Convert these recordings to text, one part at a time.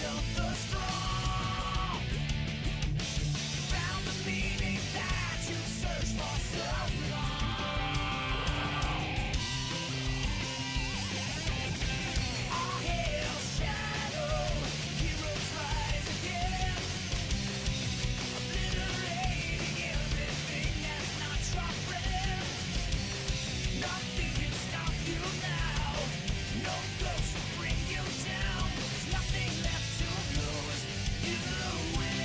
of the strong. Found the meaning that you searched for so long. Our hell shadow, heroes rise again, obliterating everything that's not your friend. Nothing can stop you now. No ghost will bring you down. There's nothing left to lose. You win.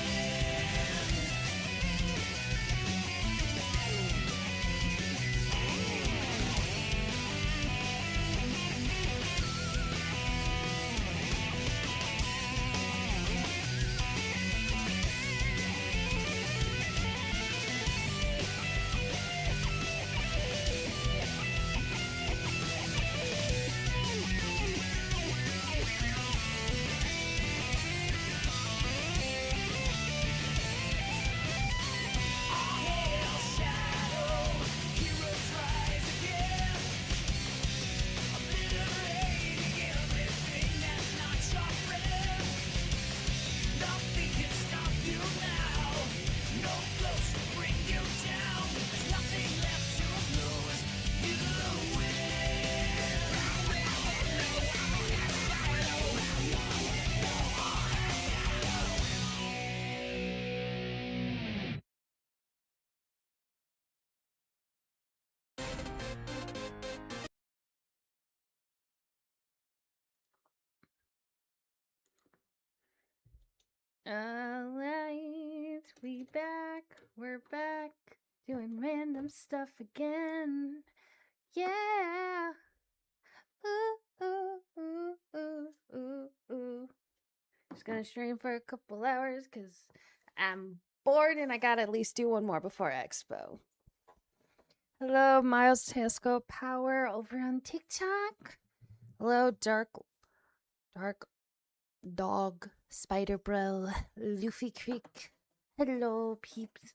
Hail shadow, heroes rise again, obliterating everything that's not your friend. Nothing can stop you now. No ghost will bring you down. There's nothing left to lose. You Alright, we're back, doing random stuff again. Yeah. Ooh, ooh, ooh, ooh, ooh, ooh. Just gonna stream for a couple hours because I'm bored and I gotta at least do one more before Expo. Hello, Miles Telescope Power over on TikTok. Hello, Dark Dog, Spider Bro, Luffy Creek. Hello, peeps.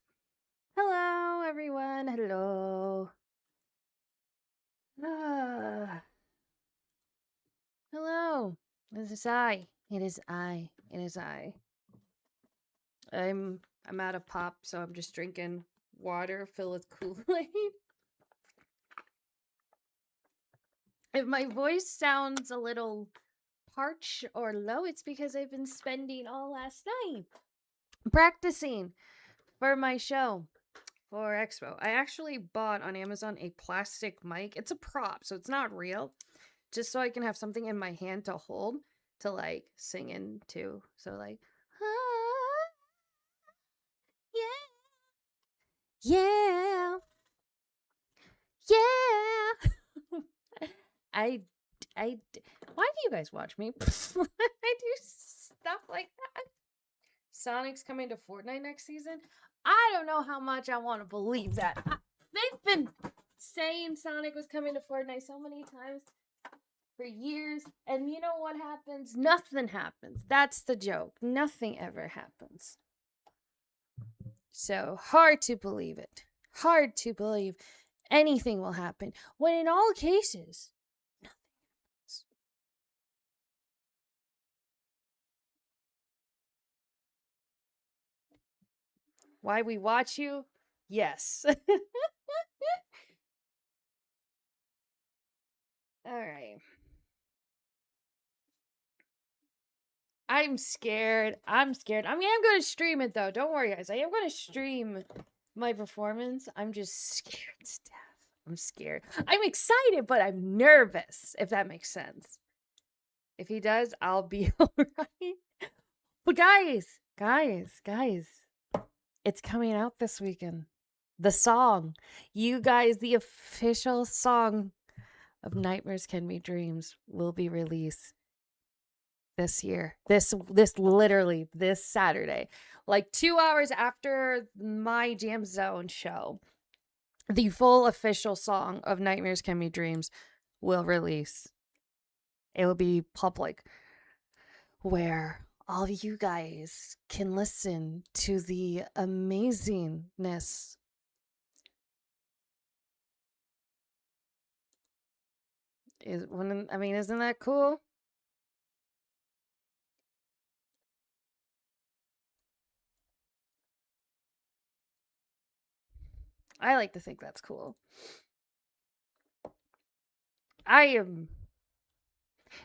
Hello, everyone. Hello. Hello. This is I. It is I. It is I. I'm out of pop, so I'm just drinking water filled with Kool-Aid. If my voice sounds a little parched or low, it's because I've been spending all last night practicing for my show for Expo. I actually bought on Amazon a plastic mic. It's a prop, so it's not real. Just so I can have something in my hand to hold to like sing into. So like, yeah, yeah. I, why do you guys watch me? I do stuff like that. Sonic's coming to Fortnite next season. I don't know how much I want to believe that. They've been saying Sonic was coming to Fortnite so many times for years, and you know what happens? Nothing happens. That's the joke. Nothing ever happens. So hard to believe it. Hard to believe anything will happen when in all cases nothing happens. Why we watch you? Yes. All right. I'm scared. I'm scared. I mean, I'm going to stream it though. Don't worry, guys. I am going to stream my performance. I'm just scared to death. I'm scared. I'm excited, but I'm nervous, if that makes sense. If he does, I'll be all right. But guys, it's coming out this weekend. The song. You guys, the official song of Nightmares Can Be Dreams will be released this year. This literally this Saturday. Like 2 hours after my Jam Zone show. The full official song of Nightmares Can Be Dreams will release. It will be public, where all of you guys can listen to the amazingness. Isn't that cool? I like to think that's cool. I am.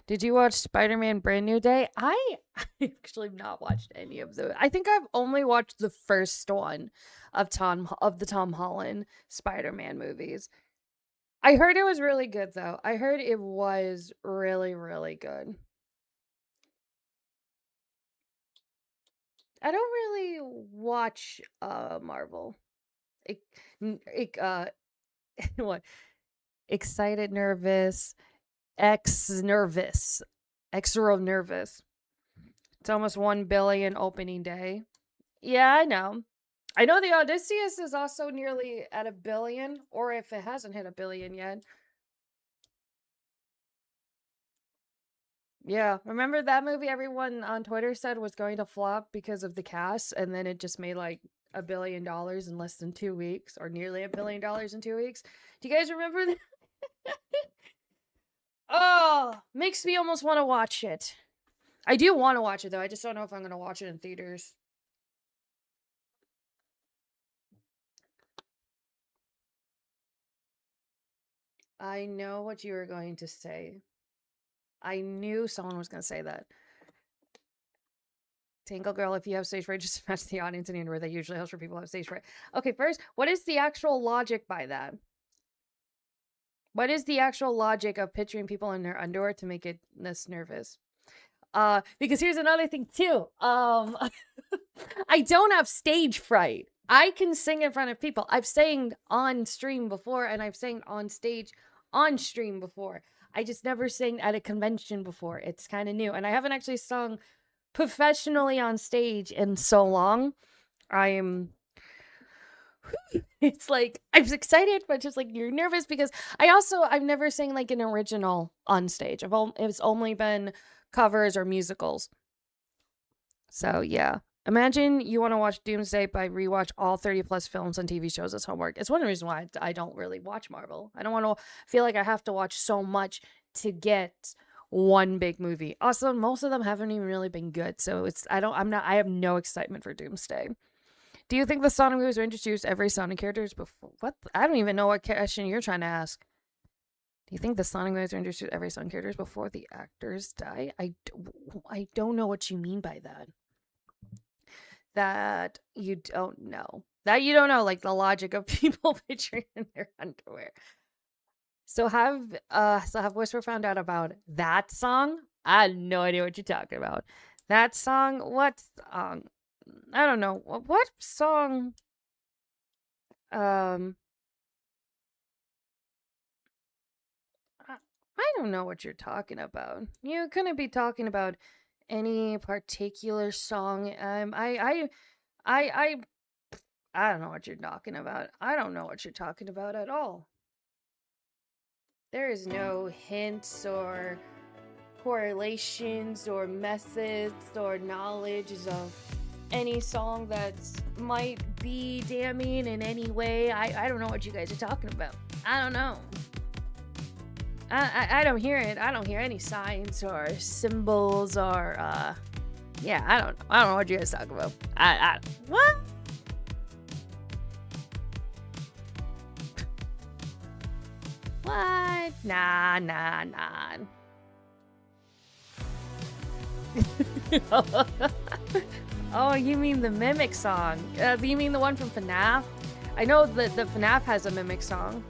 Did you watch Spider-Man Brand New Day? I actually have not watched any of those. I think I've only watched the first one of the Tom Holland Spider-Man movies. I heard it was really good though. I heard it was really, really good. I don't really watch Marvel. It, it what? Excited, nervous, X nervous, extra nervous. It's almost 1 billion opening day. Yeah, I know. I know the Odysseus is also nearly at 1 billion, or if it hasn't hit 1 billion yet. Yeah, remember that movie everyone on Twitter said was going to flop because of the cast, and then it just made like $1 billion in less than 2 weeks, or nearly $1 billion in 2 weeks. Do you guys remember that? Oh, makes me almost want to watch it. I do want to watch it though. I just don't know if I'm going to watch it in theaters. I know what you were going to say. I knew someone was going to say that. Tangle Girl, if you have stage fright, just match the audience in underwear. That usually helps for people who have stage fright. Okay, first, what is the actual logic by that? What is the actual logic of picturing people in their underwear to make it this nervous? Because here's another thing too. I don't have stage fright. I can sing in front of people. I've sang on stream before, and I've sang on stage on stream before. I just never sang at a convention before. It's kind of new, and I haven't actually sung professionally on stage in so long. I am. It's like I'm excited, but just like you're nervous because I've never sang like an original on stage. It's only been covers or musicals. So yeah. Imagine you want to watch Doomsday by rewatch all 30 plus films and TV shows as homework. It's one reason why I don't really watch Marvel. I don't want to feel like I have to watch so much to get one big movie. Also, most of them haven't even really been good. So I have no excitement for Doomsday. Do you think the Sonic movies are introduced every Sonic characters before? What? I don't even know what question you're trying to ask. Do you think the Sonic movies are introduced every Sonic characters before the actors die? I don't know what you mean by that. That you don't know. That you don't know, like the logic of people picturing in their underwear. So have Whisper found out about that song? I had no idea what you're talking about. That song? What song? I don't know. What song? Um, I don't know what you're talking about. You couldn't be talking about any particular song. I I don't know what you're talking about. I don't know what you're talking about at all. There is no hints or correlations or methods or knowledge of any song that might be damning in any way. I don't know what you guys are talking about. I don't know. I don't hear it. I don't hear any signs or symbols or yeah, I don't know what you guys talking about. I what? What? Nah. Oh, you mean the Mimic song? You mean the one from FNAF? I know that the FNAF has a Mimic song.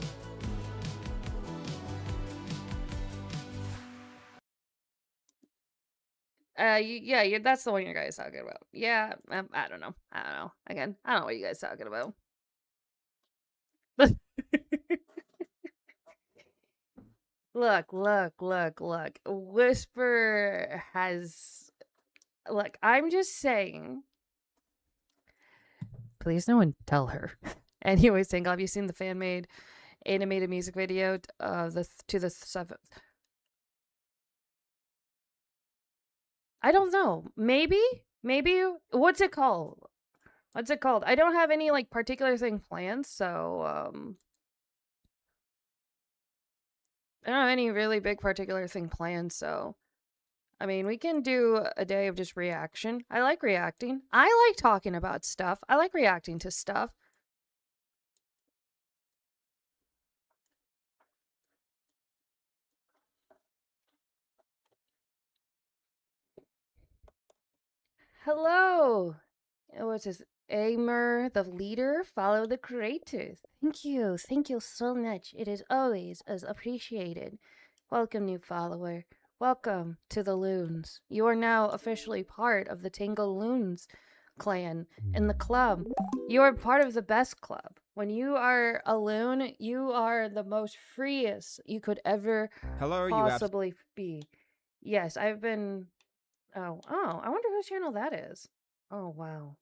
Yeah, that's the one you guys talking about. Yeah, I don't know. Again, I don't know what you guys talking about. Look. Whisper has. Look, I'm just saying. Please, no one tell her. Anyway, Tangle, have you seen the fan made animated music video to the seventh? I don't know. Maybe. What's it called? I don't have any like particular thing planned, so I don't have any really big particular thing planned, so I mean, we can do a day of just reaction. I like reacting. I like talking about stuff. I like reacting to stuff. Hello. What's this? Amer, the leader, follow the creator. Thank you. Thank you so much. It is always as appreciated. Welcome, new follower. Welcome to the Loons. You are now officially part of the Tangle Loons clan in the club. You are part of the best club. When you are a loon, you are the most freest you could ever Hello, possibly be. Yes, I've been. Oh, I wonder whose channel that is. Oh, wow.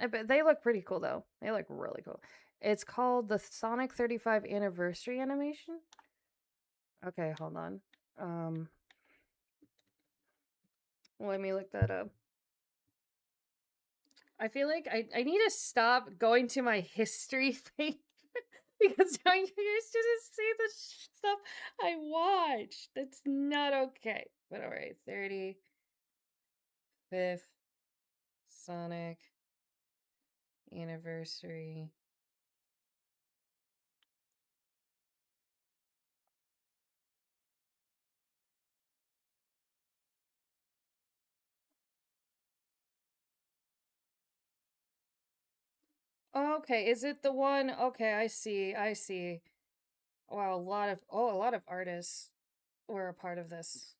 I bet they look pretty cool though. They look really cool. It's called the Sonic 35 anniversary animation. Okay, hold on. Let me look that up. I feel like I need to stop going to my history page because I used to just see the stuff I watched. That's not okay. But alright, 35th Sonic anniversary. Okay, is it the one? Okay, I see. I see. Wow, a lot of artists were a part of this.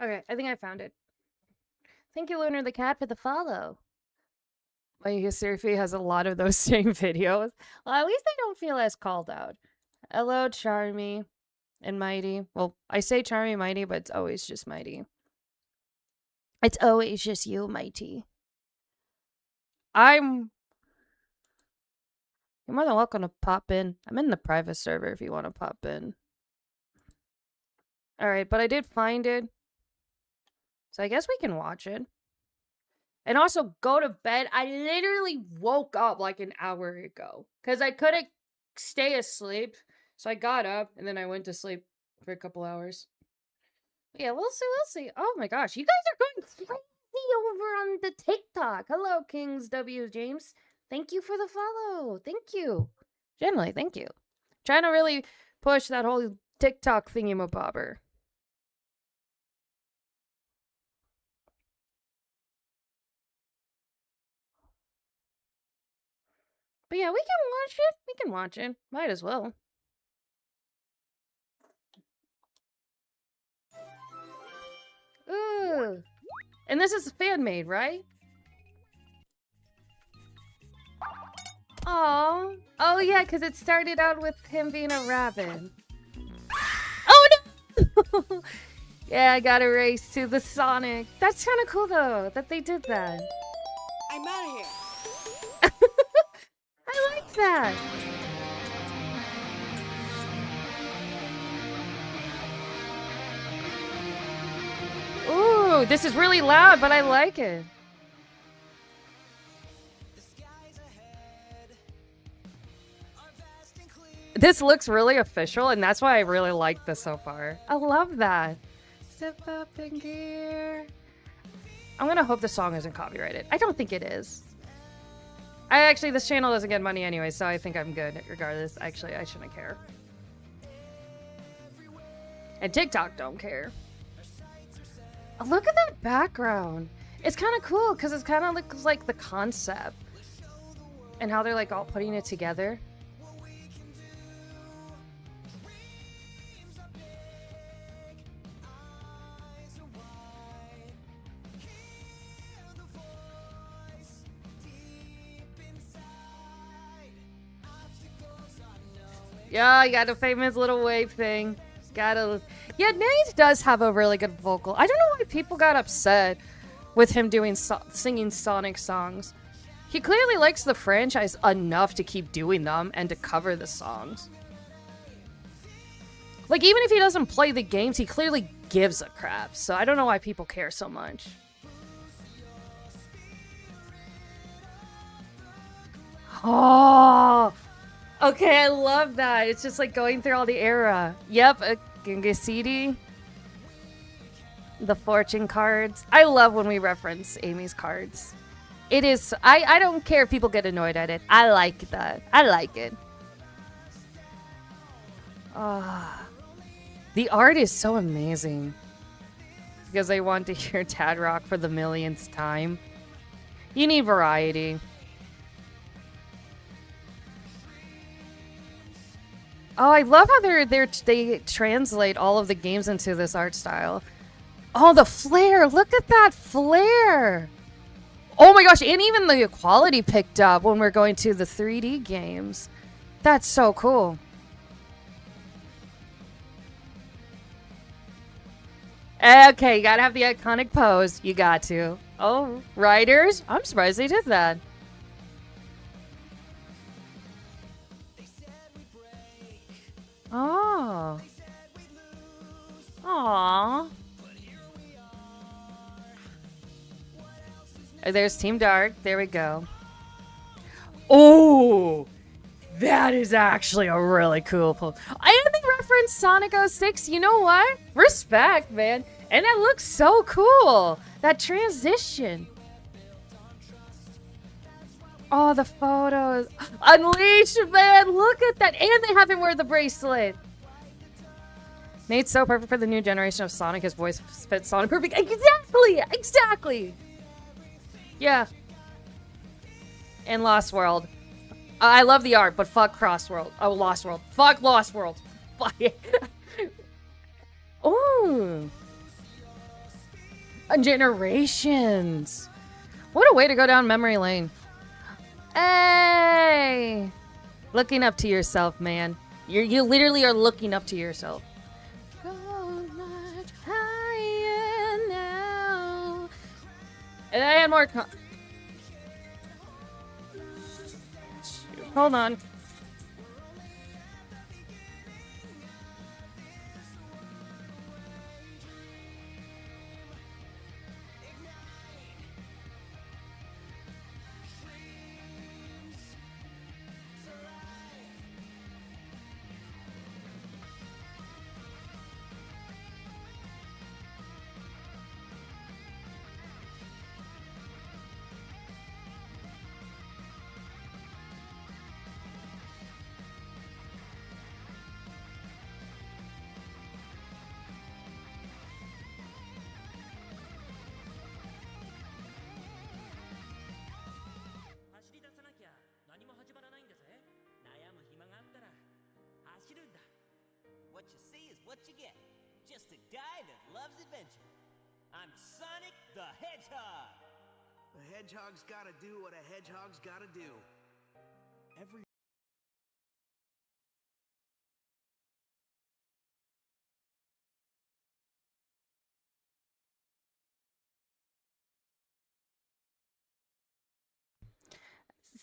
Okay, I think I found it. Thank you, Lunar the Cat, for the follow. My history feed has a lot of those same videos. Well, at least I don't feel as called out. Hello, Charmy and Mighty. Well, I say Charmy Mighty, but it's always just Mighty. It's always just you, Mighty. You're more than welcome to pop in. I'm in the private server if you want to pop in. Alright, but I did find it. So I guess we can watch it. And also go to bed. I literally woke up like an hour ago because I couldn't stay asleep. So I got up and then I went to sleep for a couple hours. Yeah, we'll see. We'll see. Oh my gosh, you guys are going crazy over on the TikTok. Hello, Kings W. James. Thank you for the follow. Thank you. Generally, thank you. Trying to really push that whole TikTok thingy-mabobber. But yeah, we can watch it. We can watch it. Might as well. Ooh. And this is fan made, right? Oh. Oh yeah, because it started out with him being a rabbit. Oh no! Yeah, I got a race to the Sonic. That's kind of cool though, that they did that. I'm out of here. I like that. Ooh, this is really loud, but I like it. This looks really official, and that's why I really like this so far. I love that. Step up in gear. I'm gonna hope the song isn't copyrighted. I don't think it is. This channel doesn't get money anyway, so I think I'm good regardless. Actually, I shouldn't care. And TikTok don't care. Oh, look at that background. It's kind of cool because it kind of looks like the concept and how they're like all putting it together. Yeah, you got a famous little wave thing. Yeah, Nate does have a really good vocal. I don't know why people got upset with him doing singing Sonic songs. He clearly likes the franchise enough to keep doing them and to cover the songs. Like, even if he doesn't play the games, he clearly gives a crap. So I don't know why people care so much. Oh, okay, I love that. It's just like going through all the era. Yep, Genghis, the fortune cards. I love when we reference Amy's cards. It is, I don't care if people get annoyed at it. I like that. I like it. Ah, the art is so amazing. Because I want to hear Tad Rock for the millionth time. You need variety. Oh, I love how they translate all of the games into this art style. Oh, the flare! Look at that flare! Oh my gosh, and even the quality picked up when we're going to the 3D games. That's so cool. Okay, you gotta have the iconic pose. You got to. Oh, riders? I'm surprised they did that. Oh. Aww. There's Team Dark. There we go. Oh, that is actually a really cool pose. I didn't reference Sonic 06. You know what? Respect, man. And that looks so cool. That transition. Oh, the photos. Unleash, man. Look at that. And they have him wear the bracelet. Nate's so perfect for the new generation of Sonic. His voice fits Sonic perfect. Exactly. Exactly. Yeah. And Lost World. I love the art, but fuck Crossworld. Oh, Lost World. Fuck Lost World. Fuck it. Ooh. Generations. What a way to go down memory lane. Hey. Looking up to yourself, man. You literally are looking up to yourself. Go much higher now. And I had more. Hold on. What you see is what you get. Just a guy that loves adventure. I'm Sonic the Hedgehog. The hedgehog's gotta do what a hedgehog's gotta do. Every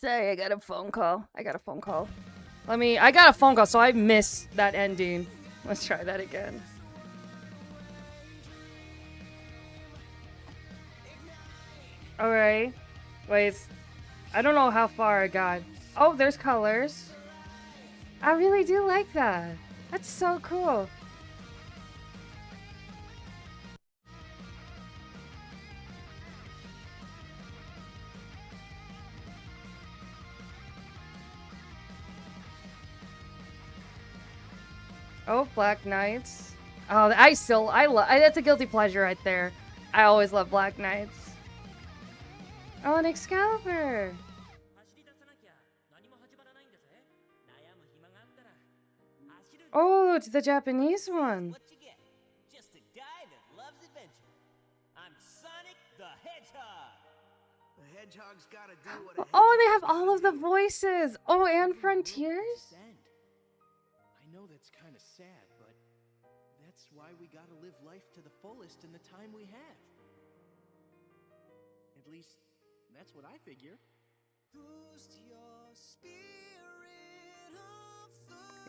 Sorry, I got a phone call. I got a phone call, so I missed that ending. Let's try that again. Alright. Wait. I don't know how far I got. Oh, there's colors. I really do like that. That's so cool. Oh, Black Knights. Oh, I love. That's a guilty pleasure right there. I always love Black Knights. Oh, an Excalibur. Oh, it's the Japanese one. What you get? Just a guy that loves adventure. I'm Sonic the Hedgehog. the hedgehog's gotta do what a Oh, and they have hedgehog's all of the voices. Oh, and Frontiers. I know that's kind of sad, but that's why we gotta live life to the fullest in the time we have. At least, that's what I figure.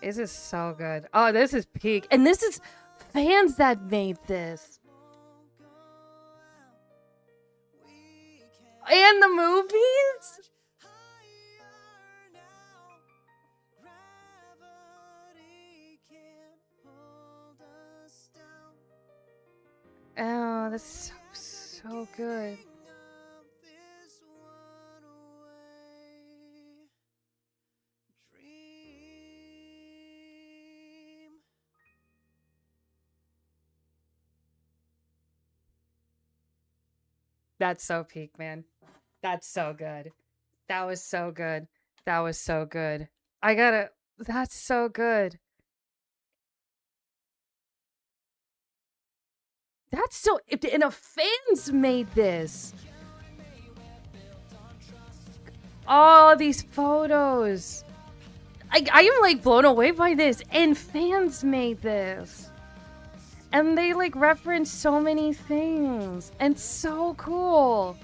This is so good. Oh, this is peak. And this is fans that made this. And the movies? Oh, that's so good. That's so peak, man. That's so good. That was so good. That was so good. I gotta. That's so good. That's so. And a fans made this. All these photos. I am like blown away by this. And fans made this. And they like reference so many things. And so cool.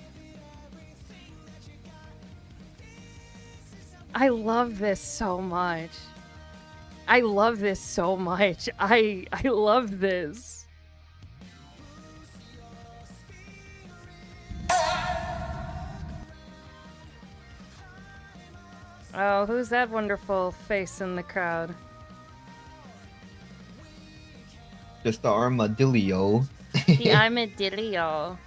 I love this so much. I love this so much. I love this. Oh, who's that wonderful face in the crowd? Just the armadillo. The armadillo.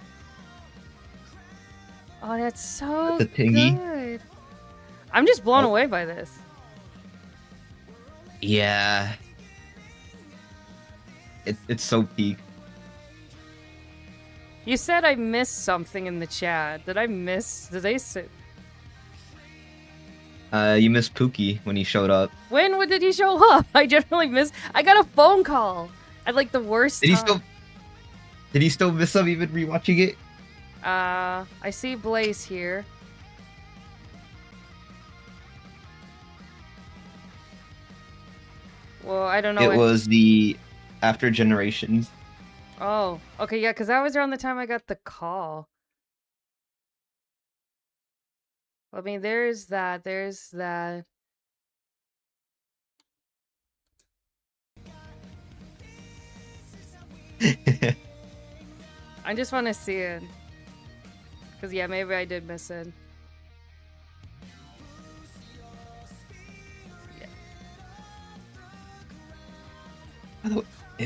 Oh, that's so The thingy. good. I'm just blown away by this. Yeah. It's so peak. You said I missed something in the chat. Did I miss? Did they say? You missed Pookie when he showed up. When did he show up? I generally missed. I got a phone call at like the worst Did he time. still? Did he still miss him even rewatching it? I see Blaze here. Well, I don't know. It was the After Generations. Oh, okay, yeah, because that was around the time I got the call. I mean, there's that. There's that. I just want to see it. Because, yeah, maybe I did miss it.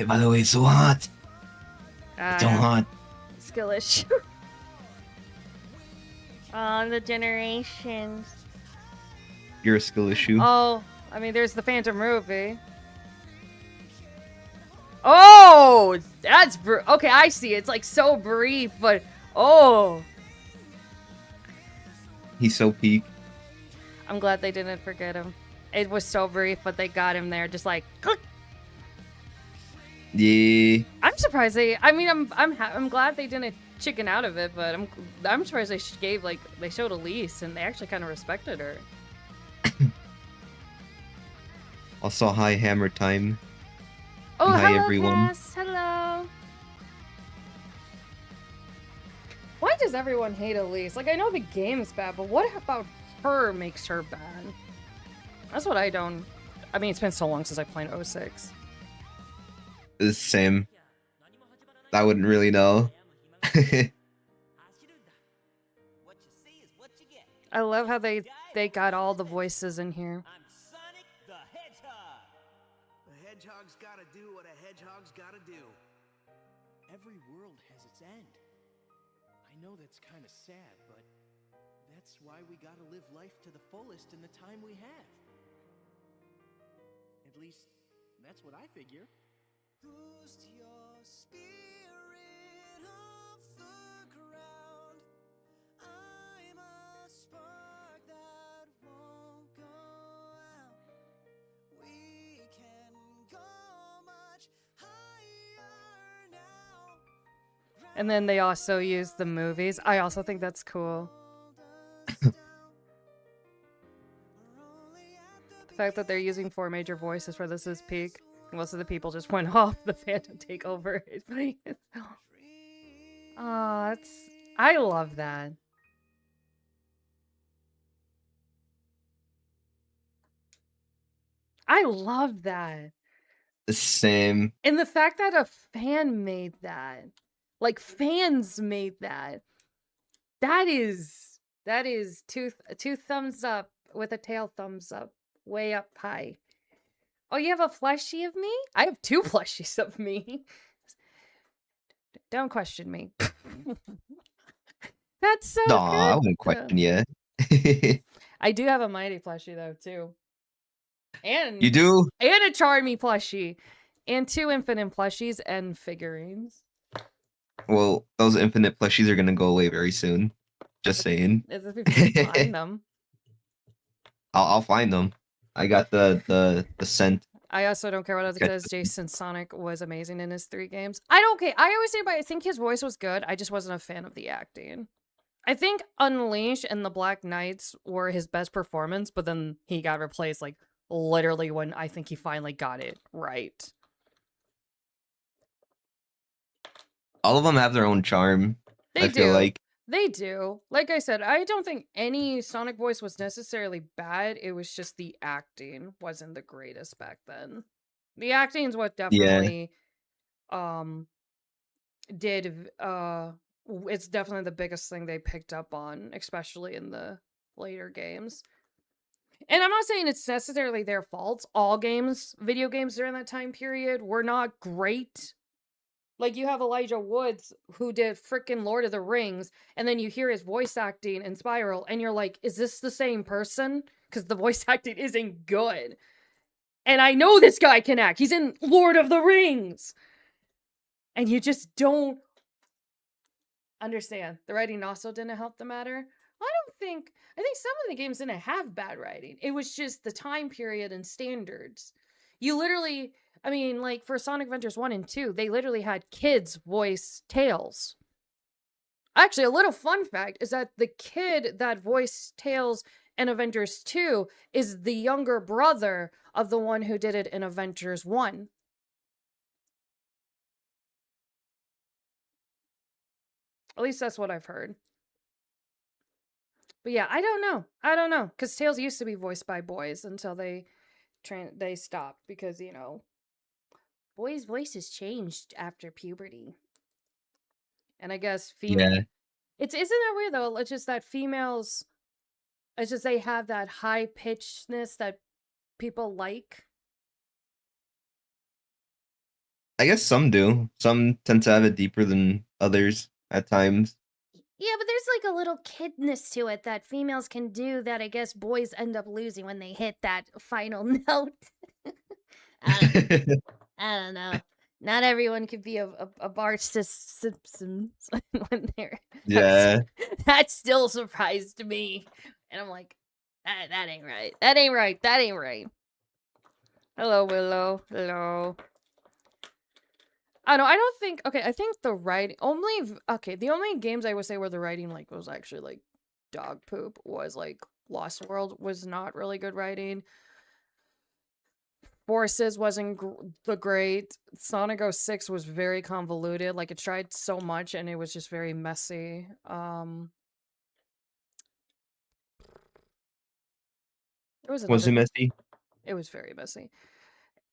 By the way, it's so hot. It's so hot. Skill issue. Oh, the generations. You're a skill issue. Oh, I mean, there's the Phantom Ruby. Oh, that's okay. I see. It's like so brief, but oh, He's so peak. I'm glad they didn't forget him. It was so brief, but they got him there, just like. Click. Yeah. I'm surprised they. I mean, I'm glad they didn't chicken out of it, but I'm surprised they gave like they showed Elise and they actually kind of respected her. Also, hi Hammer Time. Oh, And hi, hello, everyone. Cass. Hello. Why does everyone hate Elise? Like, I know the game's bad, but what about her makes her bad? That's what I don't. I mean, it's been so long since I played 06. The same. I wouldn't really know. I love how they got all the voices in here. I'm Sonic the Hedgehog. The hedgehog's gotta do what a hedgehog's gotta do. Every world has its end. I know that's kind of sad, but that's why we gotta live life to the fullest in the time we have. At least, that's what I figure. Boost your spirit off the ground. I'm a spark that won't go out. We can go much higher now. And then they also use the movies. I also think that's cool. The fact that they're using 4 major voices for this is peak. Most of the people just went off the Phantom Takeover. Oh, I love that. I love that. The same. And the fact that a fan made that. Like, fans made that. That is two thumbs up with a tail thumbs up. Way up high. Oh, you have a plushie of me? I have 2 plushies of me. Don't question me. That's so No, I good. wouldn't question you. I do have a Mighty plushie though too, and You do? a Charmy plushie, and 2 Infinite plushies and figurines. Well, those infinite plushies are gonna go away very soon. Just saying. As if you can find them. I'll find them. I got the scent. I also don't care what other Got says. the- Jason Sonic was amazing in his 3 games. I don't care. I always say, but I think his voice was good. I just wasn't a fan of the acting. I think Unleash and the Black Knights were his best performance, but then he got replaced like literally when I think he finally got it right. All of them have their own charm. They I do. feel like. They do. Like I said, I don't think any Sonic voice was necessarily bad. It was just the acting wasn't the greatest back then. The acting is what definitely did it's definitely the biggest thing they picked up on, especially in the later games. And I'm not saying it's necessarily their fault. All games, video games during that time period were not great. Like, you have Elijah Woods, who did frickin' Lord of the Rings, and then you hear his voice acting in Spiral, and you're like, is this the same person? Because the voice acting isn't good. And I know this guy can act. He's in Lord of the Rings. And you just don't understand. The writing also didn't help the matter. I think some of the games didn't have bad writing. It was just the time period and standards. You literally, I mean, like for Sonic Adventures 1 and 2, they literally had kids voice Tails. Actually, a little fun fact is that the kid that voiced Tails in Avengers 2 is the younger brother of the one who did it in Avengers 1. At least that's what I've heard. But yeah, I don't know. Because Tails used to be voiced by boys until they stopped. Because, you know, boys' voices changed after puberty. And I guess female... Yeah. Isn't that weird, though? It's just that females... It's just they have that high-pitchedness that people like. I guess some do. Some tend to have it deeper than others at times. Yeah, but there's like a little kidness to it that females can do that I guess boys end up losing when they hit that final note. I don't know. Not everyone could be a Bart Simpson when they're... Yeah. That still surprised me. And I'm like, that ain't right. That ain't right. That ain't right. Hello, Willow. Hello. I don't think... Okay, I think the writing... the only games I would say where the writing, like, was actually, like, dog poop was, like, Lost World was not really good writing. Forces wasn't the great. Sonic 06 was very convoluted. Like, it tried so much, and it was just very messy. Was it messy? It was very messy.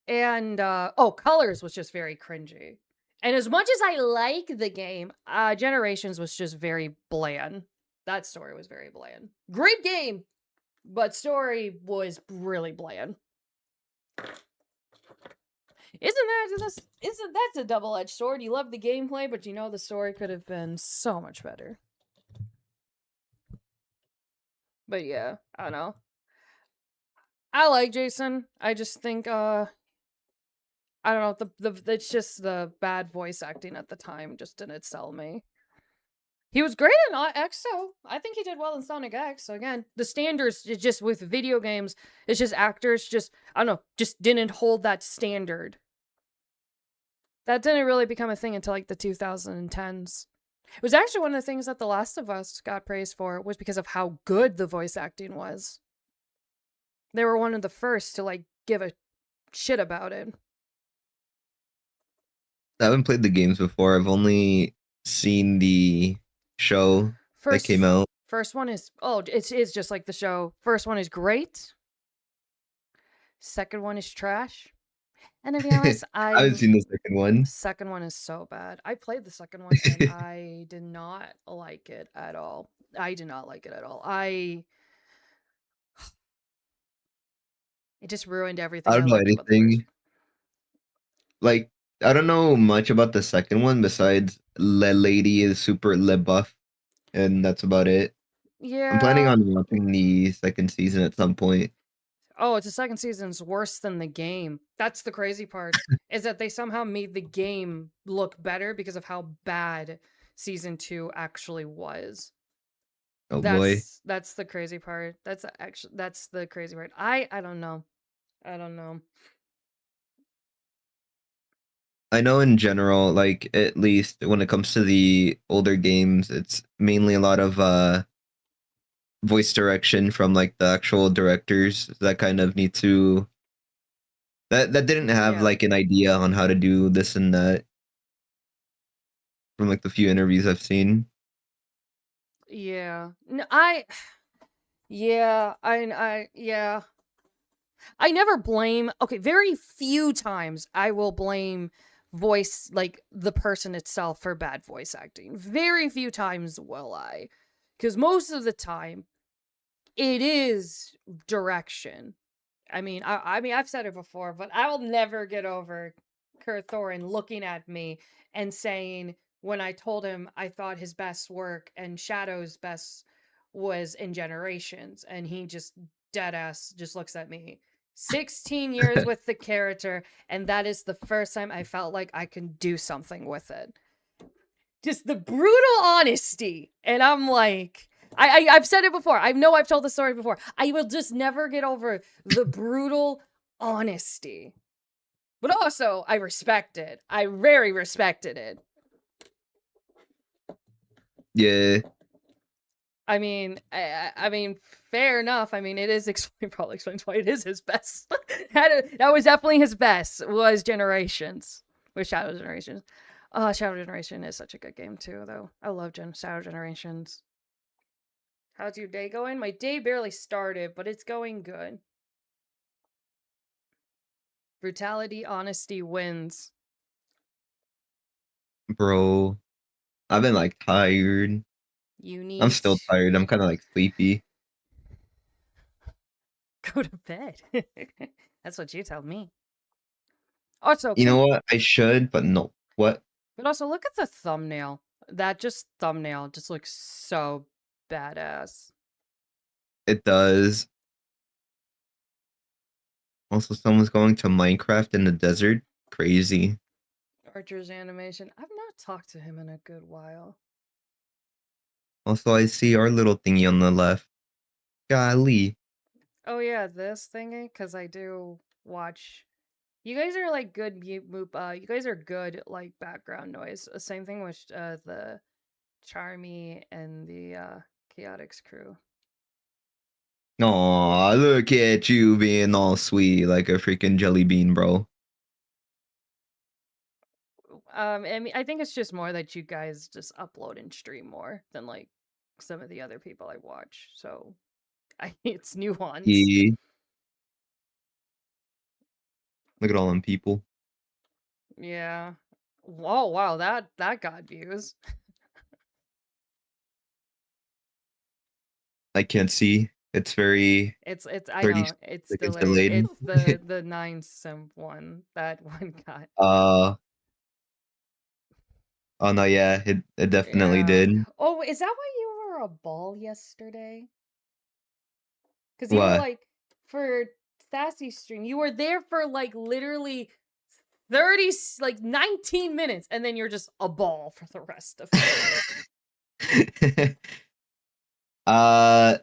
And, Colors was just very cringy. And as much as I like the game, Generations was just very bland. That story was very bland. Great game, but story was really bland. That's a double-edged sword? You love the gameplay, but you know the story could have been so much better. But yeah, I don't know. I like Jason. I just think, I don't know, it's just the bad voice acting at the time just didn't sell me. He was great in X, though. I think he did well in Sonic X. So again, the standards just with video games, it's just actors just, I don't know, just didn't hold that standard. That didn't really become a thing until like the 2010s. It was actually one of the things that The Last of Us got praised for was because of how good the voice acting was. They were one of the first to like give a shit about it. I haven't played the games before. I've only seen the show that came out. First one is, it is just like the show. First one is great. Second one is trash. And to be honest, I haven't seen the second one. Second one is so bad. I played the second one and I did not like it at all. It just ruined everything. I don't know anything. Like, I don't know much about the second one besides Le lady is super le buff, and that's about it. I'm planning Yeah. on watching the second season at some point. Oh, it's the second season's worse than the game. That's the crazy part, is that they somehow made the game look better because of how bad season 2 actually was. Oh boy. That's the crazy part. That's the crazy part. I don't know. I don't know. I know in general, like at least when it comes to the older games, it's mainly a lot of voice direction from like the actual directors that kind of need to that didn't have Yeah. like an idea on how to do this and that from like the few interviews I've seen. Yeah. No, yeah, yeah. I never blame. Okay, very few times I will blame voice, like the person itself, for bad voice acting. Very few times will I. Because most of the time, it is direction. I mean, I've said it before, but I'll never get over Kurt Thorin looking at me and saying, when I told him I thought his best work and Shadow's best was in Generations, and he just dead ass just looks at me. 16 years with the character, and that is the first time I felt like I can do something with it. Just the brutal honesty. And I'm like, I've said it before. I know I've told the story before. I will just never get over the brutal honesty. But also, I respect it. I very respected it. Yeah. I mean, fair enough. I mean, it is probably explains why it is his best. That was definitely his best. Was Generations with Shadow Generations. Shadow Generation is such a good game too, though. I love Shadow Generations. How's your day going? My day barely started, but it's going good. Brutality, honesty wins. Bro, I've been like tired. You I'm need still tired. I'm kind of like sleepy. to go to bed. That's what you tell me. Also, You know what? I should, but no. What? but also look at the thumbnail. That just thumbnail just looks so badass. It does. Also, someone's going to Minecraft in the desert. Crazy. Archer's animation. I've not talked to him in a good while. Also, I see our little thingy on the left. Golly. Oh yeah, this thingy, because I do watch. You guys are like good you guys are good like background noise. Same thing with the Charmy and the Chaotix crew. Aw, look at you being all sweet like a freaking jelly bean, bro. I think it's just more that you guys just upload and stream more than like some of the other people I watch. So it's nuanced. He, look at all them people. Yeah. Whoa, wow, that got views. I can't see. It's very It's I 30 know it's seconds delayed. delayed. It's the 9 simp one. That one got. uh, oh no, yeah, it definitely Yeah. did. Oh, is that why you were a ball yesterday? Because you were What? like, for Stassy's stream, you were there for like literally 30, like 19 minutes, and then you're just a ball for the rest of it. uh,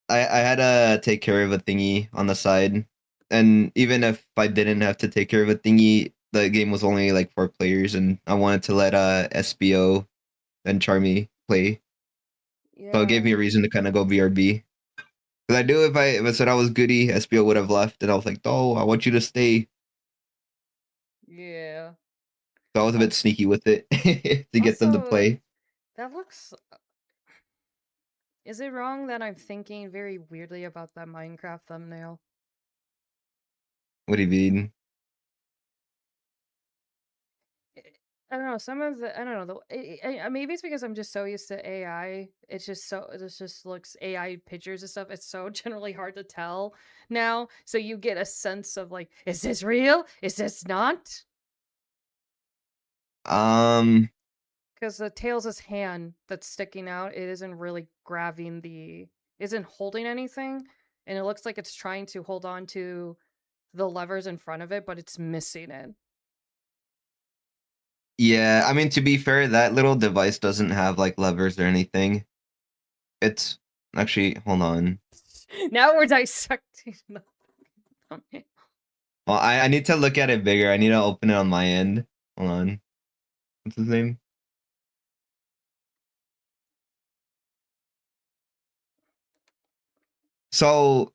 I had to take care of a thingy on the side, and even if I didn't have to take care of a thingy, the game was only like 4 players, and I wanted to let SBO and Charmy play, so it gave Yeah. me a reason to kind of go BRB. Because I knew if I said I was goody, SBO would have left, and I was like, "No, I want you to stay." Yeah. So I was a bit sneaky with it to get them to Also, play. that looks. Is it wrong that I'm thinking very weirdly about that Minecraft thumbnail? What do you mean? I don't know. Some of the I don't know. Maybe it's because I'm just so used to AI. It just looks AI pictures and stuff. It's so generally hard to tell now. So you get a sense of like, is this real? Is this not? Because the tails' hand that's sticking out, it isn't really grabbing isn't holding anything, and it looks like it's trying to hold on to the levers in front of it, but it's missing it. Yeah, I mean, to be fair, that little device doesn't have like levers or anything. It's actually, hold on. Now we're dissecting the thumbnail. Well, I need to look at it bigger. I need to open it on my end. Hold on. What's his name? So,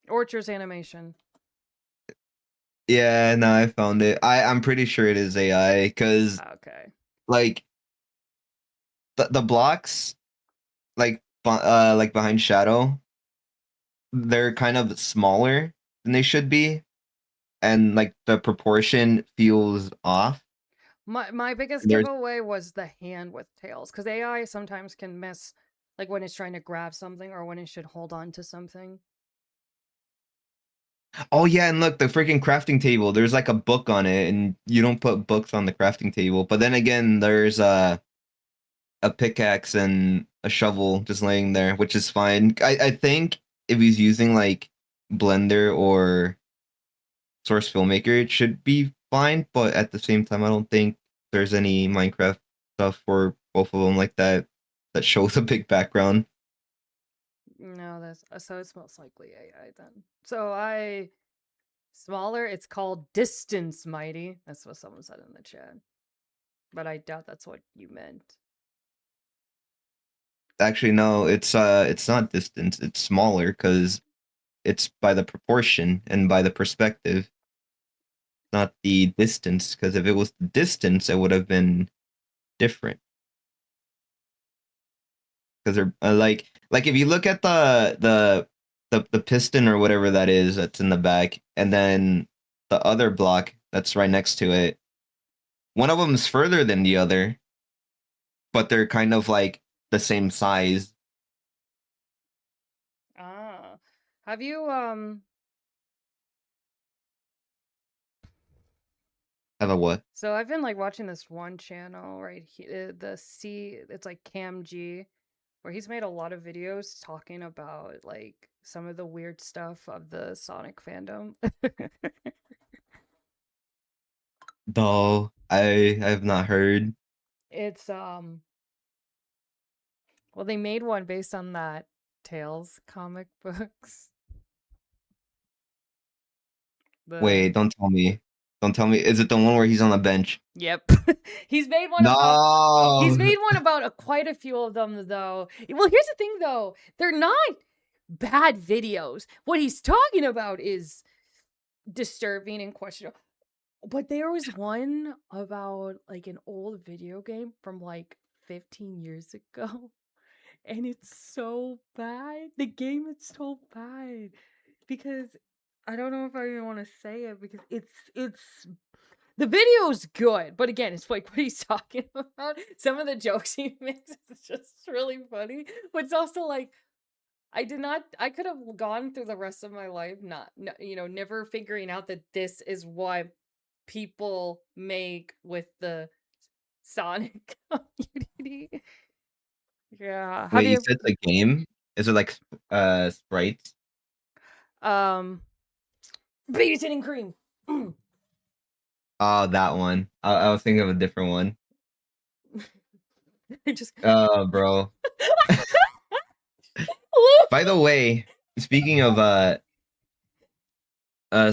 Orchard's animation. yeah, no, I found it. I'm pretty sure it is AI because Okay. like the blocks like behind Shadow, they're kind of smaller than they should be, and like the proportion feels off. My biggest There's giveaway was the hand with tails, because AI sometimes can miss, like when it's trying to grab something or when it should hold on to something. Oh yeah, and look, the freaking crafting table. There's like a book on it, and you don't put books on the crafting table. But then again, there's a pickaxe and a shovel just laying there, which is fine. I think if he's using like Blender or Source Filmmaker, it should be fine. But at the same time, I don't think there's any Minecraft stuff for both of them like that shows a big background. No, that's so it's most likely AI then. Smaller, it's called Distance Mighty. That's what someone said in the chat. But I doubt that's what you meant. Actually, no, it's not distance. It's smaller because it's by the proportion and by the perspective, not the distance. Because if it was the distance, it would have been different. Because they're like if you look at the piston or whatever that is that's in the back, and then the other block that's right next to it, one of them is further than the other, but they're kind of like the same size. Ah. Have you Have a what? so I've been like watching this one channel right here, it's like Cam G, where he's made a lot of videos talking about like some of the weird stuff of the Sonic fandom. No, I have not heard. It's well, they made one based on that Tales comic books. Wait, The don't tell me. Don't tell me. Is it the one where he's on the bench? Yep. He's made one about He's No. made one about quite a few of them though. Well, here's the thing though. They're not bad videos. What he's talking about is disturbing and questionable. But there was one about like an old video game from like 15 years ago. And it's so bad. The game is so bad. Because I don't know if I even want to say it because it's the video's good, but again, it's like what he's talking about. Some of the jokes he makes is just really funny. But it's also like I could have gone through the rest of my life never figuring out that this is what people make with the Sonic community. Yeah. Have Wait, you you said the game? Is it like sprites? um babysitting cream? Oh, that one. I was thinking of a different one. I just Oh, bro. By the way, speaking of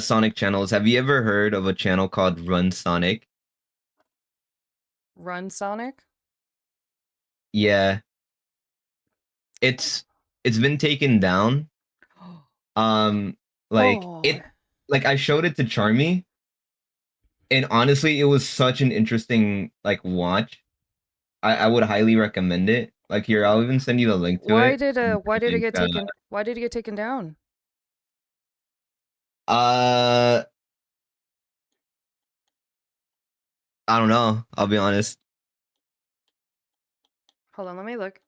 Sonic channels, have you ever heard of a channel called Run Sonic? Run Sonic? Yeah, it's it's been taken down. Um, like Oh, it, like I showed it to Charmy, and honestly, it was such an interesting like watch. I would highly recommend it. Like here, I'll even send you the link to it. why did it Like, get taken why did it get taken down? I don't know. I'll be honest. Hold on, let me look.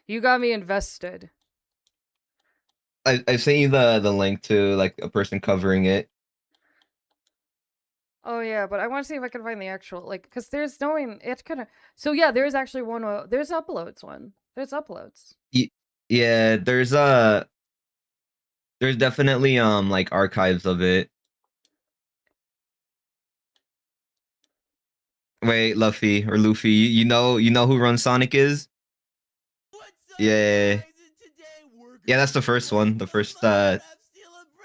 You got me invested. I sent you the link to like a person covering it. Oh yeah, but I want to see if I can find the actual like, cause there's no way it's kind of. So yeah, there is actually one. There's uploads one. There's uploads. Yeah, there's definitely like archives of it. Wait, Luffy, you know who Run Sonic is? What's up, Yeah. guys? And today we're Yeah, that's the gonna be first one, playing the the first Minecraft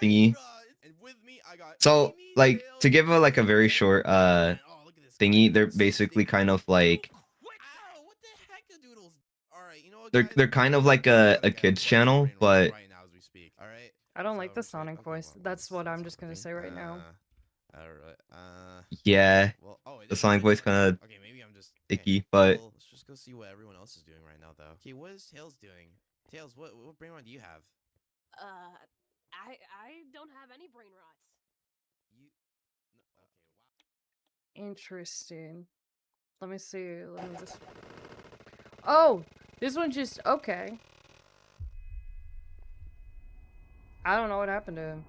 thingy. celebration. And with me, I got So, Amy, like, to Tails, give a like a very Tango, short and oh, look at this guy. thingy, they're It's so basically stinky. kind of like Ow, what the heck, doodles? All right, you know what, they're guys? they're kind of We're like gonna play a with kids what's my channel, brain but right now as we speak. All right. I don't So like the we're just Sonic okay, voice. That's what I'm just gonna say right now. All right. yeah, Well, oh, it the is Sonic really voice funny. kind of Okay, maybe I'm just icky, but Well, let's just go see what everyone else is doing right now, though. Okay, what is Tails doing? Tails, what brain rot do you have? I don't have any brain rots. You. Okay. Wow. Interesting. Let me see. Let me just. Oh, this one just okay. I don't know what happened to him.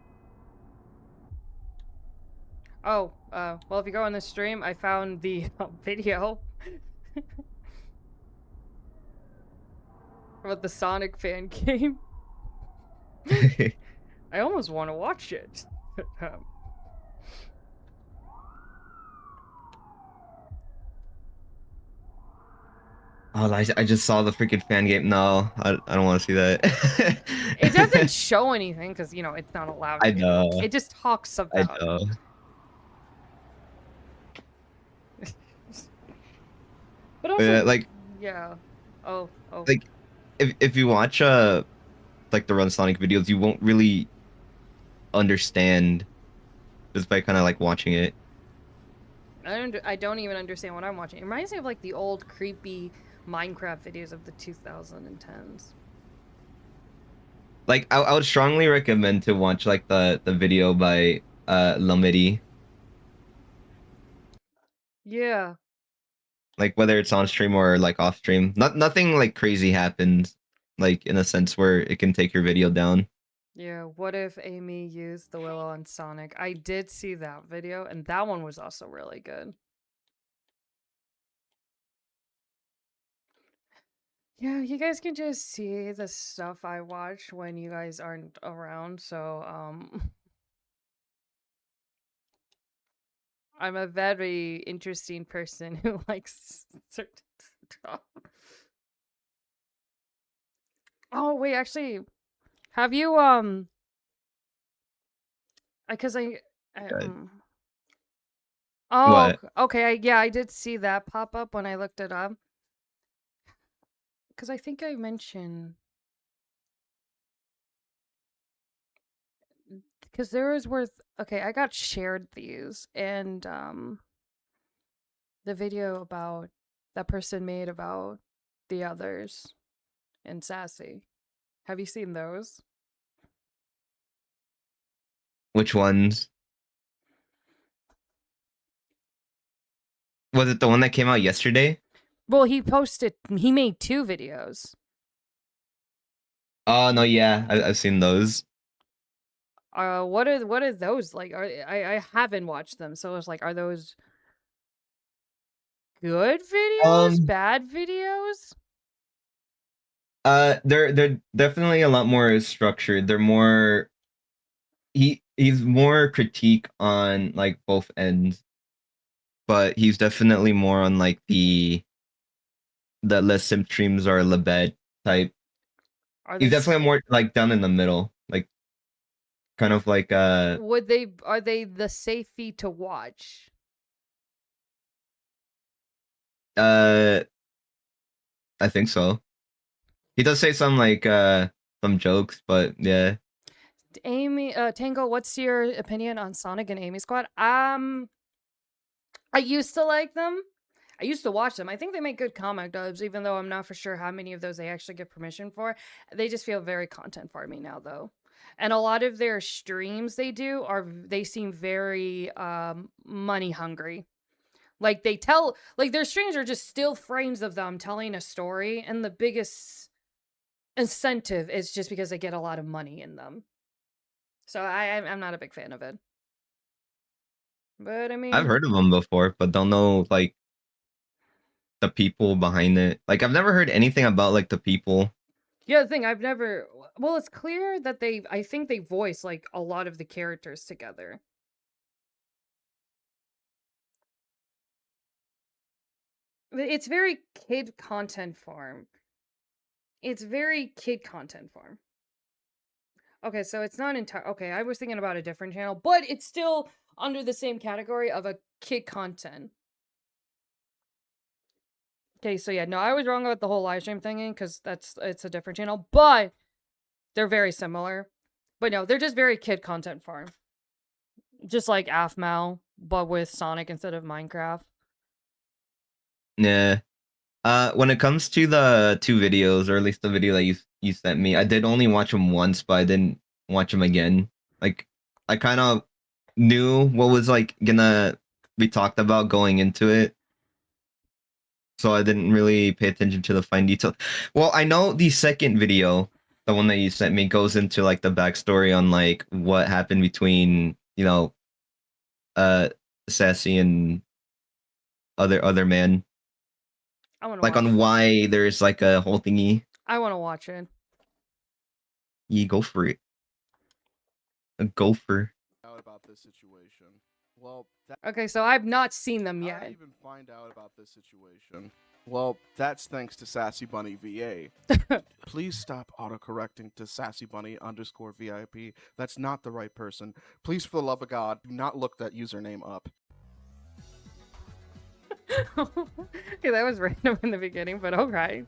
Oh, well, if you go on the stream, I found the video about the Sonic fan game. I almost want to watch it. oh, I just saw the freaking fan game. No, I don't want to see that. It doesn't show anything because, you know, it's not allowed I to. know. It just talks I about know. But also, Like yeah. Oh. like if you watch like the Run Sonic videos, you won't really understand just by kind of like watching it. I don't even understand what I'm watching. It reminds me of like the old creepy Minecraft videos of the 2010s. Like I would strongly recommend to watch like the video by Lemur. Yeah. Like whether it's on stream or like off stream. Nothing like crazy happens, like in a sense where it can take your video down. Yeah, what if Amy used the Willow on Sonic? I did see that video, and that one was also really good. Yeah, you guys can just see the stuff I watch when you guys aren't around, so, I'm a very interesting person who likes certain stuff. Oh, wait, actually, have you, because Good. oh, What? okay, yeah, I did see that pop up when I looked it up. Because I think I mentioned, because there was worth, okay, I got shared these, and, the video about that person made about the others and Sassy. Have you seen those? Which ones? Was it the one that came out yesterday? Well, he made 2 videos. Oh no, yeah, I've seen those. What are those like? I haven't watched them, so it's like, are those good videos? Um, Bad videos? they're definitely a lot more structured. They're more he's more critique on like both ends, but he's definitely more on like the less sim streams or Lebed type. Are He's they definitely more like down in the middle, like kind of like are they the safety to watch? uh I think so. He does say some jokes, but yeah. Amy, Tango, what's your opinion on Sonic and Amy Squad? I used to like them. I used to watch them. I think they make good comic dubs, even though I'm not for sure how many of those they actually get permission for. They just feel very content farmy now, though. And a lot of their streams they seem very money hungry. Like their streams are just still frames of them telling a story, and the biggest incentive is just because they get a lot of money in them. So I'm not a big fan of it. But I mean, I've heard of them before, but don't know like the people behind it. Like I've never heard anything about like the people. yeah, the thing I've never. Well, it's clear that I think they voice like a lot of the characters together. It's very kid content farm. It's very kid content farm. Okay, so it's not entire. Okay, I was thinking about a different channel, but it's still under the same category of a kid content. Okay, so yeah, no, I was wrong about the whole live stream thingy because it's a different channel, but they're very similar. But no, they're just very kid content farm. Just like AFMAL, but with Sonic instead of Minecraft. Yeah. When it comes to the two videos, or at least the video that you sent me, I did only watch them once, but I didn't watch them again. Like I kind of knew what was like gonna be talked about going into it, so I didn't really pay attention to the fine detail. Well, I know the second video, the one that you sent me, goes into like the backstory on like what happened between Sassy and other man, I want to like watch on why there's like a whole thingy. I want to watch it. You go for it. A gopher. Out about this situation. Well, Okay, so I've not seen them how yet. did I even find out about this situation? Well, that's thanks to Sassy Bunny VA. Please stop autocorrecting to Sassy Bunny _VIP. That's not the right person. Please, for the love of God, do not look that username up. Okay, that was random in the beginning, but okay.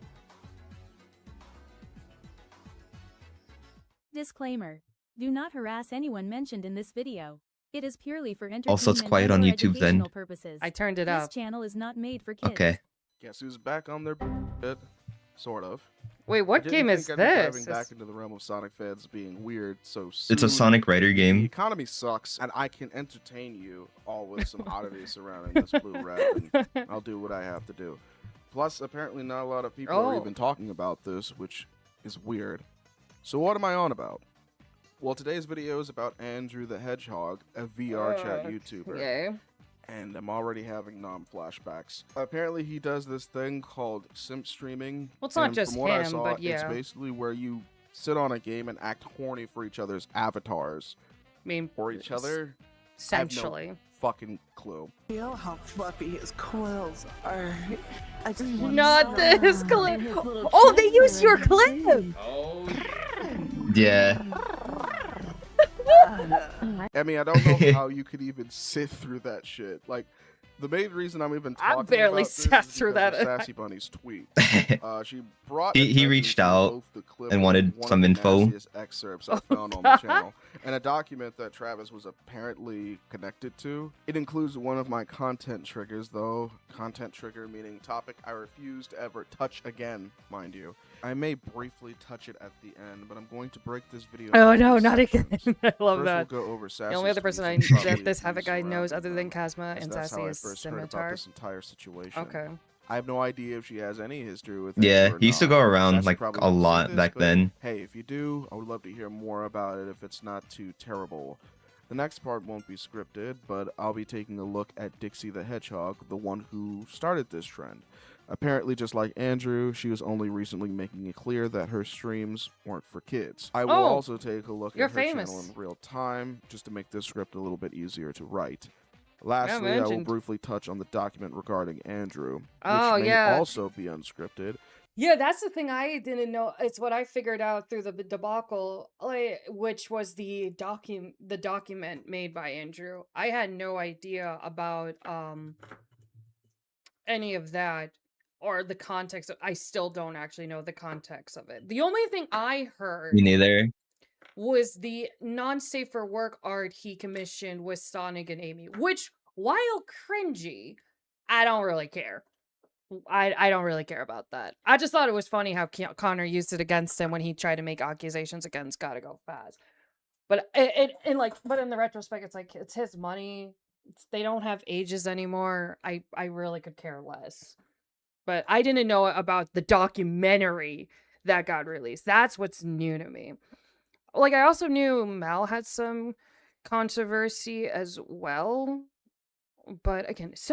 Disclaimer. Do not harass anyone mentioned in this video. It is purely for entertainment Also, it's quiet and on or YouTube then. educational purposes. I turned it This up. channel is not made for kids. Okay. Guess who's back on their bit? Sort of. Wait, I what didn't game think is I'd be diving this? back into the realm of Sonic fans being weird so soon. It's a Sonic Rider The game. economy sucks, and I can entertain you all with some oddities surrounding this blue red, and I'll do what I have to do. Plus, apparently not a lot of people are Oh. even talking about this, which is weird. So what am I on about? Well, today's video is about Andrew the Hedgehog, a VR chat YouTuber. Yay. And I'm already having non-flashbacks. Apparently he does this thing called simp streaming. Well, it's not and just from what I him, saw, but yeah. It's basically where you sit on a game and act horny for each other's avatars. I mean, Or each other? essentially. Fucking clue. Feel how fluffy his coils are. I just want Not to this sit clip. in his little Oh, they chest used your and his clip. Yeah. I mean, I don't know how you could even sit through that shit. Like, the main reason I'm even I talking barely about this sat is through because of that. Sassy Bunny's tweet. She brought He attention reached to out both the clip and of wanted one of some the info. nastiest excerpts I found on the channel, and a document that Travis was apparently connected to. It includes one of my content triggers, though. Content trigger meaning topic I refuse to ever touch again, mind you. I may briefly touch it at the end, but I'm going to break this video. Oh into no, not again. sections. I love First, that. we'll go over The only Sassy's other person tweets I and probably that this a Havoc few guy knows surrounding other than them, Kazma as and that's Sassy how I is first heard about Scimitar. this entire situation. Okay. I have no idea if she has any history with it. Yeah, or he used to not. go around Sassy like probably a won't say lot this, back but then. Hey, if you do, I would love to hear more about it if it's not too terrible. The next part won't be scripted, but I'll be taking a look at Dixie the Hedgehog, the one who started this trend. Apparently, just like Andrew, she was only recently making it clear that her streams weren't for kids. I will Oh, also take a look you're at her channel famous. in real time, just to make this script a little bit easier to write. Lastly, I will mentioned. briefly touch on the document regarding Andrew, which Oh, may yeah. also be unscripted. Yeah, that's the thing I didn't know. It's what I figured out through the debacle, which was the document made by Andrew. I had no idea about any of that or the context. I still don't actually know the context of it. The only thing I heard Me neither. was the non-safe for work art he commissioned with Sonic and Amy, which, while cringy, I don't really care. I don't really care about that. I just thought it was funny how Connor used it against him when he tried to make accusations against Gotta Go Fast. But but in the retrospect, it's like it's his money. They don't have ages anymore. I really could care less. But I didn't know about the documentary that got released. That's what's new to me. Like, I also knew Mal had some controversy as well. But again, just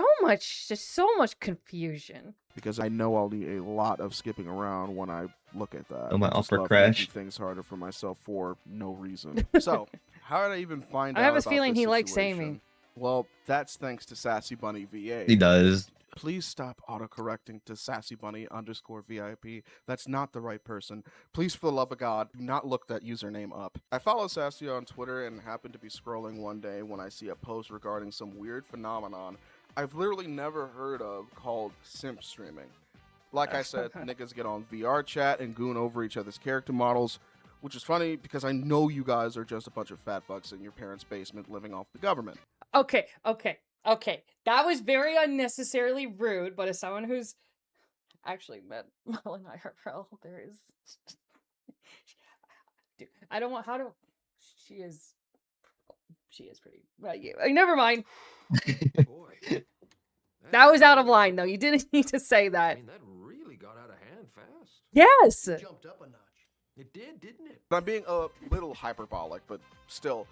so much confusion. because I know I'll need a lot of skipping around when I look at that. Oh, my I just upper love crash. making things harder for myself for no reason. So, how did I even find out I have a about feeling this he likes situation? Amy. Well, that's thanks to Sassy Bunny VA. He does. Please stop autocorrecting to sassybunny_VIP. That's not the right person. Please, for the love of God, do not look that username up. I follow Sassy on Twitter and happened to be scrolling one day when I see a post regarding some weird phenomenon I've literally never heard of called simp streaming. Like I said, niggas get on VR chat and goon over each other's character models, which is funny because I know you guys are just a bunch of fat fucks in your parents' basement living off the government. Okay. That was very unnecessarily rude, but as someone who's actually met Mel and IRL, there is. Dude, I don't want how to. She is pretty. Never mind. Boy, That was out of line, though. You didn't need to say I that. mean, that really got out of hand fast. Yes. Jumped up a notch. It did, didn't it? I'm being a little hyperbolic, but still,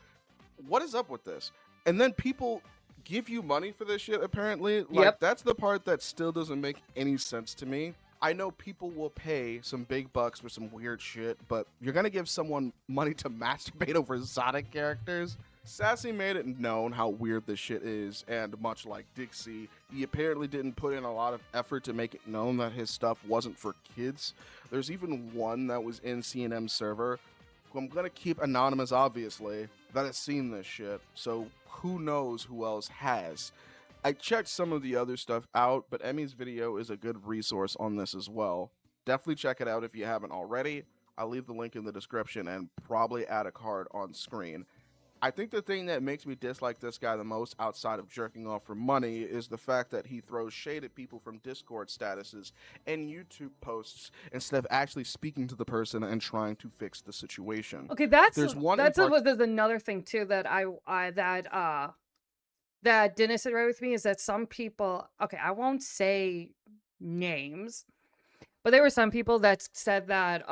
what is up with this? And then people give you money for this shit, apparently. Like, Yep. that's the part that still doesn't make any sense to me. I know people will pay some big bucks for some weird shit, but you're gonna give someone money to masturbate over Sonic characters? Sassy made it known how weird this shit is, and much like Dixie, he apparently didn't put in a lot of effort to make it known that his stuff wasn't for kids. There's even one that was in C&M's server, who I'm gonna keep anonymous obviously, that has seen this shit, so who knows who else has. I checked some of the other stuff out, but Emmy's video is a good resource on this as well. Definitely check it out if you haven't already. I'll leave the link in the description and probably add a card on screen. I think the thing that makes me dislike this guy the most outside of jerking off for money is the fact that he throws shade at people from Discord statuses and YouTube posts instead of actually speaking to the person and trying to fix the situation. Okay, that's There's one in there's another thing too that that Dennis had read with me is that some people. Okay, I won't say names. But there were some people that said that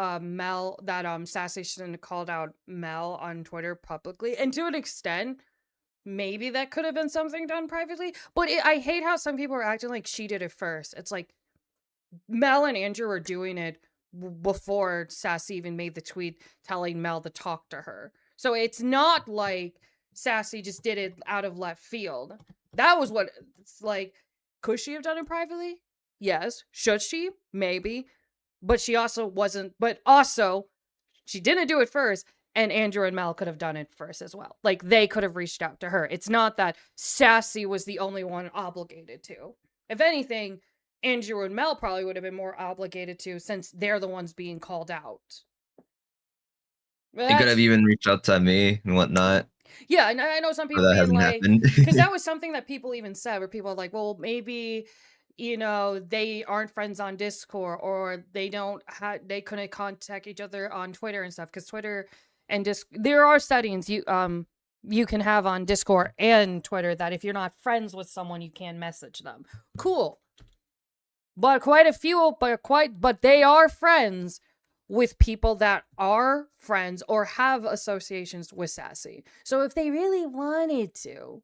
Sassy shouldn't have called out Mel on Twitter publicly, and to an extent, maybe that could have been something done privately. But I hate how some people are acting like she did it first. It's like Mel and Andrew were doing it before Sassy even made the tweet telling Mel to talk to her. So it's not like Sassy just did it out of left field. That was what it's like. Could she have done it privately? Yes. Should she? Maybe. But she also wasn't. But also, she didn't do it first. And Andrew and Mel could have done it first as well. Like, they could have reached out to her. It's not that Sassy was the only one obligated to. If anything, Andrew and Mel probably would have been more obligated to since they're the ones being called out. But He could that's- have even reached out to me and whatnot. Yeah, and I know some But people that being hasn't like, happened. because that was something that people even said, where people are like, well, maybe, they aren't friends on Discord, or they couldn't contact each other on Twitter and stuff, because Twitter and there are settings you can have on Discord and Twitter that if you're not friends with someone, you can message them. Cool. But quite a few, but they are friends with people that are friends or have associations with Sassy. So if they really wanted to,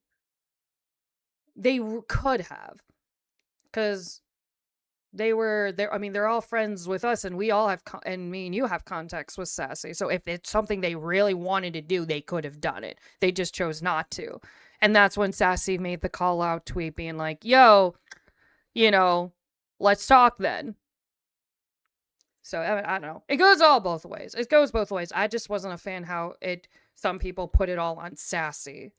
they could have. Because they're all friends with us, and we all have, and me and you have contacts with Sassy. So if it's something they really wanted to do, they could have done it. They just chose not to. And that's when Sassy made the call out tweet being like, yo, let's talk then. So I don't know. It goes both ways. It goes both ways. I just wasn't a fan how some people put it all on Sassy.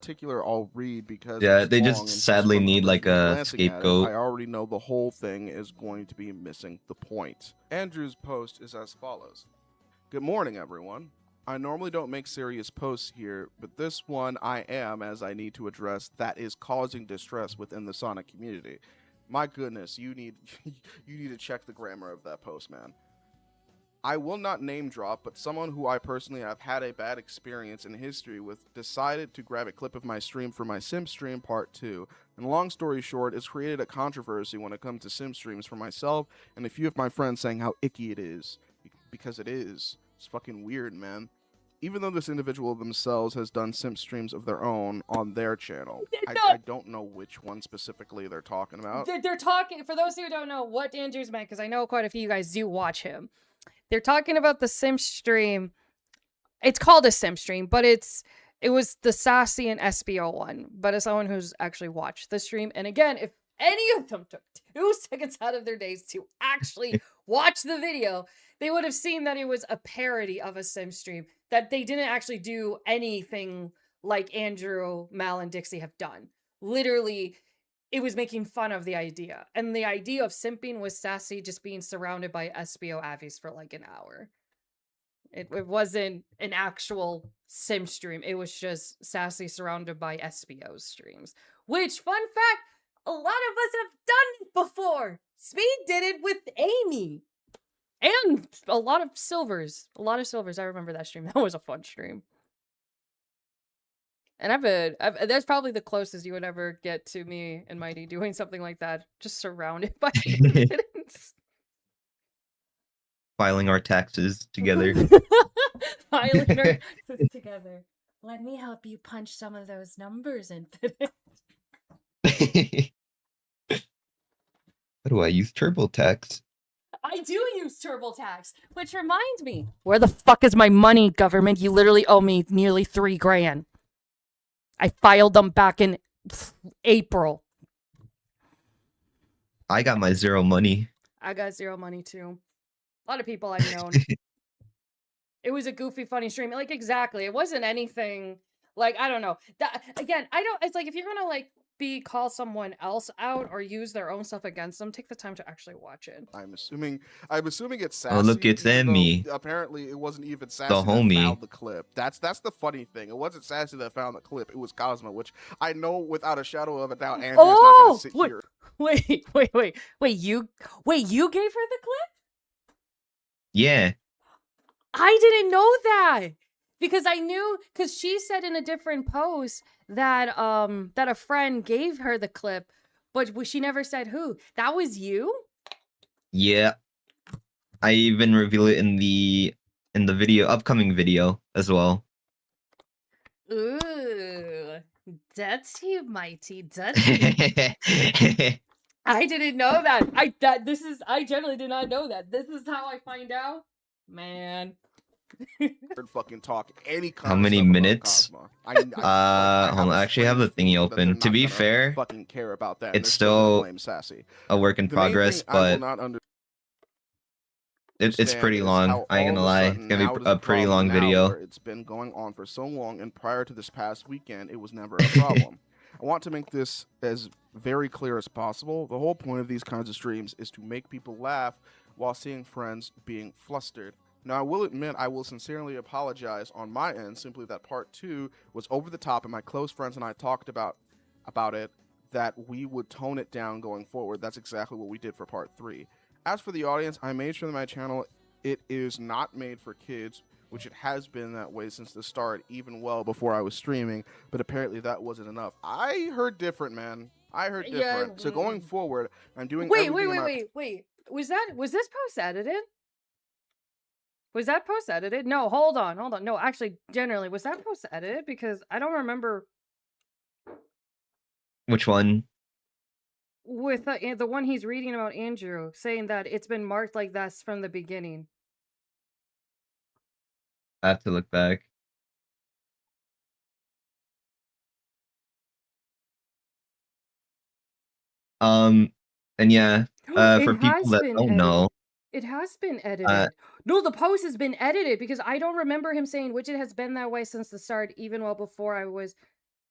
Particular I'll read because Yeah, it's they long, just and sadly from need, like, originally a glancing at it, scapegoat. I already know the whole thing is going to be missing the point. Andrew's post is as follows. Good morning, everyone. I normally don't make serious posts here, but this one I am, as I need to address that is causing distress within the Sonic community. My goodness, you need to check the grammar of that post, man. I will not name drop, but someone who I personally have had a bad experience in history with decided to grab a clip of my stream for my Sim stream part 2. And long story short, it's created a controversy when it comes to Sim streams for myself and a few of my friends saying how icky it is. Because it is. It's fucking weird, man. even though this individual themselves has done simp streams of their own on their channel. No. I don't know which one specifically they're talking about. They're talking, for those who don't know what Andrew's meant, because I know quite a few of you guys do watch him. They're talking about the sim stream. It's called a sim stream, but it was the Sassy and SBO one. But as someone who's actually watched the stream, and again, if any of them took 2 seconds out of their days to actually watch the video, they would have seen that it was a parody of a sim stream, that they didn't actually do anything like Andrew, Mal, and Dixie have done. Literally, it was making fun of the idea. And the idea of simping was Sassy just being surrounded by SBO Avies for like an hour. It wasn't an actual sim stream. It was just Sassy surrounded by SBO streams. Which, fun fact, a lot of us have done it before. Speed did it with Amy. And a lot of silvers. I remember that stream. That was a fun stream. And that's probably the closest you would ever get to me and Mighty doing something like that. Just surrounded by evidence. Filing our taxes together. Filing our taxes together. Let me help you punch some of those numbers in. How do I use TurboTax? I do use TurboTax, which reminds me, where the fuck is my money, government? You literally owe me nearly $3,000. I filed them back in April. I got my zero money. I got zero money too. A lot of people I've known. It was a goofy, funny stream. Like, exactly. It wasn't anything like, I don't know. That again, it's like if you're gonna like call someone else out or use their own stuff against them, take the time to actually watch it. I'm assuming it's Sassy. Oh, look, it's even though Emmy. Apparently, it wasn't even Sassy The that homie. found the clip. That's the funny thing. It wasn't Sassy that found the clip. It was Cosmo, which I know without a shadow of a doubt, Andrew's not going to sit here. Wait, you gave her the clip? Yeah. I didn't know that. Because she said in a different post that a friend gave her the clip, but she never said who. That was you? Yeah. I even reveal it in the upcoming video as well. Ooh. That's you, Mighty. That's you. I didn't know that. I generally did not know that. This is how I find out. Man. Fucking talk any kind How of many stuff about minutes? Cosmo. Hold on, I actually have the thingy open. To be fair, fucking care about that. it's still Sassy. a work in progress, but it's pretty long. I ain't gonna lie. It's gonna be a pretty long video. It's been going on for so long, and prior to this past weekend, it was never a problem. I want to make this as very clear as possible. The whole point of these kinds of streams is to make people laugh while seeing friends being flustered. Now, I will admit, I will sincerely apologize on my end, simply that part 2 was over the top, and my close friends and I talked about it, that we would tone it down going forward. That's exactly what we did for part 3. As for the audience, I made sure that my channel, it is not made for kids, which it has been that way since the start, even well before I was streaming, but apparently that wasn't enough. I heard different, man. I heard different. Yeah. So going forward, I'm doing Wait. Was this post edited? Was that post edited? No, hold on. No, actually, generally, was that post edited? Because I don't remember. Which one? With the one he's reading about Andrew, saying that it's been marked like that from the beginning. I have to look back. And yeah, for people that don't know, it has been edited. No, the post has been edited because I don't remember him saying Widget has been that way since the start, even well before I was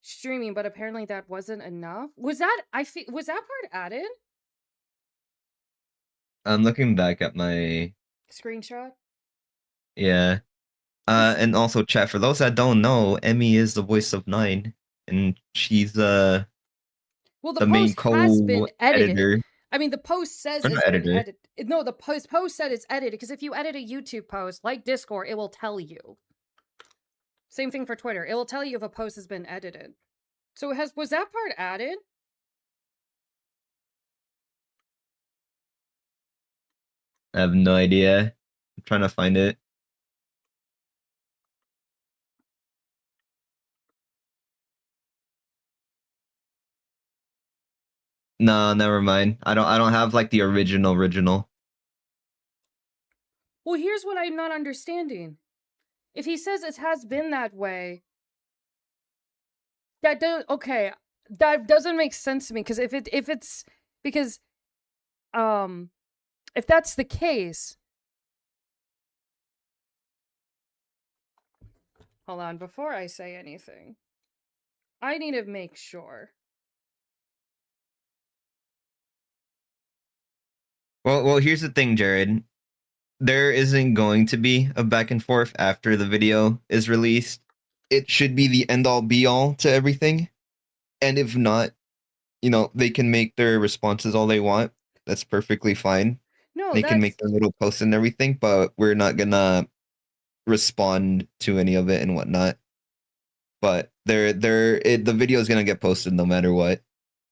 streaming. But apparently that wasn't enough. Was that part added? I'm looking back at my Screenshot. Yeah. And also, chat, for those that don't know, Emmy is the voice of Nine, and she's well, the main co-editor. I mean, the post says it's been edited. No, the post said it's edited, because if you edit a YouTube post, like Discord, it will tell you. Same thing for Twitter. It will tell you if a post has been edited. So was that part added? I have no idea. I'm trying to find it. No, never mind. I don't have like the original. Well, here's what I'm not understanding. If he says it has been that way, that doesn't make sense to me, because if it's because if that's the case, hold on, before I say anything, I need to make sure. Well, here's the thing, Jared. There isn't going to be a back and forth after the video is released. It should be the end all be all to everything. And if not, you know, they can make their responses all they want. That's perfectly fine. No, They can make their little posts and everything, but we're not gonna respond to any of it and whatnot. But the video is gonna get posted no matter what.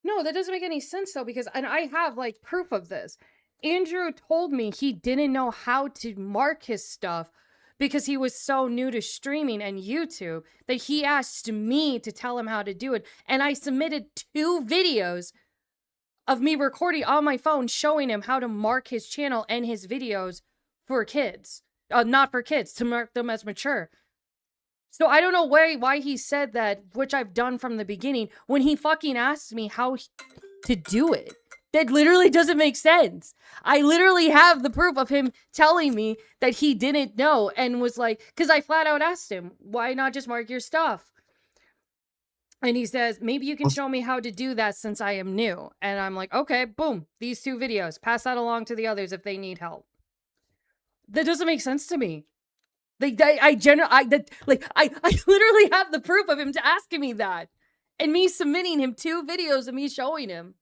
No, that doesn't make any sense though, because, and I have like proof of this. Andrew told me he didn't know how to mark his stuff because he was so new to streaming and YouTube that he asked me to tell him how to do it. And I submitted 2 videos of me recording on my phone showing him how to mark his channel and his videos for kids. Not for kids, to mark them as mature. So I don't know why he said that, which I've done from the beginning, when he fucking asked me how to do it. That literally doesn't make sense. I literally have the proof of him telling me that he didn't know and was like, because I flat out asked him, why not just mark your stuff? And he says, maybe you can show me how to do that since I am new. And I'm like, okay, boom, these 2 videos. Pass that along to the others if they need help. That doesn't make sense to me. Like, I literally have the proof of him asking me that. And me submitting him 2 videos of me showing him.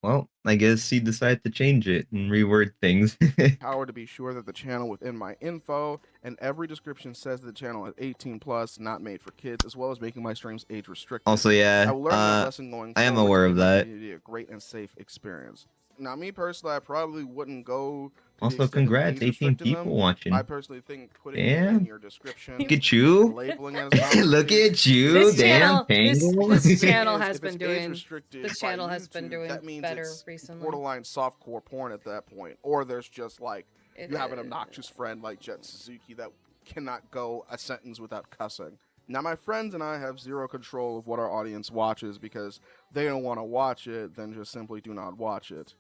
Well, I guess he decided to change it and reword things. Power to be sure that the channel within my info and every description says that the channel is 18 plus, not made for kids, as well as making my streams age restricted. Also, yeah, I will learn that lesson going I am forward aware to of make my that. community a great and safe experience. Now, me personally, I probably wouldn't go to the Also, extent of congrats, age 18 restricting people them. watching. I personally think putting it in Damn. your description, Look at you. labeling it as not Look at you. This Damn, channel, this Tangle. channel If has it's been age doing. restricted This by channel has been YouTube, doing that means better it's recently. borderline softcore porn at that point, or there's just like you have an is. obnoxious friend like Jet Suzuki that cannot go a sentence without cussing. Now, my friends and I have zero control of what our audience watches because they don't want to watch it, then just simply do not watch it.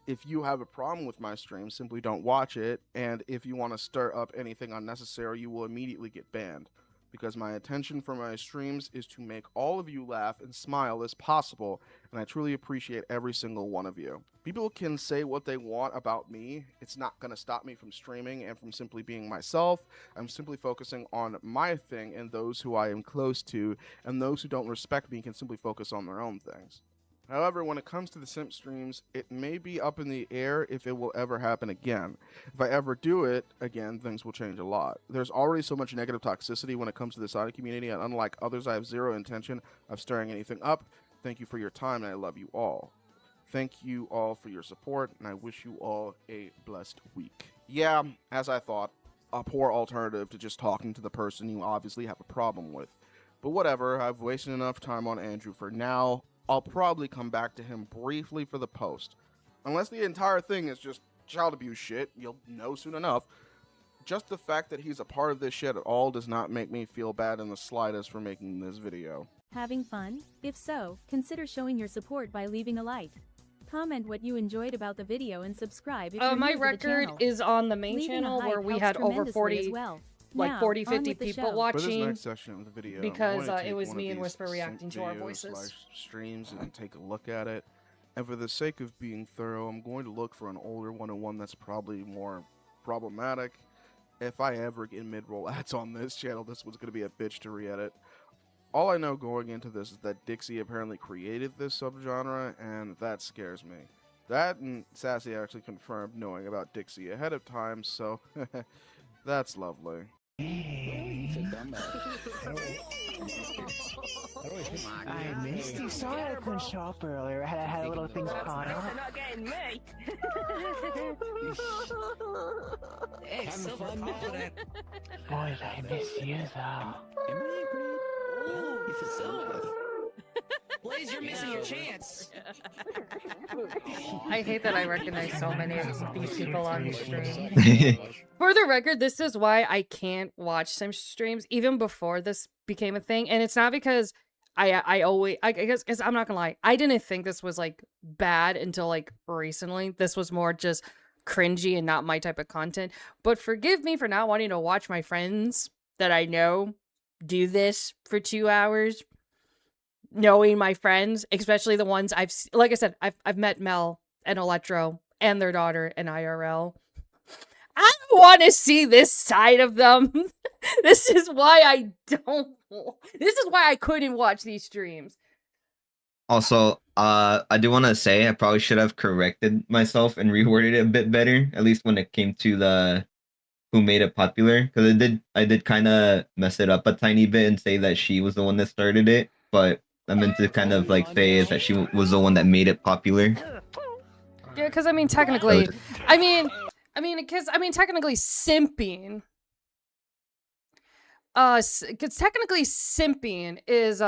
If you have a problem with my stream, simply don't watch it, and if you want to stir up anything unnecessary, you will immediately get banned. Because my intention for my streams is to make all of you laugh and smile as possible, and I truly appreciate every single one of you. People can say what they want about me. It's not going to stop me from streaming and from simply being myself. I'm simply focusing on my thing and those who I am close to, and those who don't respect me can simply focus on their own things. However, when it comes to the simp streams, it may be up in the air if it will ever happen again. If I ever do it again, things will change a lot. There's already so much negative toxicity when it comes to the Sonic community, and unlike others, I have zero intention of stirring anything up. Thank you for your time, and I love you all. Thank you all for your support, and I wish you all a blessed week. Yeah, as I thought, a poor alternative to just talking to the person you obviously have a problem with. But whatever, I've wasted enough time on Andrew for now. I'll probably come back to him briefly for the post. Unless the entire thing is just child abuse shit, you'll know soon enough. Just the fact that he's a part of this shit at all does not make me feel bad in the slightest for making this video. Having fun? If so, consider showing your support by leaving a like. Comment what you enjoyed about the video and subscribe if you're My new to the record channel. is on the main Leaving a channel where hype we helps had over tremendously 40, as well. like Now, 40, on 50 with the people show. For this watching. next section of the video, because, I'm going to it take was one me of and these Whisper reacting sync to our videos voices. / streams and take a look at it. And for the sake of being thorough, I'm going to look for an older one and one that's probably more problematic. If I ever get mid-roll ads on this channel, this one's going to be a bitch to re-edit. All I know going into this is that Dixie apparently created this subgenre, and that scares me. That and Sassy actually confirmed knowing about Dixie ahead of time, so that's lovely. I missed you. Sorry I couldn't show up earlier. I had a little thing caught up. They're not getting me. Boy, did I miss you though. Am I pretty? Well, if it's silver. Blaze, you're missing your chance. I hate that I recognize so many of these people on the stream. For the record, this is why I can't watch Sim streams even before this became a thing, and it's not because I guess because I'm not gonna lie, I didn't think this was like bad until like recently. This was more just cringy and not my type of content. But forgive me for not wanting to watch my friends that I know do this for 2 hours. Knowing my friends, especially the ones like I said, I've met Mel and Electro and their daughter in IRL. I don't want to see this side of them. This is why I don't. This is why I couldn't watch these streams. Also, I do want to say I probably should have corrected myself and reworded it a bit better, at least when it came to the who made it popular, because I did kind of mess it up a tiny bit and say that she was the one that started it, but I meant to kind of like say that she was the one that made it popular. Yeah, because I mean, technically, technically, simping. Because technically, simping is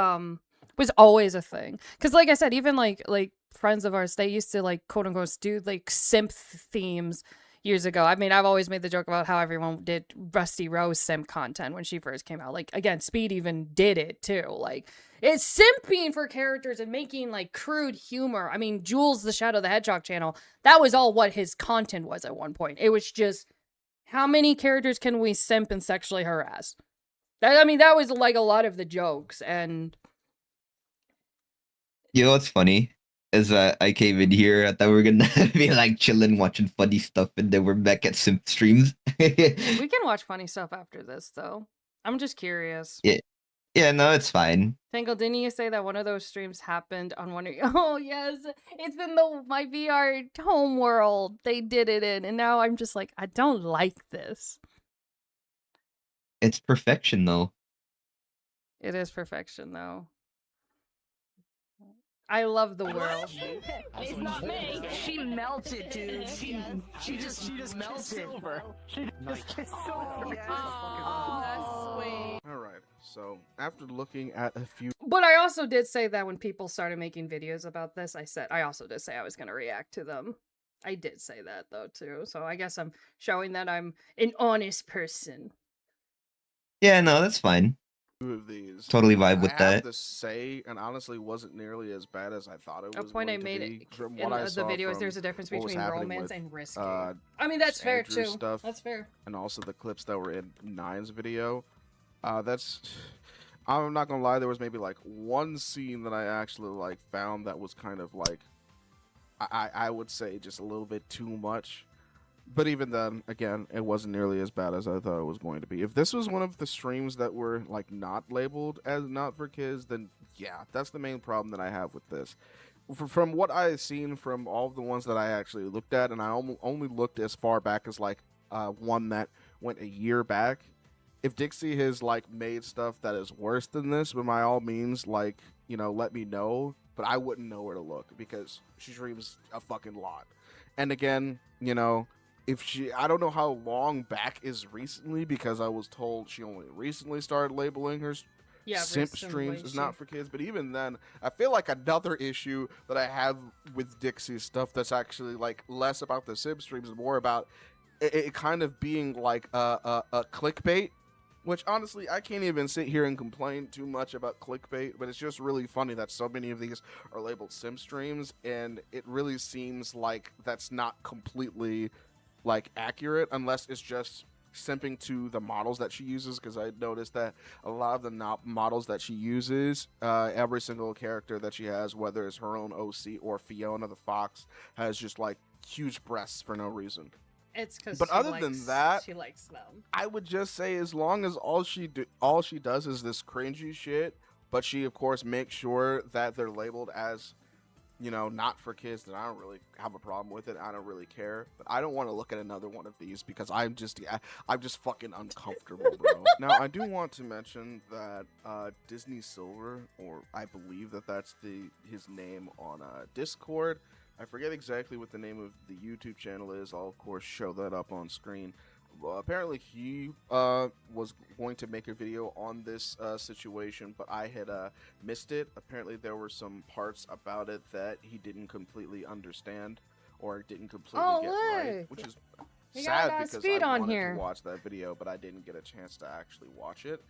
was always a thing. Because like I said, even like friends of ours, they used to like quote unquote do like simp themes years ago. I mean, I've always made the joke about how everyone did Rusty Rose simp content when she first came out. Like again, Speed even did it too. Like it's simping for characters and making like crude humor. I mean, Jules the Shadow the Hedgehog channel, that was all what his content was at one point. It was just how many characters can we simp and sexually harass? That was like a lot of the jokes. And You know what's funny is that I came in here, I thought we were gonna be like chilling, watching funny stuff, and then we're back at simp streams. we can watch funny stuff after this, though. I'm just curious. Yeah, no, it's fine. Tangle, didn't you say that one of those streams happened on one of your... Oh, yes. It's in my VR home world. They did it in. And now I'm just like, I don't like this. It's perfection, though. It is perfection, though. I love the world. It's not me. She melted, dude. She just melted. Silver. She just kissed Silver. Oh, that's sweet. All right. So after looking at a few, But I also did say that when people started making videos about this, I also did say I was going to react to them. I did say that, though, too. So I guess I'm showing that I'm an honest person. Yeah, no, that's fine. of these, Totally vibe with I that. have to say, and honestly, wasn't nearly as bad as I thought it was. A point I made in the video is there's a difference between romance and risky. I mean, that's fair too. Stuff, that's fair. And also the clips that were in Nine's video. I'm not gonna lie, there was maybe like one scene that I actually like found that was kind of like, I would say just a little bit too much. But even then, again, it wasn't nearly as bad as I thought it was going to be. If this was one of the streams that were like not labeled as not for kids, then yeah, that's the main problem that I have with this. From what I've seen from all of the ones that I actually looked at, and I only looked as far back as like one that went a year back. If Dixie has like made stuff that is worse than this, but by all means, like, you know, let me know. But I wouldn't know where to look because she streams a fucking lot. And again, you know, I don't know how long back is recently, because I was told she only recently started labeling her simp streams as not for kids. But even then, I feel like another issue that I have with Dixie's stuff that's actually like less about the simp streams and more about it kind of being like a clickbait. Which, honestly, I can't even sit here and complain too much about clickbait, but it's just really funny that so many of these are labeled sim streams, and it really seems like that's not completely, like, accurate, unless it's just simping to the models that she uses, because I noticed that a lot of the models that she uses, every single character that she has, whether it's her own OC or Fiona the Fox, has just, like, huge breasts for no reason. It's because, but other than that, she likes them. I would just say, as long as all she does is this cringy shit, but she of course makes sure that they're labeled as, you know, not for kids, then I don't really have a problem with it. I don't really care. But I don't want to look at another one of these because I'm just fucking uncomfortable, bro. Now I do want to mention that Disney Silver, or I believe that's his name on Discord. I forget exactly what the name of the YouTube channel is. I'll, of course, show that up on screen. apparently he was going to make a video on this situation, but I had missed it. Apparently there were some parts about it that he didn't completely understand or didn't completely Oh, get right, look. which is We sad got because Speed I on wanted here. to watch that video, but I didn't get a chance to actually watch it.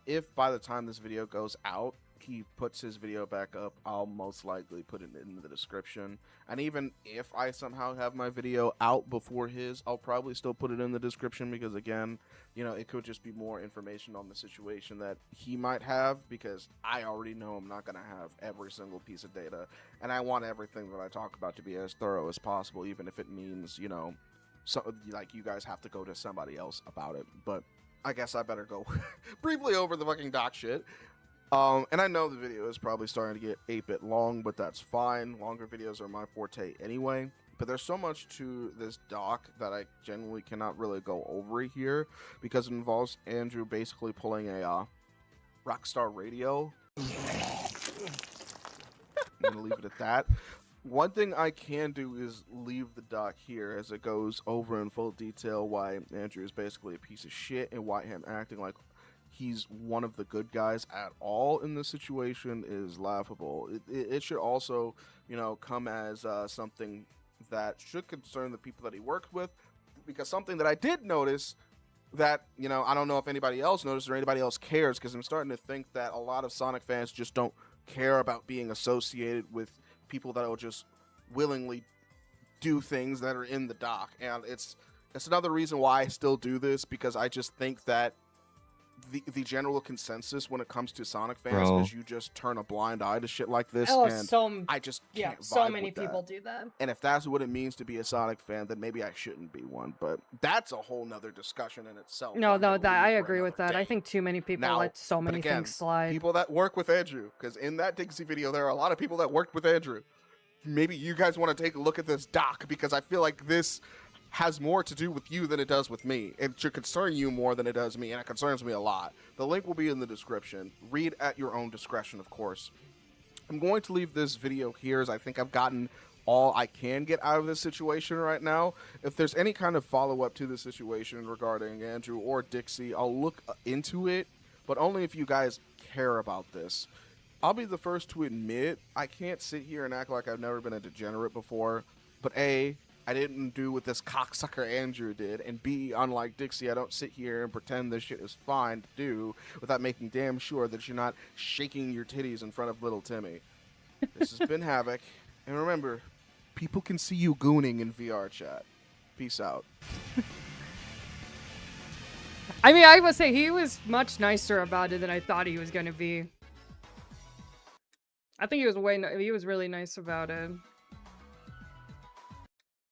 If by the time this video goes out, he puts his video back up, I'll most likely put it in the description. And even if I somehow have my video out before his, I'll probably still put it in the description because, again, you know, it could just be more information on the situation that he might have, because I already know I'm not going to have every single piece of data, and I want everything that I talk about to be as thorough as possible, even if it means, you know, so like you guys have to go to somebody else about it. But I guess I better go briefly over the fucking doc shit. And I know the video is probably starting to get 8-bit long, but that's fine. Longer videos are my forte anyway. But there's so much to this doc that I genuinely cannot really go over here, because it involves Andrew basically pulling a Rockstar Radio. I'm gonna leave it at that. One thing I can do is leave the doc here, as it goes over in full detail why Andrew is basically a piece of shit and why him acting like he's one of the good guys at all in this situation is laughable. It should also, you know, come as something that should concern the people that he worked with, because something that I did notice that, you know, I don't know if anybody else noticed or anybody else cares, because I'm starting to think that a lot of Sonic fans just don't care about being associated with people that will just willingly do things that are in the doc. And it's another reason why I still do this, because I just think that the general consensus when it comes to Sonic fans Bro. is you just turn a blind eye to shit like this, Oh, and I just can't so vibe many with that. people do that. And if that's what it means to be a Sonic fan, then maybe I shouldn't be one. But that's a whole nother discussion in itself. No, I'm gonna that I leave for agree with another that. I day. think too many people Now, let so but many again, things slide. people that work with Andrew, because in that Dixie video, there are a lot of people that worked with Andrew. Maybe you guys want to take a look at this doc, because I feel like this has more to do with you than it does with me. It should concern you more than it does me, and it concerns me a lot. The link will be in the description. Read at your own discretion, of course. I'm going to leave this video here, as I think I've gotten all I can get out of this situation right now. If there's any kind of follow-up to the situation regarding Andrew or Dixie, I'll look into it, but only if you guys care about this. I'll be the first to admit, I can't sit here and act like I've never been a degenerate before, but A, I didn't do what this cocksucker Andrew did, and B, unlike Dixie, I don't sit here and pretend this shit is fine to do without making damn sure that you're not shaking your titties in front of little Timmy. This has been Havoc, and remember, people can see you gooning in VR chat. Peace out. I mean, I must say he was much nicer about it than I thought he was gonna be. I think he was really nice about it.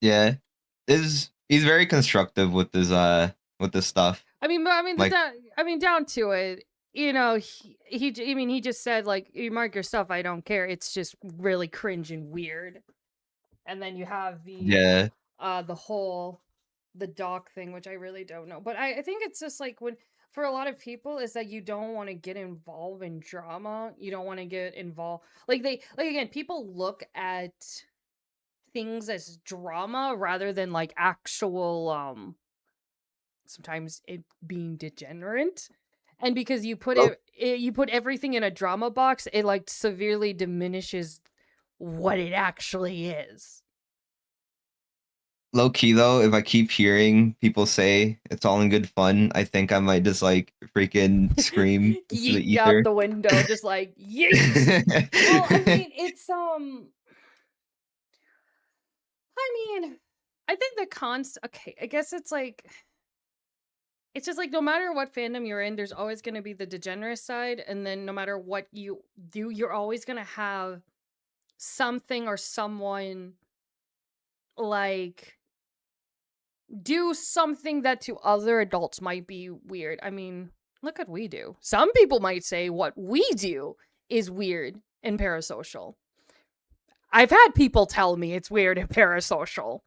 Yeah, he's very constructive with this stuff. I mean, Like- down to it, you know, he just said, like, you mark your stuff, I don't care. It's just really cringe and weird. And then you have the the doc thing, which I really don't know. But I think it's just like, when for a lot of people is that you don't want to get involved in drama. You don't want to get involved, like again, people look at things as drama rather than like actual sometimes it being degenerate. And because you put you put everything in a drama box, it like severely diminishes what it actually is. Low key though, if I keep hearing people say it's all in good fun, I think I might just like freaking scream into the Yeet out ether. the window, just like yeet. Well, I mean, it's I think the okay, I guess it's like, it's just like, no matter what fandom you're in, there's always going to be the degenerate side, and then no matter what you do, you're always going to have something or someone like do something that to other adults might be weird. I mean, look what we do. Some people might say what we do is weird and parasocial. I've had people tell me it's weird and parasocial.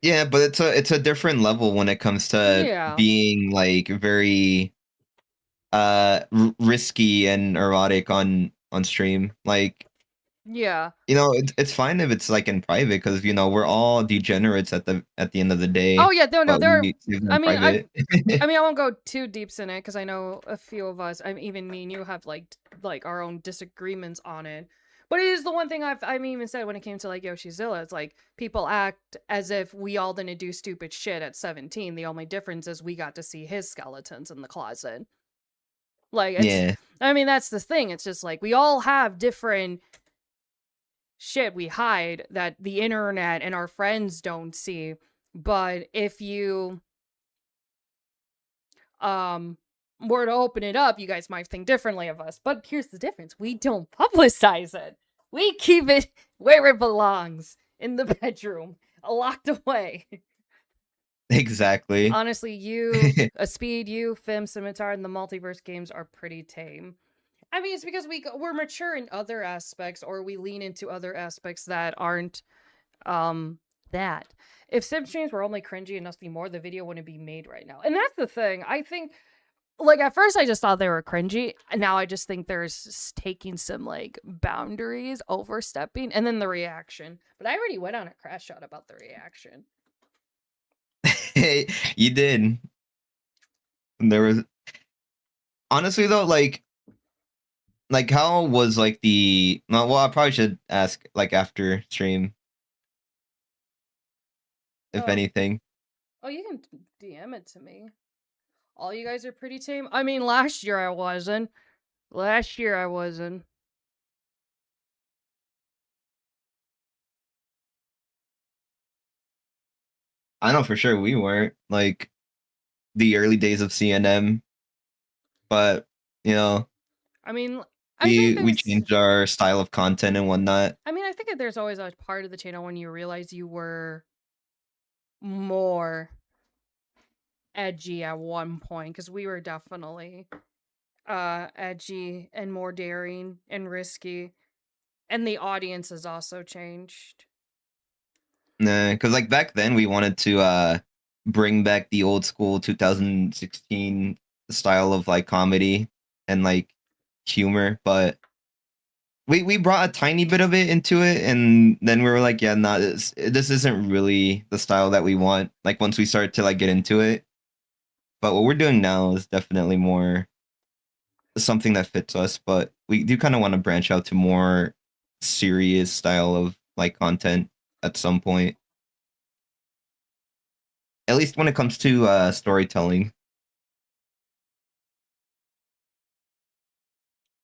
Yeah, but it's a different level when it comes to being like very risky and erotic on stream. Like, Yeah. You know, it's fine if it's like in private because you know we're all degenerates at the end of the day. Oh yeah, no, But they're. we leave them I in mean, private. I mean, I won't go too deep in it because I know a few of us. I mean, even me and you have like our own disagreements on it. But it is the one thing I mean, even said when it came to like Yoshizilla. It's like people act as if we all didn't do stupid shit at 17. The only difference is we got to see his skeletons in the closet. Like it's. Yeah, I mean, that's the thing. It's just like we all have different shit we hide that the internet and our friends don't see. But if you were to open it up, you guys might think differently of us. But here's the difference. We don't publicize it. We keep it where it belongs, in the bedroom, locked away. exactly. Honestly, you, a Speed, you, Fim, Scimitar, and the multiverse games are pretty tame. I mean, it's because we're mature in other aspects, or we lean into other aspects that aren't that. If sim streams were only cringy and nothing more, the video wouldn't be made right now. And that's the thing. I think like at first I just thought they were cringy, and now I just think there's taking some like boundaries, overstepping, and then the reaction. But I already went on a crash shot about the reaction. Hey, you did. There was honestly though, like how was like the well, I probably should ask like after stream if Oh. anything. Oh, you can DM it to me. All you guys are pretty tame. I mean, last year I wasn't. Last year I wasn't. I know for sure we weren't like the early days of CNM, but you know I mean, I think we there's. changed our style of content and whatnot. I mean, I think that there's always a part of the channel when you realize you were more edgy at one point, because we were definitely edgy and more daring and risky, and the audience has also changed. Nah, because like back then we wanted to bring back the old school 2016 style of like comedy and like humor, but we brought a tiny bit of it into it, and then we were like, yeah, nah, this isn't really the style that we want. Like once we started to like get into it, but what we're doing now is definitely more something that fits us. But we do kind of want to branch out to more serious style of like content at some point. At least when it comes to storytelling.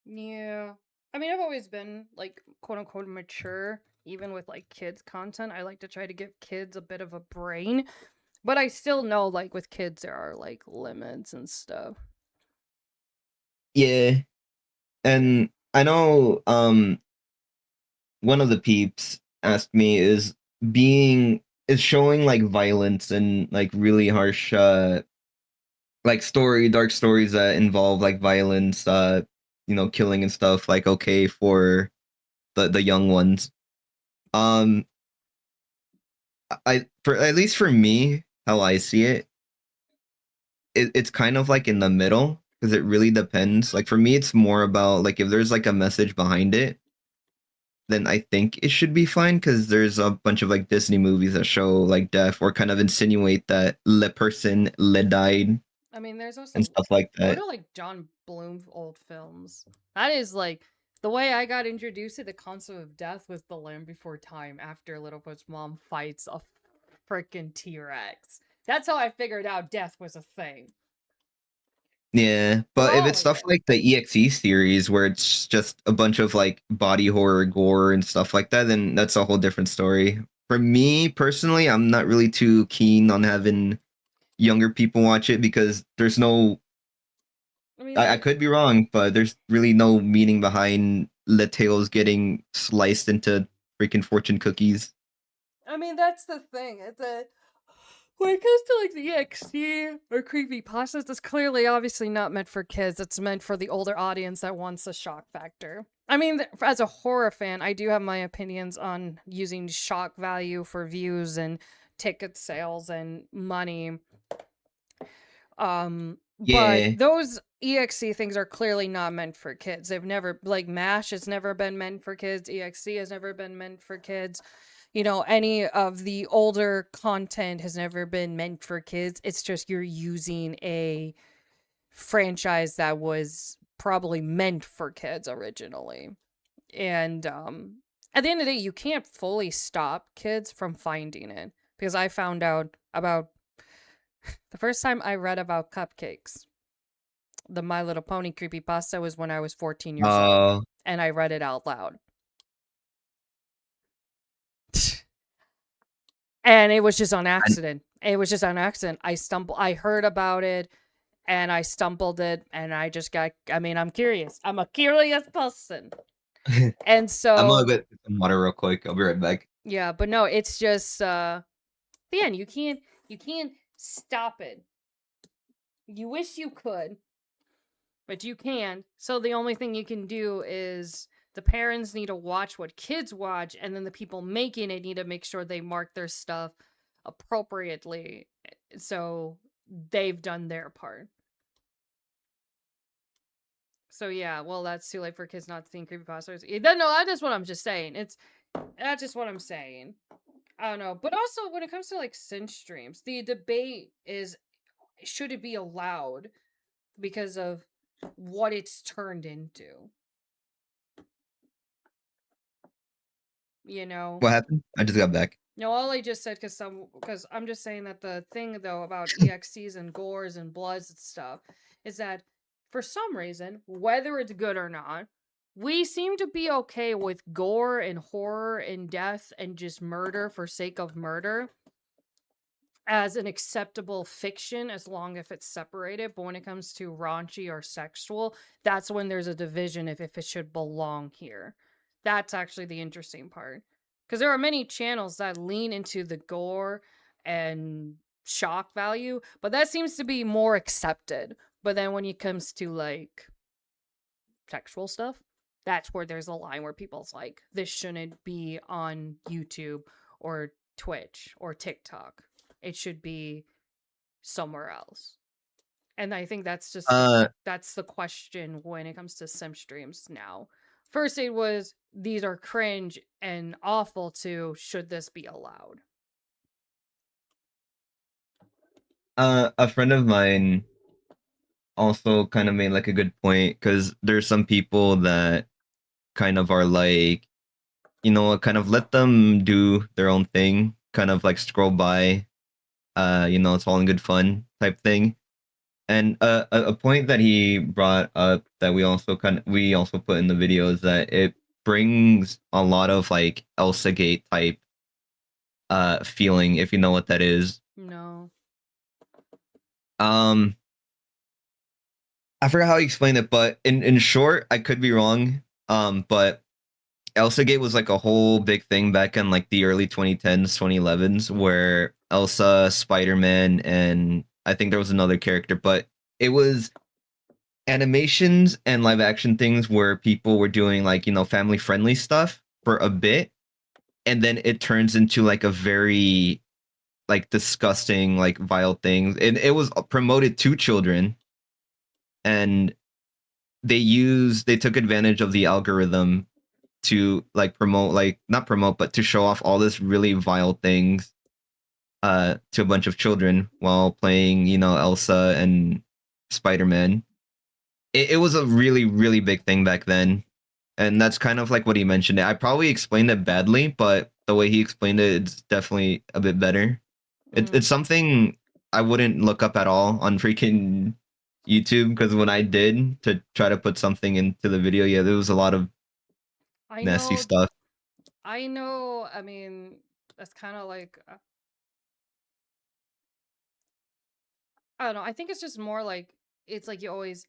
Yeah. I mean, I've always been like quote unquote mature, even with like kids content. I like to try to give kids a bit of a brain, but I still know like with kids there are like limits and stuff. Yeah. And I know one of the peeps asked me is showing like violence and like really harsh like dark stories that involve like violence, you know, killing and stuff, like okay for the young ones. Um for at least for me, how I see it, it's kind of like in the middle because it really depends. Like for me, it's more about like if there's like a message behind it, then I think it should be fine because there's a bunch of like Disney movies that show like death or kind of insinuate that le person le died I mean, there's also and stuff like go that. to like John Bloom's old films. That is like the way I got introduced to the concept of death was The Land Before Time after Littlefoot's mom fights a freaking T-Rex. That's how I figured out death was a thing. Yeah, but if it's Oh, stuff yeah. like the EXE series where it's just a bunch of like body horror, gore, and stuff like that, then that's a whole different story. For me personally, I'm not really too keen on having younger people watch it because there's no I mean, I could be wrong, but there's really no meaning behind Tails getting sliced into freaking fortune cookies. that's the thing. It's a when it comes to like the EXT or creepy pastas, that's clearly obviously not meant for kids. It's meant for the older audience that wants a shock factor. I mean, as a horror fan, I do have my opinions on using shock value for views and ticket sales and money. Yeah. But those EXE things are clearly not meant for kids. They've never, like, MASH has never been meant for kids. EXE has never been meant for kids. You know, any of the older content has never been meant for kids. It's just you're using a franchise that was probably meant for kids originally. And at the end of the day, you can't fully stop kids from finding it. Because I found out about the first time I read about cupcakes, the My Little Pony creepypasta, was when I was 14 years old. Oh, And I read it out loud. And it was just on accident. It was just on accident. I heard about it and I stumbled it and I just got, I mean, I'm curious. I'm a curious person. And I'm so, gonna get some water real quick. I'll be right back. yeah, but no, it's just, the end. You can't stop it. You wish you could, but you can't. So the only thing you can do is the parents need to watch what kids watch, and then the people making it need to make sure they mark their stuff appropriately. So they've done their part. So yeah, well, that's too late for kids not seeing creepypastas. No, that's what I'm just saying. That's just what I'm saying. I don't know. But also, when it comes to like cinch streams, the debate is, should it be allowed because of what it's turned into? You know? What happened? I just got back. No, all I just said, because I'm just saying that the thing though about EXCs and gores and bloods and stuff is that for some reason, whether it's good or not, we seem to be okay with gore and horror and death and just murder for sake of murder as an acceptable fiction as long as it's separated. But when it comes to raunchy or sexual, that's when there's a division if it should belong here. That's actually the interesting part. Because there are many channels that lean into the gore and shock value, but that seems to be more accepted. But then when it comes to like sexual stuff, that's where there's a line where people's like, this shouldn't be on YouTube or Twitch or TikTok. It should be somewhere else. And I think that's just that's the question when it comes to sim streams now. First it was, these are cringe and awful, to should this be allowed? A friend of mine also kind of made like a good point because there's some people that kind of are like, you know what, kind of let them do their own thing, kind of like scroll by, you know, it's all in good fun type thing. And a point that he brought up that we also put in the video is that it brings a lot of like Elsa Gate type feeling, if you know what that is. No. I forgot how he explained it, but in short, I could be wrong. But Elsa Gate was like a whole big thing back in like the early 2010s, 2011s, where Elsa, Spider-Man, and I think there was another character, but it was animations and live action things where people were doing like, you know, family friendly stuff for a bit, and then it turns into like a very like disgusting, like vile thing. And it was promoted to children, and they took advantage of the algorithm to like promote, like not promote, but to show off all this really vile things to a bunch of children while playing, you know, Elsa and Spider-Man. It was a really, really big thing back then. And that's kind of like what he mentioned. I probably explained it badly, but the way he explained it, it's definitely a bit better. It's something I wouldn't look up at all on freaking YouTube, because when I did to try to put something into the video, yeah, there was a lot of nasty stuff. I know, I mean, that's kind of like, I don't know. I think it's just more like, it's like you always,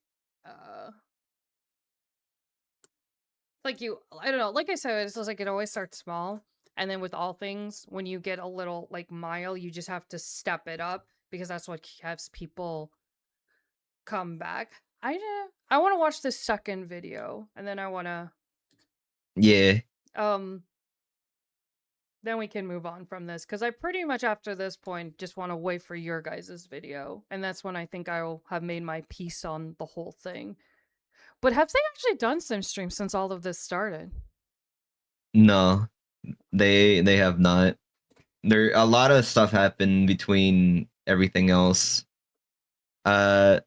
like you, I don't know. Like I said, it's just like it always starts small. And then with all things, when you get a little like mile, you just have to step it up because that's what has people come back. I want to watch the second video and then I want to, Yeah. then we can move on from this, because I pretty much after this point just want to wait for your guys' video, and that's when I think I'll have made my peace on the whole thing. But have they actually done sim streams since all of this started? No, they have not. There a lot of stuff happened between everything else. Actually,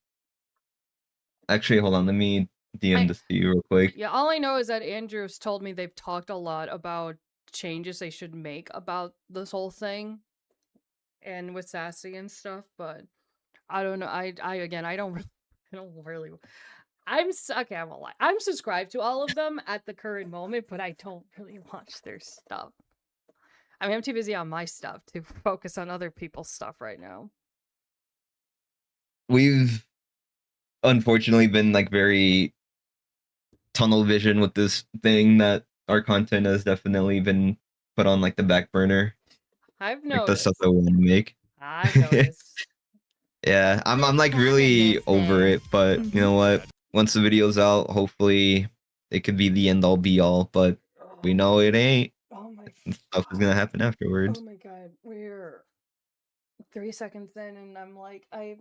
hold on. Let me DM this to you real quick. Yeah, all I know is that Andrew's told me they've talked a lot about changes they should make about this whole thing, and with Sassy and stuff. But I don't know. I again, I don't really. Okay. I'm a lie. I'm subscribed to all of them at the current moment, but I don't really watch their stuff. I mean, I'm too busy on my stuff to focus on other people's stuff right now. We've unfortunately been like very tunnel vision with this thing that our content has definitely been put on like the back burner. I've Like the stuff noticed. that we want to make. I've noticed. Yeah, I'm like really over it, but you know what? Once the video's out, hopefully it could be the end all be all, but we know it ain't. Oh my Stuff is gonna happen afterwards. Oh my god, we're 3 seconds in, and I'm like, I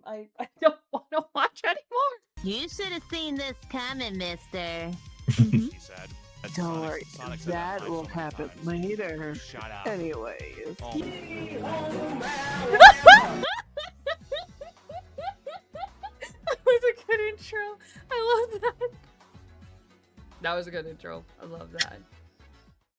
don't want to watch anymore. You should have seen this coming, mister. He said. Don't worry, that will happen later. Shut up. Anyways. That was a good intro. I love that. That was a good intro. I love that.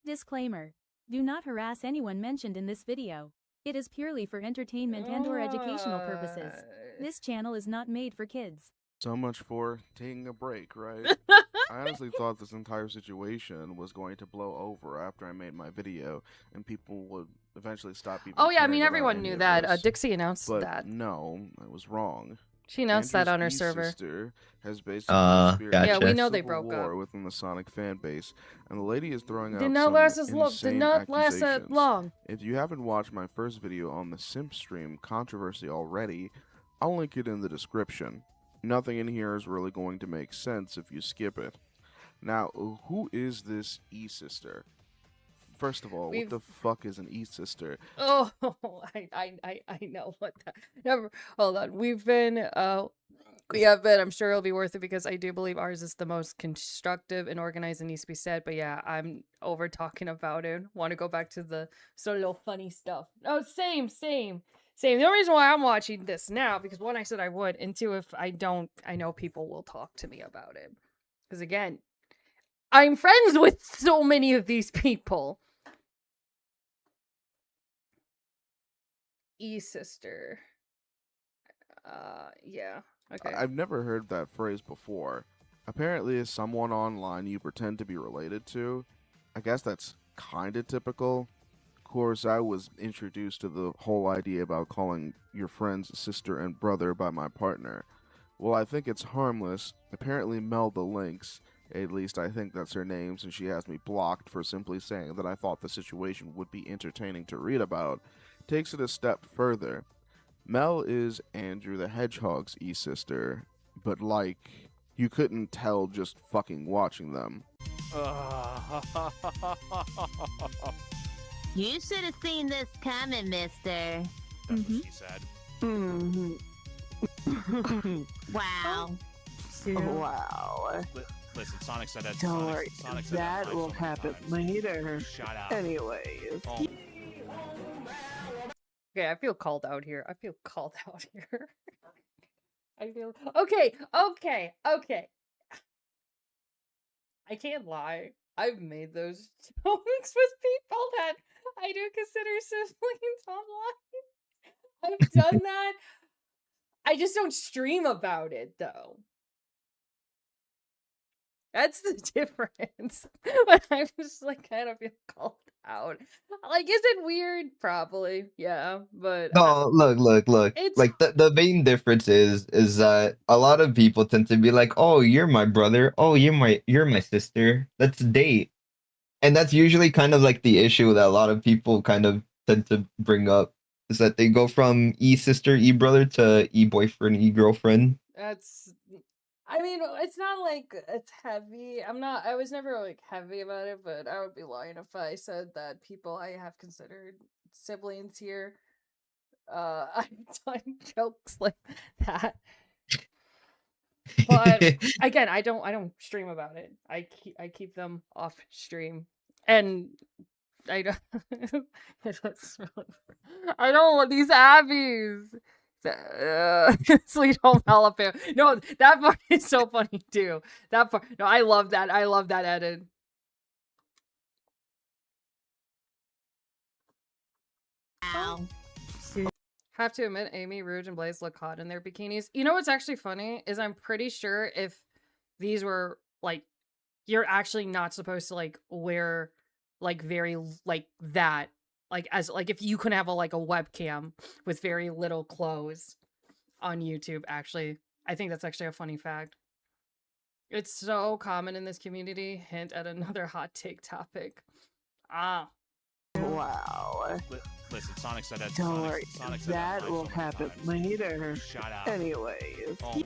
Disclaimer. Do not harass anyone mentioned in this video. It is purely for entertainment and/or educational purposes. This channel is not made for kids. So much for taking a break, right? I honestly thought this entire situation was going to blow over after I made my video, and people would eventually stop even Oh yeah, I caring mean about everyone any knew of that. this. Dixie announced But that. no, I was wrong. She announced that on her Andrew's server. sister has basically Gotcha. Yeah, we know they civil broke war up. within the Sonic fan base, and the lady is throwing out Did not some last as long. insane Did not last that accusations. long. If you haven't watched my first video on the Simp Stream controversy already, I'll link it in the description. Nothing in here is really going to make sense if you skip it. Now, who is this E-sister? First of all, what the fuck is an E-sister? Oh, I know what that. Never. Hold on. We have been. I'm sure it'll be worth it because I do believe ours is the most constructive and organized and needs to be said. But yeah, I'm over talking about it. Want to go back to the little funny stuff. Oh, same. The only reason why I'm watching this now because one, I said I would, and two, if I don't, I know people will talk to me about it. Because again, I'm friends with so many of these people. E-sister. Yeah. Okay. I've never heard that phrase before. Apparently, as someone online you pretend to be related to. I guess that's kinda typical. Of course, I was introduced to the whole idea about calling your friends sister and brother by my partner. Well, I think it's harmless. Apparently, Mel the Lynx, at least I think that's her name since she has me blocked for simply saying that I thought the situation would be entertaining to read about, takes it a step further. Mel is Andrew the Hedgehog's E-sister, but like, you couldn't tell just fucking watching them. You should have seen this coming, mister. That's what she said. Wow. Wow. Listen, Sonic said that. Don't worry, Sonic said that will happen later. Shut up. Anyways. Okay, I feel called out here. I feel okay. I can't lie. I've made those jokes with people that I do consider siblings online. I've done that. I just don't stream about it though. That's the difference. But I'm just like kind of feel called out. Like, is it weird? Probably, yeah. But No, look. It's- Like the main difference is that a lot of people tend to be like, "Oh, you're my brother. Oh, you're my sister. Let's date." And that's usually kind of like the issue that a lot of people kind of tend to bring up is that they go from E-sister, E-brother to E-boyfriend, E-girlfriend. I mean, it's not like it's heavy. I was never like heavy about it, but I would be lying if I said that people I have considered siblings here, I've done jokes like that. But again, I don't stream about it. I keep them off stream, and I don't. I don't want these abbies. Sweet home Alabama. No, that part is so funny too. That part. No, I love that. I love that edit. Ow. Have to admit, Amy, Rouge, and Blaze look hot in their bikinis. You know what's actually funny is I'm pretty sure if these were like, you're actually not supposed to like wear like very like that, like as like if you couldn't have a like a webcam with very little clothes on YouTube. Actually, I think that's actually a funny fact. It's so common in this community. Hint at another hot take topic. Ah. Wow. Listen, Sonic said that. Don't worry. Sonic said That will happen later. Shut up. Anyways. Oh.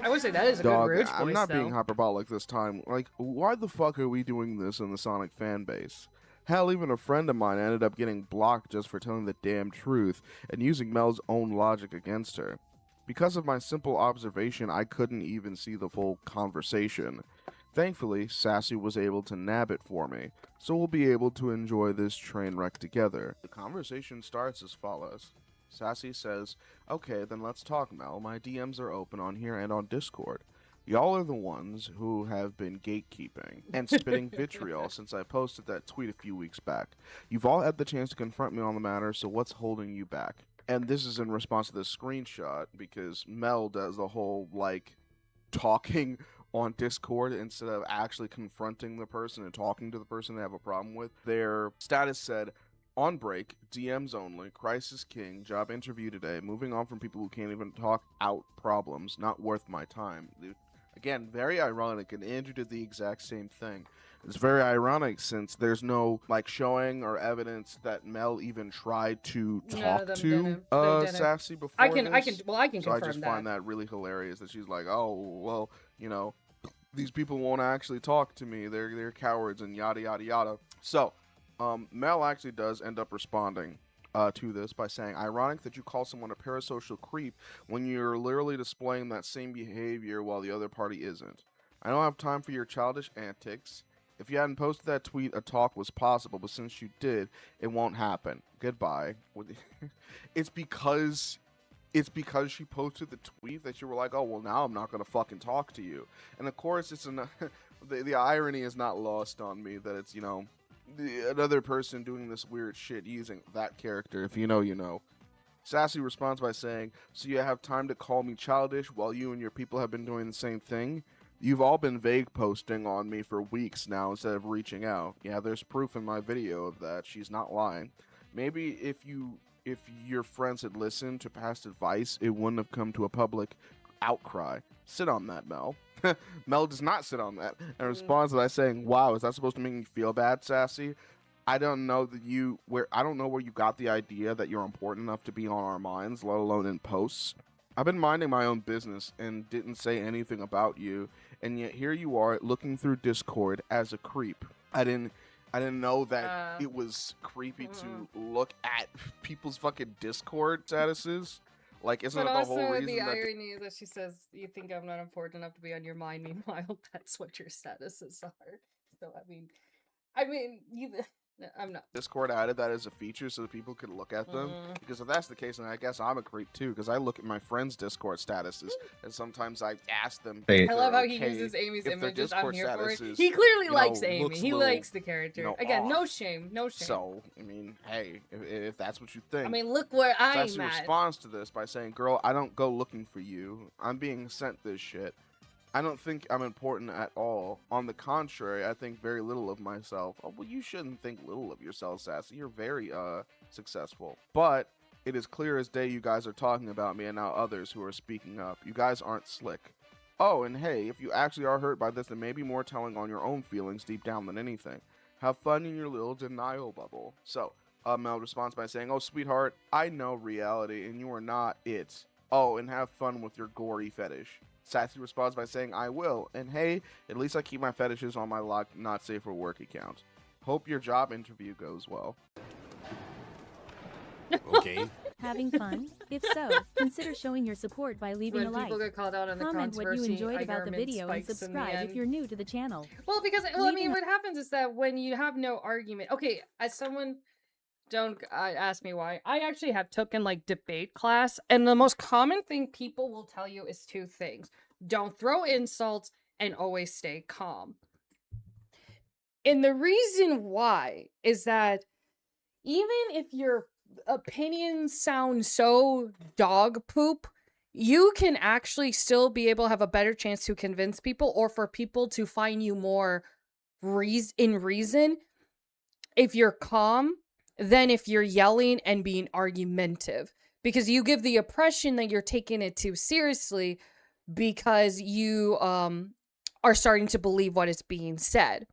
I would say that is a Dog, good Rouge I'm voice, not though. being hyperbolic this time. Like, why the fuck are we doing this in the Sonic fan base? Hell, even a friend of mine ended up getting blocked just for telling the damn truth and using Mel's own logic against her. Because of my simple observation, I couldn't even see the full conversation. Thankfully, Sassy was able to nab it for me, so we'll be able to enjoy this train wreck together. The conversation starts as follows. Sassy says, "Okay, then let's talk, Mel. My DMs are open on here and on Discord. Y'all are the ones who have been gatekeeping and spitting vitriol since I posted that tweet a few weeks back. You've all had the chance to confront me on the matter, so what's holding you back?" And this is in response to this screenshot, because Mel does the whole, like, talking on Discord instead of actually confronting the person and talking to the person they have a problem with. Their status said, "On break, DMs only, Crisis King, job interview today, moving on from people who can't even talk out problems, not worth my time." Dude, again, very ironic, and Andrew did the exact same thing. It's very ironic since there's no like showing or evidence that Mel even tried to None of talk them to didn't. They didn't. Sassy before I can this. so I can So I confirm just that. find that really hilarious that she's like, "Oh, well, you know, these people won't actually talk to me. They're cowards and yada yada yada." So, Mel actually does end up responding to this by saying, "Ironic that you call someone a parasocial creep when you're literally displaying that same behavior while the other party isn't. I don't have time for your childish antics. If you hadn't posted that tweet, a talk was possible, but since you did, it won't happen. Goodbye." It's because she posted the tweet that you were like, "Oh, well, now I'm not going to fucking talk to you." And of course, it's the irony is not lost on me that it's, you know, another person doing this weird shit using that character. If you know, you know. Sassy responds by saying, "So you have time to call me childish while you and your people have been doing the same thing? You've all been vague posting on me for weeks now instead of reaching out. Yeah, there's proof in my video of that. She's not lying. Maybe if your friends had listened to past advice, it wouldn't have come to a public outcry. Sit on that, Mel." Mel does not sit on that and responds by saying, "Wow, is that supposed to make me feel bad, Sassy? I don't know where you got the idea that you're important enough to be on our minds, let alone in posts. I've been minding my own business and didn't say anything about you, and yet here you are looking through Discord as a creep. I didn't know that it was creepy to look at people's fucking Discord statuses. Like, isn't But it the whole also reason the that irony is that she says, "You think I'm not important enough to be on your mind." Meanwhile, that's what your statuses are. So I mean, I'm not. Discord added that as a feature so that people could look at them? Because if that's the case, then I guess I'm a creep too, because I look at my friends' Discord statuses, and sometimes I ask them. Hey. I love how he uses Amy's if their images. I'm Discord here for it. status is, He clearly you know, likes Amy. looks He little, likes the character. you know, Again, no off. shame, no shame. So, I mean, hey, if that's what you think. I mean, look where I'm Sassy at. responds to this by saying, "Girl, I don't go looking for you. I'm being sent this shit. I don't think I'm important at all. On the contrary, I think very little of myself." Oh, well, you shouldn't think little of yourself, Sassy. You're very successful. But it is clear as day you guys are talking about me and now others who are speaking up. You guys aren't slick. Oh, and hey, if you actually are hurt by this, then maybe more telling on your own feelings deep down than anything. Have fun in your little denial bubble." So, Mel responds by saying, "Oh, sweetheart, I know reality, and you are not it. Oh, and have fun with your gory fetish." Sassy responds by saying, I will. And hey, at least I keep my fetishes on my locked, not safe for work account. Hope your job interview goes well. Okay. Having fun? If so, consider showing your support by leaving When a like. people get called out on the Comment what you controversy, enjoyed I about the garment video and spikes in the subscribe if end. you're new to the channel. Well, because I mean, Leaving what happens is that when you have no argument. Okay, as someone don't ask me why. I actually have taken like debate class, and the most common thing people will tell you is two things: don't throw insults and always stay calm. And the reason why is that even if your opinions sound so dog poop, you can actually still be able to have a better chance to convince people or for people to find you more reason if you're calm than if you're yelling and being argumentative, because you give the impression that you're taking it too seriously because you are starting to believe what is being said.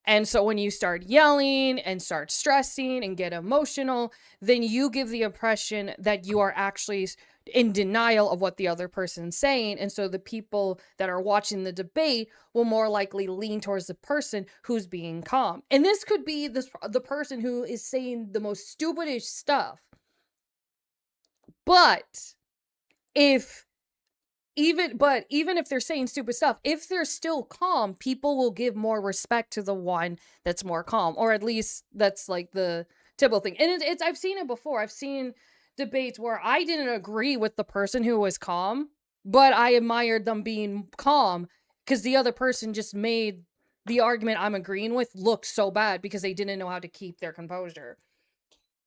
And so when you start yelling and start stressing and get emotional, then you give the impression that you are actually in denial of what the other person's saying. And so the people that are watching the debate will more likely lean towards the person who's being calm. And this could be the person who is saying the most stupidish stuff. But even if they're saying stupid stuff, if they're still calm, people will give more respect to the one that's more calm, or at least that's like the typical thing. And it's I've seen it before. I've seen debates where I didn't agree with the person who was calm, but I admired them being calm because the other person just made the argument I'm agreeing with look so bad because they didn't know how to keep their composure.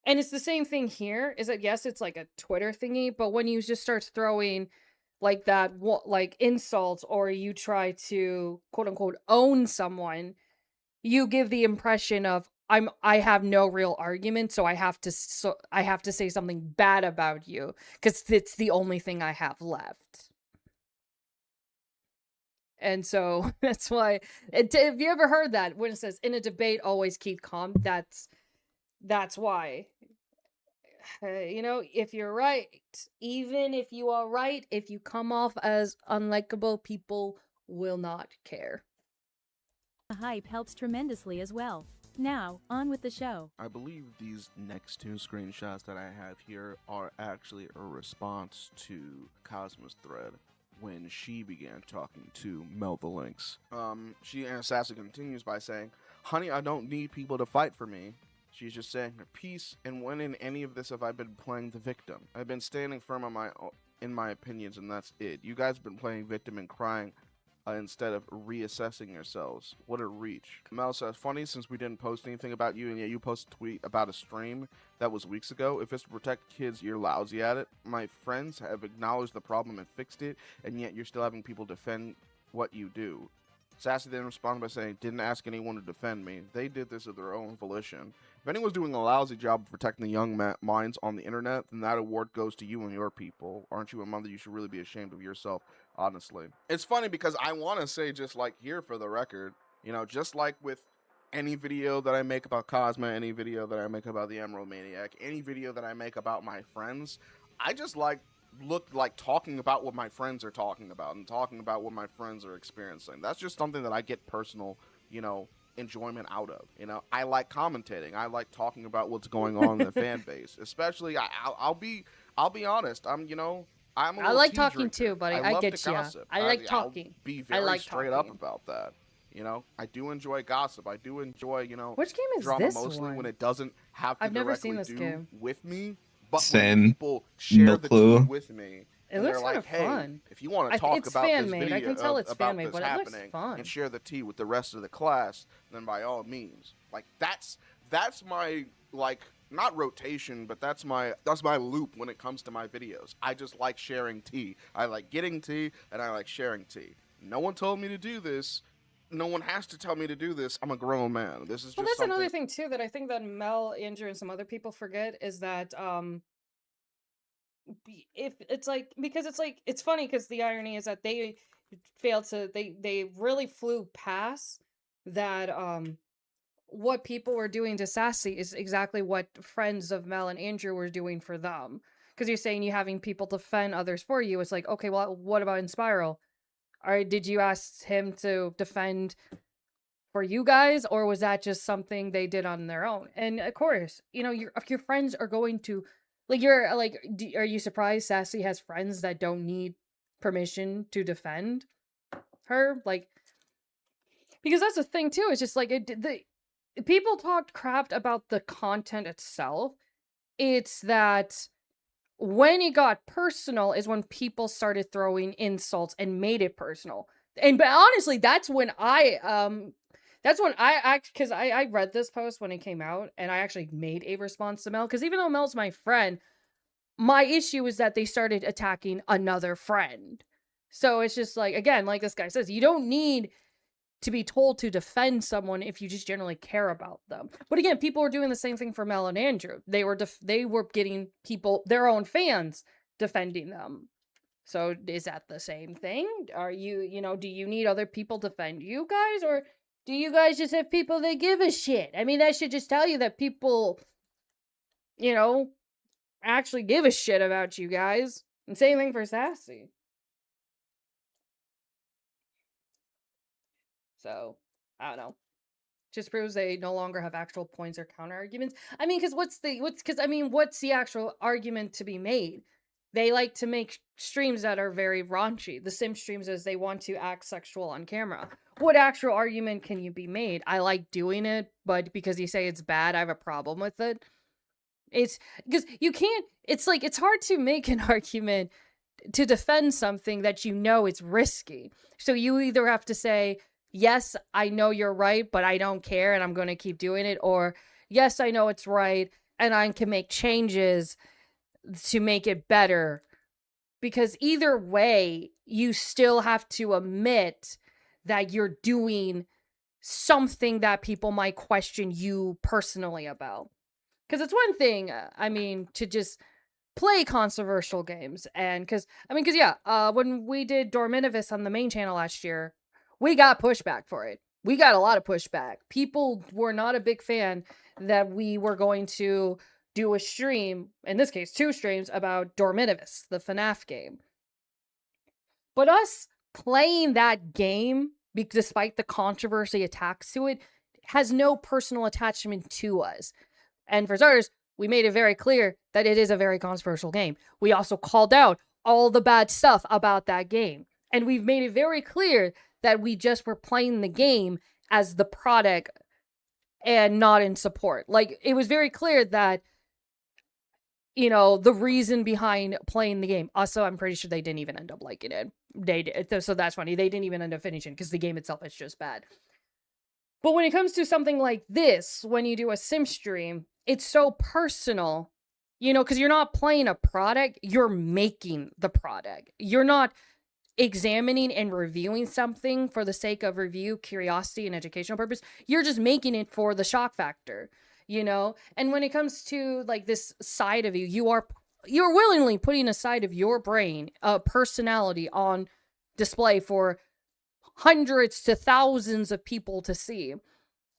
And it's the same thing here, is that yes, it's like a Twitter thingy, but when you just start throwing like that, like insults, or you try to quote unquote own someone, you give the impression of I have no real argument, so I have to say something bad about you because it's the only thing I have left. And so that's why have you ever heard that when it says in a debate always keep calm? That's why. You know, if you're right, even if you are right, if you come off as unlikable, people will not care. The hype helps tremendously as well. Now, on with the show. I believe these next two screenshots that I have here are actually a response to Cosmo's thread when she began talking to Mel the Lynx. Sassy continues by saying, honey, I don't need people to fight for me. She's just saying her piece, and when in any of this have I been playing the victim? I've been standing firm on in my opinions, and that's it. You guys have been playing victim and crying instead of reassessing yourselves. What a reach. Mel says, funny since we didn't post anything about you, and yet you posted a tweet about a stream that was weeks ago. If it's to protect kids, you're lousy at it. My friends have acknowledged the problem and fixed it, and yet you're still having people defend what you do. Sassy then responded by saying, didn't ask anyone to defend me. They did this of their own volition. If anyone's doing a lousy job of protecting the young minds on the internet, then that award goes to you and your people. Aren't you a mother? You should really be ashamed of yourself, honestly. It's funny because I want to say, just like here for the record, you know, just like with any video that I make about Cosmo, any video that I make about the Emerald Maniac, any video that I make about my friends, I just like talking about what my friends are talking about and talking about what my friends are experiencing. That's just something that I get personal, you know, enjoyment out of. You know, I like commentating. I like talking about what's going on in the fan base. Especially, I'll be honest. I like talking too, buddy. I love get to you. gossip. I like talking. I'll be very like straight talking. up about that. You know, I do enjoy gossip. I do enjoy, you know, Which game is drama this mostly one? when it doesn't have to I've never directly seen this do game. with me. But Same. when people share No the clue. tea with me, It and looks they're like, kinda hey, fun. if you want to talk It's about this fan-made. video I can tell it's about fan-made, this but it looks happening fun. and share the tea with the rest of the class, then by all means. Like that's my like not rotation, but that's my loop when it comes to my videos. I just like sharing tea. I like getting tea and I like sharing tea. No one told me to do this. No one has to tell me to do this. I'm a grown man. This is just That's something. another thing too that I think that Mel, Andrew, and some other people forget is that if it's like, because it's funny because the irony is that they failed to they really flew past that what people were doing to Sassy is exactly what friends of Mel and Andrew were doing for them. because you're saying you having people defend others for you. It's like, okay, well, what about in Spiral? Or did you ask him to defend for you guys, or was that just something they did on their own? And of course, you know, your friends are going to, like, you're like, are you surprised Sassy has friends that don't need permission to defend her? Like, because that's the thing too. It's just like the people talked crap about the content itself. It's that when it got personal is when people started throwing insults and made it personal. And but honestly, that's when I because I read this post when it came out, and I actually made a response to Mel, because even though Mel's my friend, my issue is that they started attacking another friend. So it's just like, again, like this guy says, you don't need to be told to defend someone if you just generally care about them. But again, people were doing the same thing for Mel and Andrew. They were getting people, their own fans, defending them. So is that the same thing? Are you, do you need other people defend you guys, or do you guys just have people that give a shit? I mean, that should just tell you that people, actually give a shit about you guys. And same thing for Sassy. So, I don't know. Just proves they no longer have actual points or counter arguments. I mean, because what's the actual argument to be made? They like to make streams that are very raunchy. The sim streams as they want to act sexual on camera. What actual argument can you be made? I like doing it, but because you say it's bad, I have a problem with it. It's because you can't, it's like, it's hard to make an argument to defend something that you know it's risky. So you either have to say, yes, I know you're right, but I don't care and I'm going to keep doing it. Or, yes, I know it's right and I can make changes to make it better. Because either way, you still have to admit that you're doing something that people might question you personally about. Because it's one thing, to just play controversial games. And because when we did Dorminivis on the main channel last year, we got pushback for it. We got a lot of pushback. People were not a big fan that we were going to do a stream, in this case, 2 streams, about Dorminivis, the FNAF game. But us playing that game, despite the controversy attached to it, has no personal attachment to us. And for starters, we made it very clear that it is a very controversial game. We also called out all the bad stuff about that game. And we've made it very clear that we just were playing the game as the product and not in support. Like, it was very clear that, the reason behind playing the game. Also, I'm pretty sure they didn't even end up liking it. They did. So that's funny. They didn't even end up finishing because the game itself is just bad. But when it comes to something like this, when you do a sim stream, it's so personal, because you're not playing a product, you're making the product. You're not examining and reviewing something for the sake of review, curiosity, and educational purpose. You're just making it for the shock factor, And when it comes to, like, this side of you, you're willingly putting a side of your brain, personality on display for hundreds to thousands of people to see.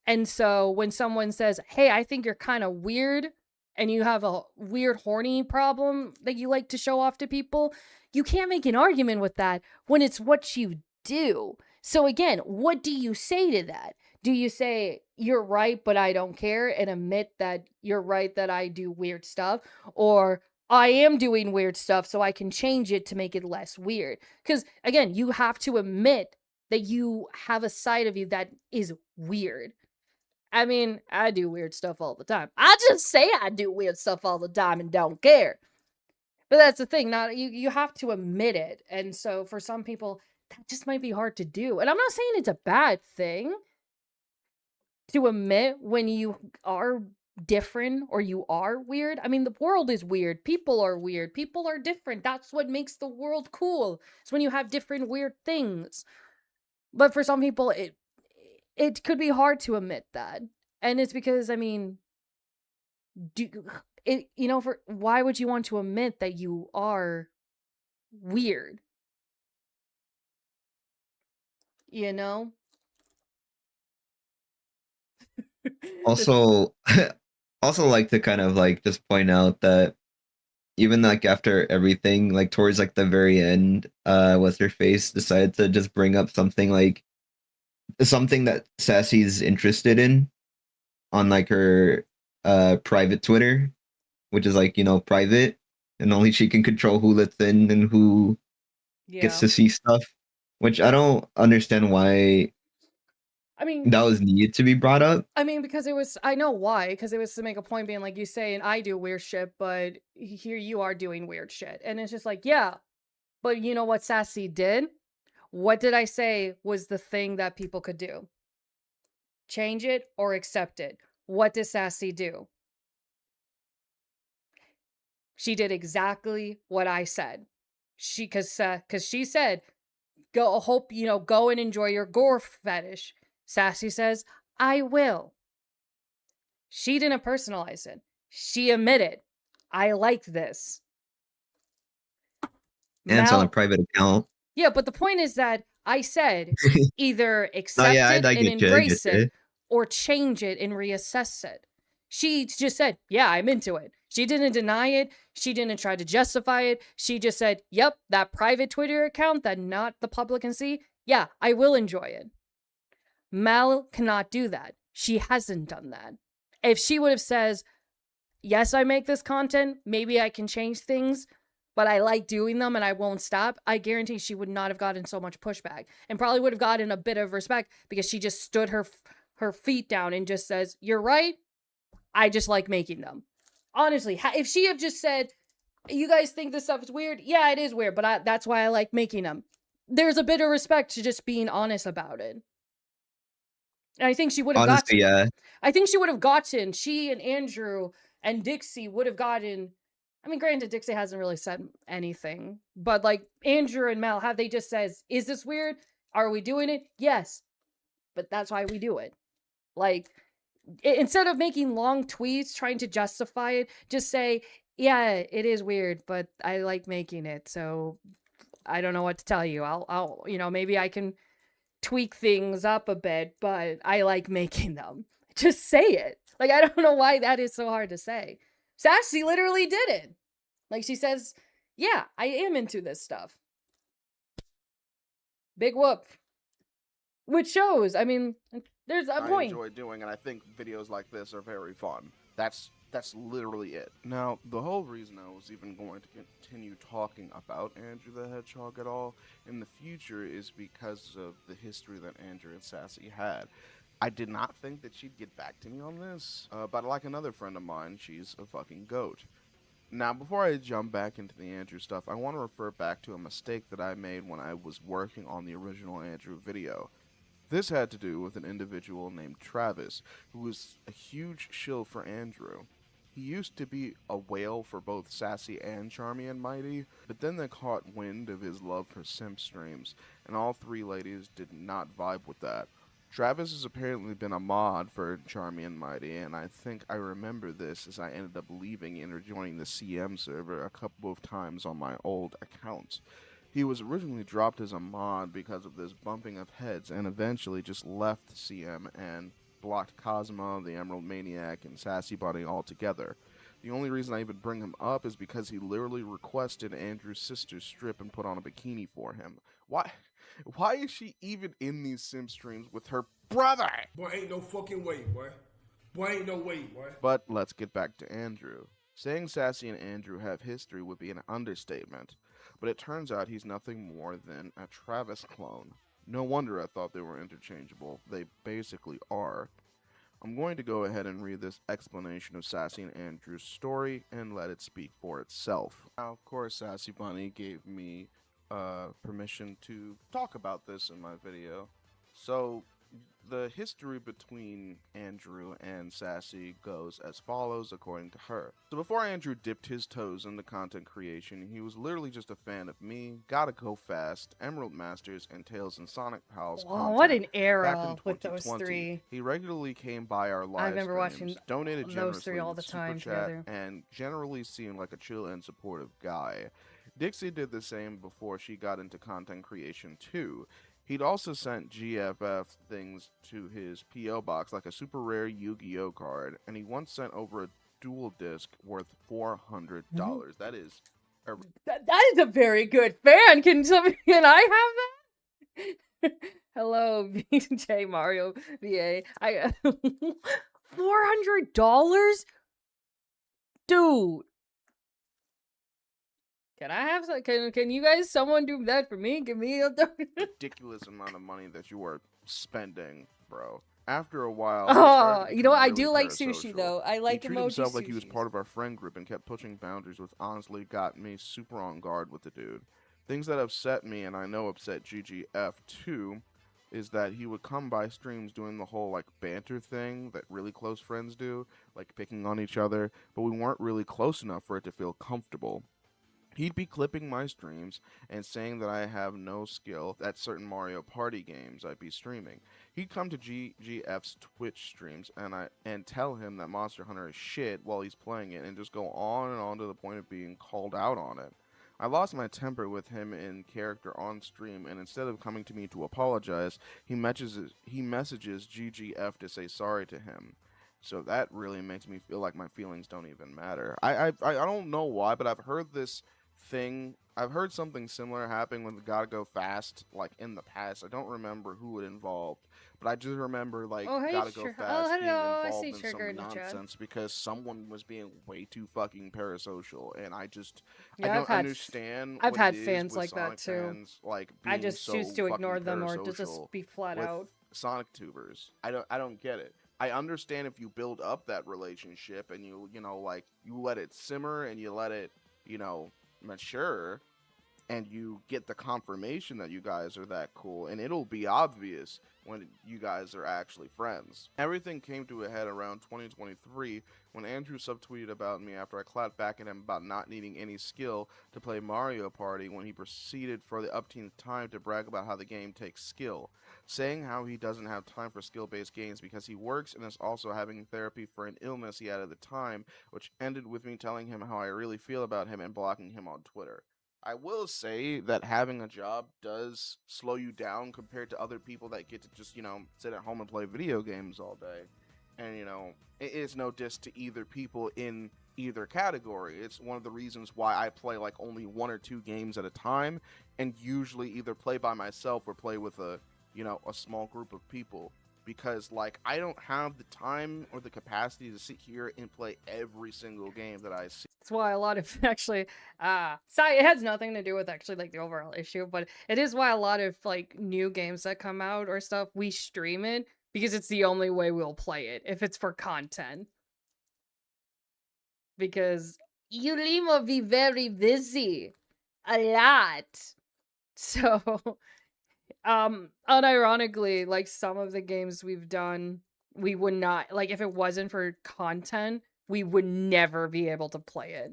And so when someone says, hey, I think you're kind of weird and you have a weird horny problem that you like to show off to people, you can't make an argument with that when it's what you do. So again, what do you say to that? Do you say, you're right, but I don't care, and admit that you're right that I do weird stuff? Or, I am doing weird stuff so I can change it to make it less weird? Because again, you have to admit that you have a side of you that is weird. I mean, I do weird stuff all the time. I just say I do weird stuff all the time and don't care. But that's the thing, you have to admit it. And so for some people, that just might be hard to do. And I'm not saying it's a bad thing to admit when you are different or you are weird. I mean, the world is weird. People are weird. People are different. That's what makes the world cool. It's when you have different weird things. But for some people, it could be hard to admit that. And it's because, why would you want to admit that you are weird? Also, also like to kind of like just point out that even like after everything, like towards like the very end, what's her face decided to just bring up something like something that Sassy's interested in on like her private Twitter, which is like, private, and only she can control who lets in and who gets Yeah. to see stuff, which I don't understand why I mean, that was needed to be brought up. because it was, I know why, because it was to make a point being like, you say, and I do weird shit, but here you are doing weird shit. And it's just like, yeah, but you know what Sassy did? What did I say was the thing that people could do? Change it or accept it. What does Sassy do? She did exactly what I said. Cause she said, go and enjoy your gore fetish. Sassy says, I will. She didn't personalize it. She admitted, I like this. And it's on a Mal, private account. yeah, but the point is that I said either No, accept yeah, it I and get you. I get embrace you. it or change it and reassess it. She just said, yeah, I'm into it. She didn't deny it. She didn't try to justify it. She just said, yep, that private Twitter account that not the public can see, yeah, I will enjoy it. Mal cannot do that. She hasn't done that. If she would have says, yes, I make this content, maybe I can change things, but I like doing them and I won't stop, I guarantee she would not have gotten so much pushback and probably would have gotten a bit of respect because she just stood her feet down and just says, you're right, I just like making them. Honestly, if she have just said, you guys think this stuff is weird, yeah, it is weird, but that's why I like making them, there's a bit of respect to just being honest about it. And I think she would have Honestly, yeah. I think she would have gotten, she and Andrew and Dixie would have gotten, I mean, granted, Dixie hasn't really said anything, but like Andrew and Mel, have they just says, is this weird? Are we doing it? Yes. But that's why we do it. Like, instead of making long tweets trying to justify it, just say, yeah, it is weird, but I like making it. So I don't know what to tell you. I'll, maybe I can tweak things up a bit, but I like making them. Just say it. Like, I don't know why that is so hard to say. Sassy literally did it. Like, she says, yeah, I am into this stuff. Big whoop. Which shows, I mean, there's a I point. enjoy doing, and I think videos like this are very fun. That's literally it. Now, the whole reason I was even going to continue talking about Andrew the Hedgehog at all in the future is because of the history that Andrew and Sassy had. I did not think that she'd get back to me on this, but like another friend of mine, she's a fucking goat. Now, before I jump back into the Andrew stuff, I want to refer back to a mistake that I made when I was working on the original Andrew video. This had to do with an individual named Travis, who was a huge shill for Andrew. He used to be a whale for both Sassy and Charmy and Mighty, but then they caught wind of his love for simp streams, and all three ladies did not vibe with that. Travis has apparently been a mod for Charmy and Mighty, and I think I remember this as I ended up leaving and rejoining the CM server a couple of times on my old account. He was originally dropped as a mod because of this bumping of heads and eventually just left CM and blocked Cosmo, the Emerald Maniac, and Sassy Bunny altogether. The only reason I even bring him up is because he literally requested Andrew's sister strip and put on a bikini for him. Why is she even in these sim streams with her brother? Boy, ain't no fucking way, boy. Boy, ain't no way, boy. But let's get back to Andrew. Saying Sassy and Andrew have history would be an understatement, but it turns out he's nothing more than a Travis clone. No wonder I thought they were interchangeable. They basically are. I'm going to go ahead and read this explanation of Sassy and Andrew's story and let it speak for itself. Now, of course, Sassy Bunny gave me permission to talk about this in my video. So, the history between Andrew and Sassy goes as follows according to her. So before Andrew dipped his toes into content creation, he was literally just a fan of me, Gotta Go Fast, Emerald Masters, and Tales and Sonic Pals content. What an Back era in with those 2020, three. he regularly came by our live I remember streams, watching donated those generously three all the with time super chat, together. and generally seemed like a chill and supportive guy. Dixie did the same before she got into content creation too. He'd also sent GFF things to his P.O. box, like a super rare Yu-Gi-Oh card, and he once sent over dual disc worth $400. That is a That is a very good fan. Can I have that? Hello, BJ Mario VA. $400, dude. Can I have some? Can you guys, someone do that for me? Give me a. ridiculous amount of money that you are spending, bro. After a while, he Oh, started to you know what? I become do really like sushi parasocial. though. I like he treated emoji himself like he was sushis. part of our friend group and kept pushing boundaries, which honestly got me super on guard with the dude. Things that upset me, and I know upset GGF too, is that he would come by streams doing the whole like banter thing that really close friends do, like picking on each other, but we weren't really close enough for it to feel comfortable. He'd be clipping my streams and saying that I have no skill at certain Mario Party games I'd be streaming. He'd come to GGF's Twitch streams and tell him that Monster Hunter is shit while he's playing it and just go on and on to the point of being called out on it. I lost my temper with him in character on stream, and instead of coming to me to apologize, he messages GGF to say sorry to him. So that really makes me feel like my feelings don't even matter. I don't know why, but I've heard this thing. I've heard something similar happen with Gotta Go Fast, like in the past. I don't remember who it involved, but I just remember like Oh, hey, Gotta Go sure. Fast being Hello. I involved see in Sugar in some the chat. nonsense because someone was being way too fucking parasocial, and I Yeah, don't understand. I've what had it is fans with like that Sonic too. fans, like being I just so choose to ignore fucking them or to just parasocial be flat with out. Sonic tubers. I don't get it. I understand if you build up that relationship and you like you let it simmer and you let it, mature, and you get the confirmation that you guys are that cool, and it'll be obvious when you guys are actually friends. Everything came to a head around 2023 when Andrew subtweeted about me after I clapped back at him about not needing any skill to play Mario Party when he proceeded for the upteenth time to brag about how the game takes skill, saying how he doesn't have time for skill-based games because he works and is also having therapy for an illness he had at the time, which ended with me telling him how I really feel about him and blocking him on Twitter. I will say that having a job does slow you down compared to other people that get to just, sit at home and play video games all day. And, it is no diss to either people in either category. It's one of the reasons why I play like only 1 or 2 games at a time and usually either play by myself or play with a small group of people. Because, like, I don't have the time or the capacity to sit here and play every single game that I see. That's why a lot of actually, sorry, it has nothing to do with actually like the overall issue, but it is why a lot of like new games that come out or stuff, we stream it because it's the only way we'll play it if it's for content. Because Yulima be very busy, a lot. So, unironically, like some of the games we've done, we would not, like if it wasn't for content, we would never be able to play it.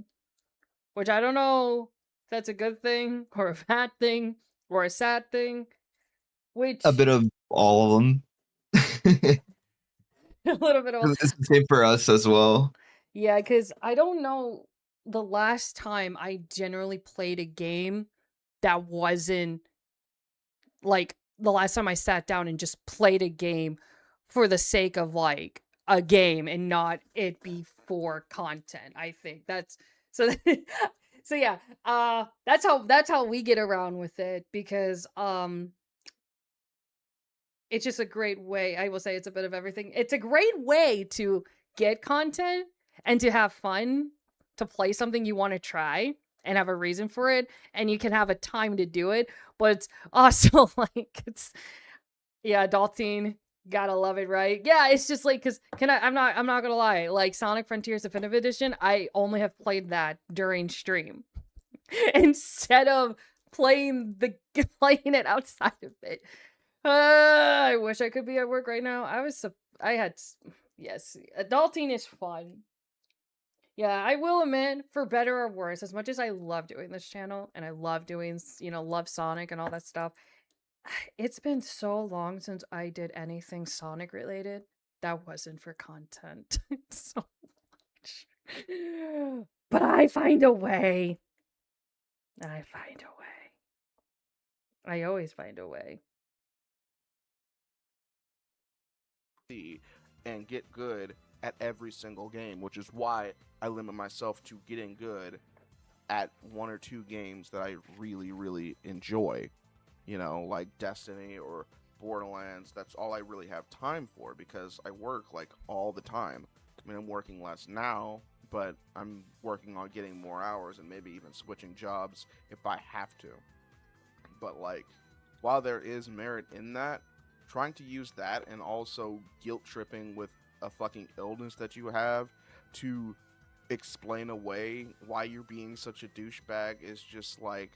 Which I don't know if that's a good thing or a bad thing or a sad thing. Which A bit of all of them. a little bit of It's the same for us as well. yeah, because I don't know the last time I generally played a game that wasn't like the last time I sat down and just played a game for the sake of like a game and not it be for content. I think that's so so yeah, that's how we get around with it because it's just a great way. I will say it's a bit of everything. It's a great way to get content and to have fun, to play something you want to try and have a reason for it, and you can have a time to do it. But it's also like yeah, adulting, gotta love it, right? Yeah, it's just like because I'm not gonna lie, like Sonic Frontiers Definitive Edition, I only have played that during stream instead of playing playing it outside of it. I wish I could be at work right now. Yes, adulting is fun. Yeah, I will admit, for better or worse, as much as I love doing this channel and I love doing, love Sonic and all that stuff, it's been so long since I did anything Sonic related that wasn't for content. So much. But I find a way. I find a way. I always find a way. And get good at every single game, which is why I limit myself to getting good at 1 or 2 games that I really, really enjoy. You know, like Destiny or Borderlands. That's all I really have time for because I work like all the time. I mean, I'm working less now, but I'm working on getting more hours and maybe even switching jobs if I have to. But like, while there is merit in that, trying to use that and also guilt tripping with a fucking illness that you have to explain away why you're being such a douchebag is just like,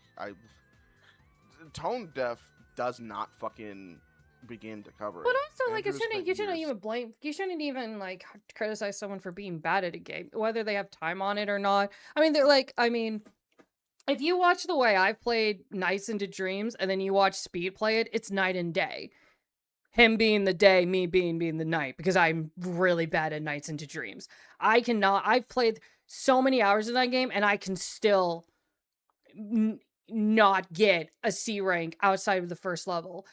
tone deaf does not fucking begin to cover But it. also, like, Andrew spent you shouldn't years- even blame, you shouldn't even, like, criticize someone for being bad at a game, whether they have time on it or not. I mean, they're like, I mean, if you watch the way I've played Nights into Dreams and then you watch Speed play it, it's night and day. Him being the day, me being the night, because I'm really bad at Nights into Dreams. I've played so many hours in that game and I can still not get a C rank outside of the first level.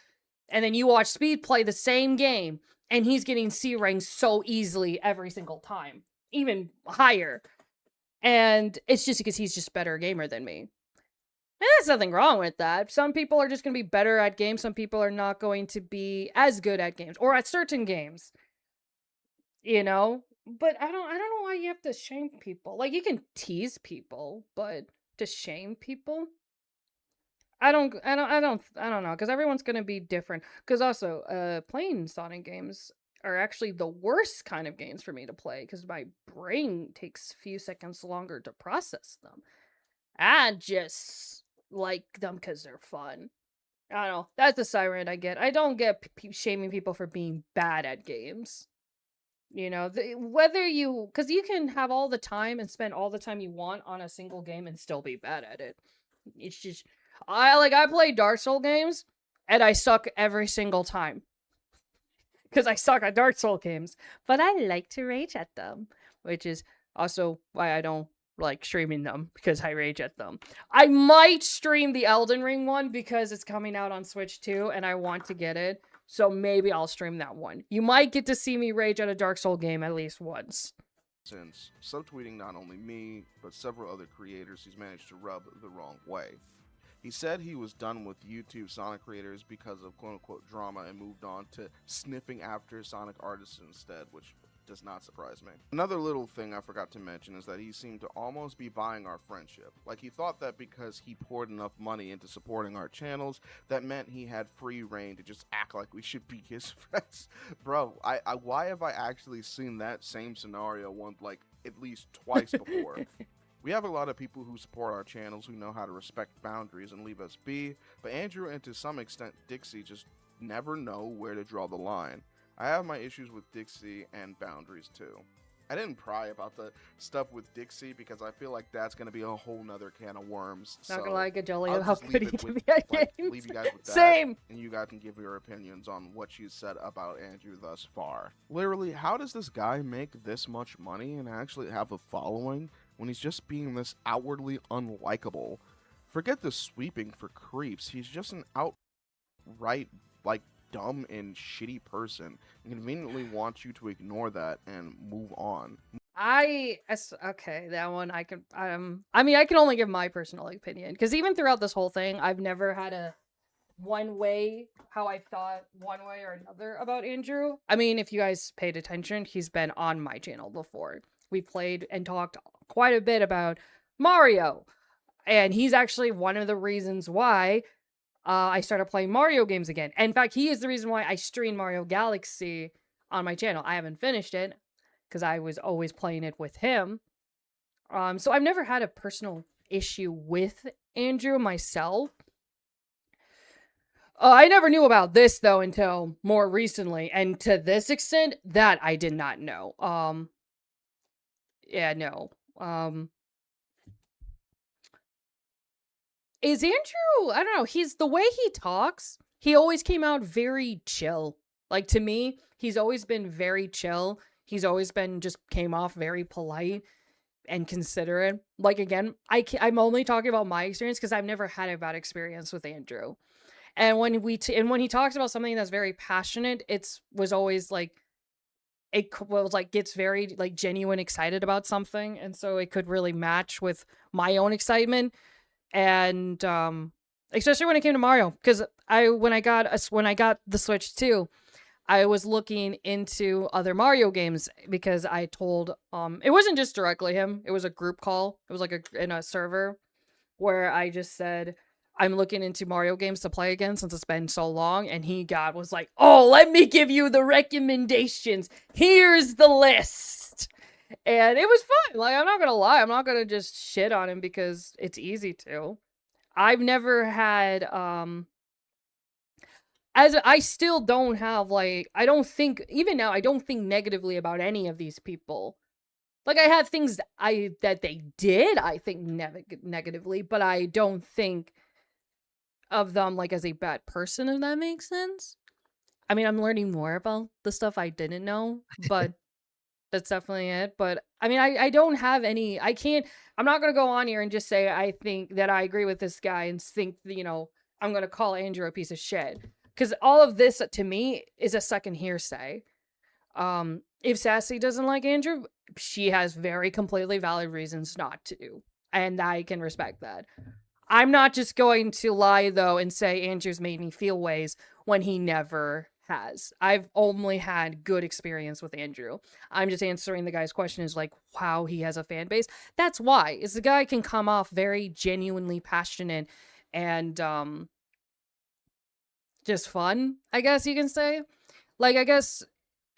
And then you watch Speed play the same game and he's getting C ranks so easily every single time, even higher. And it's just because he's just a better gamer than me. And there's nothing wrong with that. Some people are just going to be better at games. Some people are not going to be as good at games or at certain games. You know? But I don't know why you have to shame people. Like, you can tease people, but to shame people? I don't know, because everyone's going to be different. Because also, playing Sonic games are actually the worst kind of games for me to play, because my brain takes a few seconds longer to process them. I just like them because they're fun. I don't know. That's the siren I get. I don't get shaming people for being bad at games. You know, whether you... Because you can have all the time and spend all the time you want on a single game and still be bad at it. It's just... I play Dark Souls games, and I suck every single time. Because I suck at Dark Souls games. But I like to rage at them. Which is also why I don't like streaming them, because I rage at them. I might stream the Elden Ring one because it's coming out on Switch too, and I want to get it. So maybe I'll stream that one. You might get to see me rage at a Dark Souls game at least once. Since subtweeting not only me, but several other creators he's managed to rub the wrong way. He said he was done with YouTube Sonic creators because of quote-unquote drama and moved on to sniffing after Sonic artists instead, which does not surprise me. Another little thing I forgot to mention is that he seemed to almost be buying our friendship. Like, he thought that because he poured enough money into supporting our channels, that meant he had free reign to just act like we should be his friends. Bro, why have I actually seen that same scenario like at least twice before? We have a lot of people who support our channels who know how to respect boundaries and leave us be, but Andrew and to some extent Dixie just never know where to draw the line. I have my issues with Dixie and boundaries too. I didn't pry about the stuff with Dixie because I feel like that's going to be a whole nother can of worms. Not gonna lie, Gajoli, I'll how just good leave he it can with- be at like, games. leave you guys with that, Same. and you guys can give your opinions on what you said about Andrew thus far. Literally, how does this guy make this much money and actually have a following when he's just being this outwardly unlikable? Forget the sweeping for creeps. He's just an outright, like, dumb and shitty person and conveniently wants you to ignore that and move on. Okay, that one I can I mean, I can only give my personal opinion, because even throughout this whole thing I've never had a one way how I thought one way or another about Andrew. I mean, if you guys paid attention, he's been on my channel before. We played and talked quite a bit about Mario, and he's actually one of the reasons why I started playing Mario games again. In fact, he is the reason why I stream Mario Galaxy on my channel. I haven't finished it because I was always playing it with him. So I've never had a personal issue with Andrew myself. I never knew about this though until more recently, and to this extent, that I did not know. Yeah, no. Is Andrew, I don't know, he's the way he talks, he always came out very chill. Like, to me, he's always been very chill. He's always been, just came off very polite and considerate. Like, again, I'm only talking about my experience because I've never had a bad experience with Andrew. And when he talks about something that's very passionate, was always like was like gets very like genuine excited about something, and so it could really match with my own excitement. And especially when it came to Mario, because when I got the Switch too, I was looking into other Mario games because I told it wasn't just directly him, it was a group call. It was like in a server where I just said I'm looking into Mario games to play again since it's been so long, and was like, "Oh, let me give you the recommendations. Here's the list." And it was fun. Like, I'm not going to lie, I'm not going to just shit on him because it's easy to. I've never had as I still don't have like I don't think even now I don't think negatively about any of these people. Like I have things that they did I think negatively, but I don't think of them like as a bad person, if that makes sense. I mean, I'm learning more about the stuff I didn't know, but that's definitely it. But I mean, I don't have any I'm not gonna go on here and just say I think that I agree with this guy and think I'm gonna call Andrew a piece of shit. Because all of this to me is a second hearsay. If Sassy doesn't like Andrew, she has very completely valid reasons not to. And I can respect that. I'm not just going to lie though and say Andrew's made me feel ways when he never has. I've only had good experience with Andrew. I'm just answering the guy's question is like how he has a fan base. That's why. Is the guy can come off very genuinely passionate and just fun, I guess you can say. Like I guess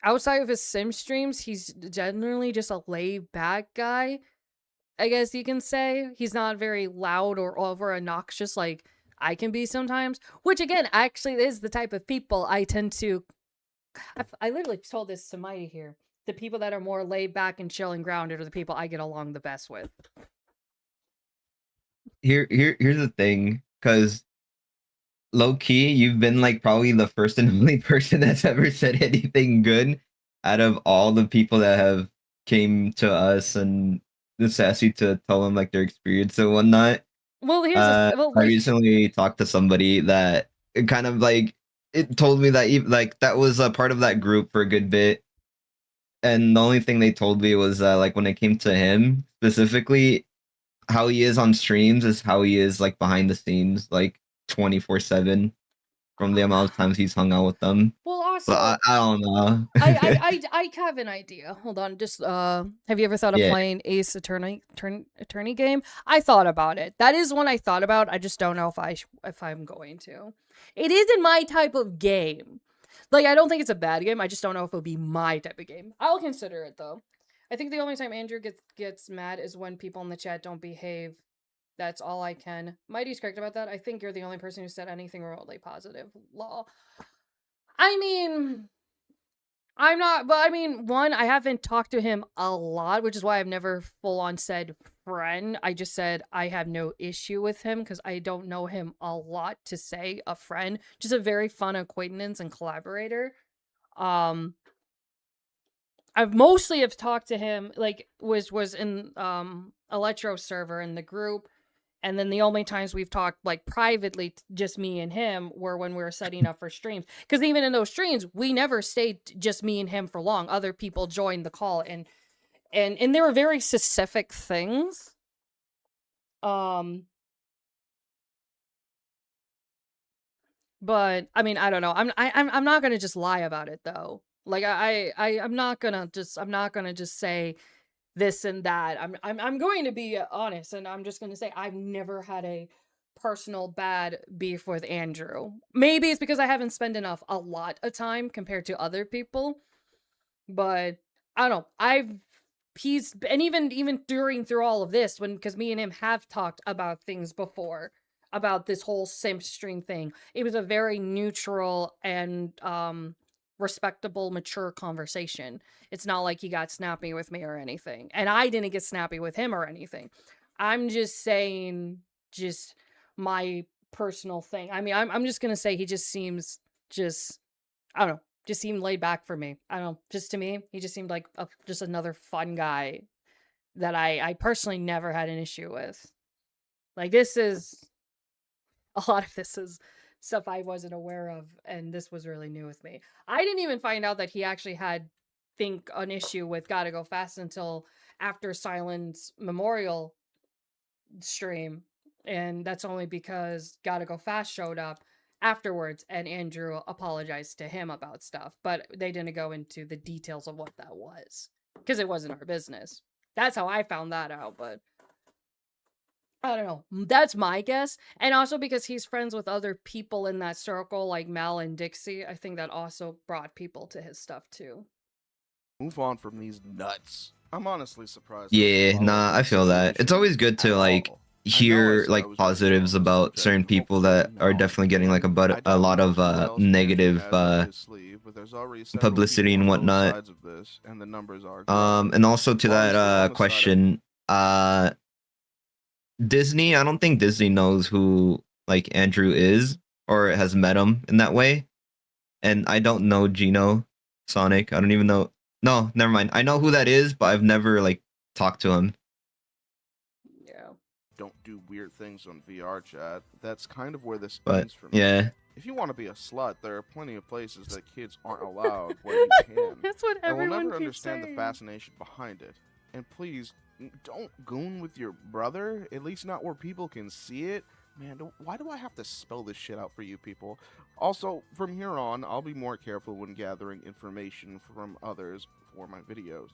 outside of his sim streams, he's generally just a laid back guy. I guess you can say he's not very loud or over obnoxious like I can be sometimes, which again actually is the type of people I tend to I literally told this to Mighty here. The people that are more laid back and chill and grounded are the people I get along the best with. Here's the thing, because low key, you've been like probably the first and only person that's ever said anything good out of all the people that have came to us and the Sassy to tell them like their experience and whatnot. Well, I recently talked to somebody that it kind of like it told me that like that was a part of that group for a good bit, and the only thing they told me was like when it came to him specifically, how he is on streams is how he is like behind the scenes, like 24/7 from the amount of times he's hung out with them. Well, also, But I don't know. I have an idea. Hold on, just have you ever thought of Yeah. playing Ace Attorney game? I thought about it. That is one I thought about. I just don't know if I'm going to. It isn't my type of game. Like I don't think it's a bad game. I just don't know if it'll be my type of game. I'll consider it though. I think the only time Andrew gets mad is when people in the chat don't behave. That's all I can. Mighty's correct about that. I think you're the only person who said anything remotely positive. Lol. I mean, I'm not, but I mean, one, I haven't talked to him a lot, which is why I've never full on said friend. I just said I have no issue with him because I don't know him a lot to say a friend. Just a very fun acquaintance and collaborator. I've mostly have talked to him like was in Electro server in the group. And then the only times we've talked like privately, just me and him, were when we were setting up for streams. Because even in those streams, we never stayed just me and him for long. Other people joined the call, and there were very specific things. But I mean, I don't know. I'm not gonna just lie about it though. Like I'm not gonna just say this and that. I'm going to be honest, and I'm just going to say I've never had a personal bad beef with Andrew. Maybe it's because I haven't spent a lot of time compared to other people, but I don't know. Even through all of this, because me and him have talked about things before, about this whole simp stream thing. It was a very neutral and respectable, mature conversation. It's not like he got snappy with me or anything. And I didn't get snappy with him or anything. I'm just saying just my personal thing. I mean, I'm just going to say he just seems I don't know, just seemed laid back for me. I don't know, just to me, he just seemed like just another fun guy that I personally never had an issue with. Like a lot of this is stuff I wasn't aware of, and this was really new with me. I didn't even find out that he actually had think an issue with Gotta Go Fast until after Silent's memorial stream, and that's only because Gotta Go Fast showed up afterwards and Andrew apologized to him about stuff, but they didn't go into the details of what that was because it wasn't our business. That's how I found that out, but I don't know. That's my guess. And also because he's friends with other people in that circle, like Mal and Dixie, I think that also brought people to his stuff too. Move on from these nuts. I'm honestly surprised. Yeah, nah, I feel that. It's always good to like hear like positives about certain people that are definitely getting like a lot of negative publicity and whatnot. And also to that question, Disney, I don't think Disney knows who like Andrew is or has met him in that way. And I don't know Gino Sonic. I don't even know. No, never mind. I know who that is, but I've never like talked to him. Yeah. Don't do weird things on VR chat. That's kind of where this But ends for me. yeah. If you want to be a slut, there are plenty of places that kids aren't allowed where you can. That's what And we'll everyone never keeps understand saying. the fascination behind it. And please, don't goon with your brother, at least not where people can see it. Man, why do I have to spell this shit out for you people? Also, from here on, I'll be more careful when gathering information from others for my videos.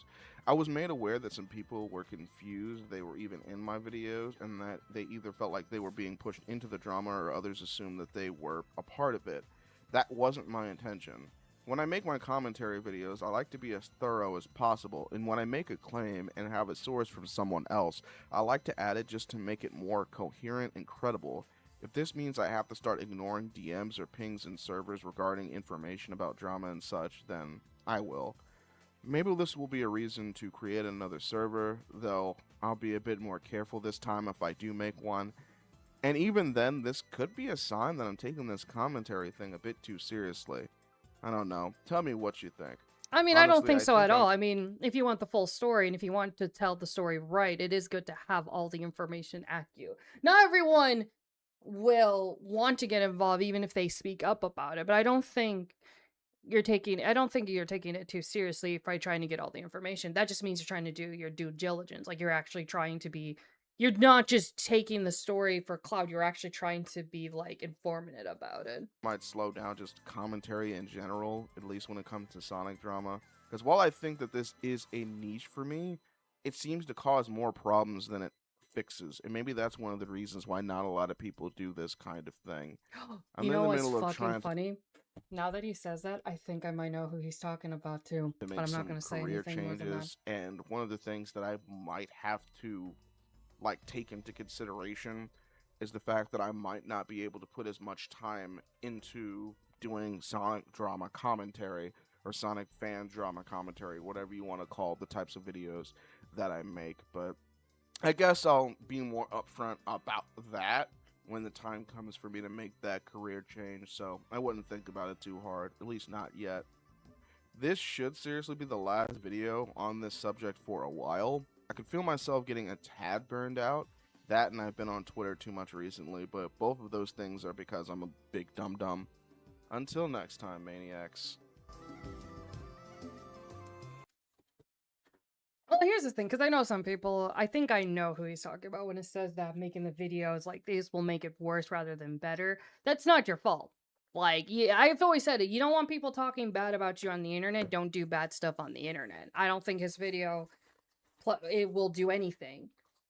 I was made aware that some people were confused they were even in my videos, and that they either felt like they were being pushed into the drama or others assumed that they were a part of it. That wasn't my intention. When I make my commentary videos, I like to be as thorough as possible, and when I make a claim and have a source from someone else, I like to add it just to make it more coherent and credible. If this means I have to start ignoring DMs or pings in servers regarding information about drama and such, then I will. Maybe this will be a reason to create another server, though I'll be a bit more careful this time if I do make one. And even then, this could be a sign that I'm taking this commentary thing a bit too seriously. I don't know. Tell me what you think. I mean, I don't Honestly, think so at I'm- all. I mean, if you want the full story and if you want to tell the story right, it is good to have all the information at you. Not everyone will want to get involved even if they speak up about it, but I don't think you're taking it too seriously by trying to get all the information. That just means you're trying to do your due diligence. Like you're actually trying to be, you're not just taking the story for clout, you're actually trying to be like informative about it. Might slow down just commentary in general, at least when it comes to Sonic drama. Because while I think that this is a niche for me, it seems to cause more problems than it fixes. And maybe that's one of the reasons why not a lot of people do this kind of thing. You know what's fucking funny? Now that he says that, I think I might know who he's talking about too. To make But I'm not some going to say career anything more than that. changes, and one of the things that I might have to like take into consideration is the fact that I might not be able to put as much time into doing Sonic drama commentary or Sonic fan drama commentary, whatever you want to call the types of videos that I make. But I guess I'll be more upfront about that when the time comes for me to make that career change, so I wouldn't think about it too hard, at least not yet. This should seriously be the last video on this subject for a while. I can feel myself getting a tad burned out. That and I've been on Twitter too much recently, but both of those things are because I'm a big dum-dum. Until next time, Maniacs. Well, here's the thing, because I know some people, I think I know who he's talking about when it says that making the videos like these will make it worse rather than better. That's not your fault. Like, yeah, I've always said it. You don't want people talking bad about you on the internet. Don't do bad stuff on the internet. I don't think his video, it will do anything.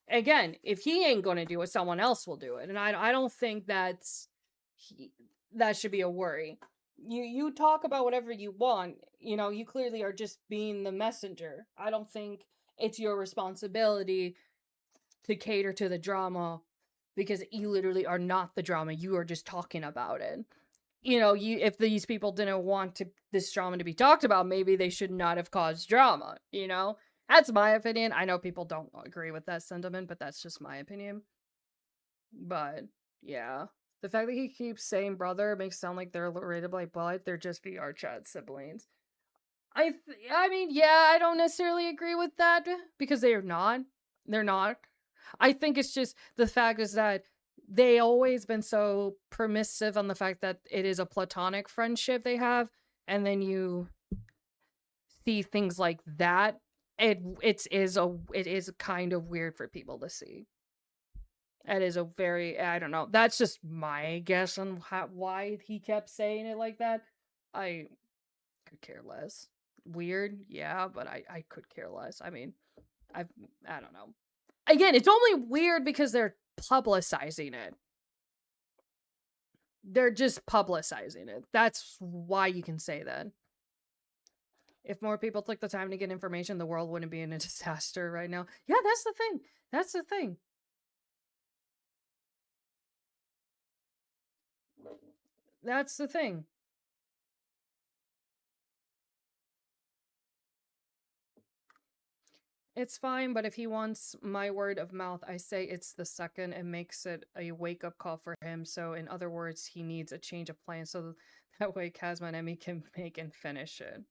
Again, if he ain't going to do it, someone else will do it. And I don't think that should be a worry. You talk about whatever you want, you know, you clearly are just being the messenger. I don't think it's your responsibility to cater to the drama because you literally are not the drama. You are just talking about it. You know, if these people didn't want this drama to be talked about, maybe they should not have caused drama, you know? That's my opinion. I know people don't agree with that sentiment, but that's just my opinion. But, yeah. The fact that he keeps saying brother makes it sound like they're related by blood. They're just VR chat siblings. I mean, yeah, I don't necessarily agree with that because they're not. They're not. I think it's just the fact is that they always been so permissive on the fact that it is a platonic friendship they have, and then you see things like that, it is kind of weird for people to see. It is a very, I don't know. That's just my guess on why he kept saying it like that. I could care less. Weird, yeah, but I could care less. I mean, I don't know. Again, it's only weird because they're publicizing it. They're just publicizing it. That's why you can say that. If more people took the time to get information, the world wouldn't be in a disaster right now. Yeah, that's the thing. That's the thing. That's the thing. It's fine, but if he wants my word of mouth, I say it's the second and makes it a wake-up call for him. So in other words, he needs a change of plan so that way Kazma and Emmy can make and finish it.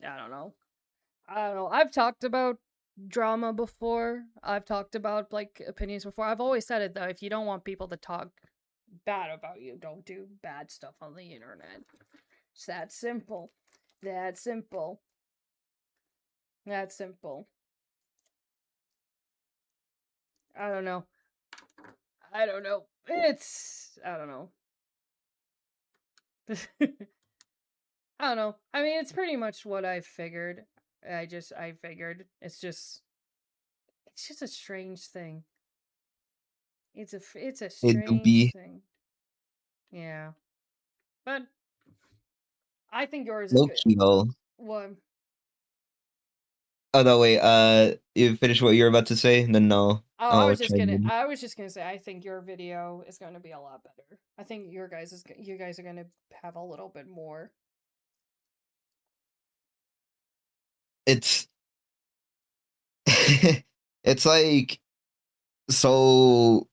I don't know. I've talked about drama before. I've talked about like opinions before. I've always said it though, if you don't want people to talk bad about you, don't do bad stuff on the internet. It's that simple. That simple. That simple. I don't know. I don't know. I don't know. I don't know. I mean, it's pretty much what I figured. I figured. It's just a strange thing. It's a It do strange be thing. Yeah. But I think yours is low good. key though. What? Oh no, wait. You finish what you're about to say? Then no. Oh, I was chime in. just gonna say I think your video is gonna be a lot better. I think you guys are gonna have a little bit more. It's it's like so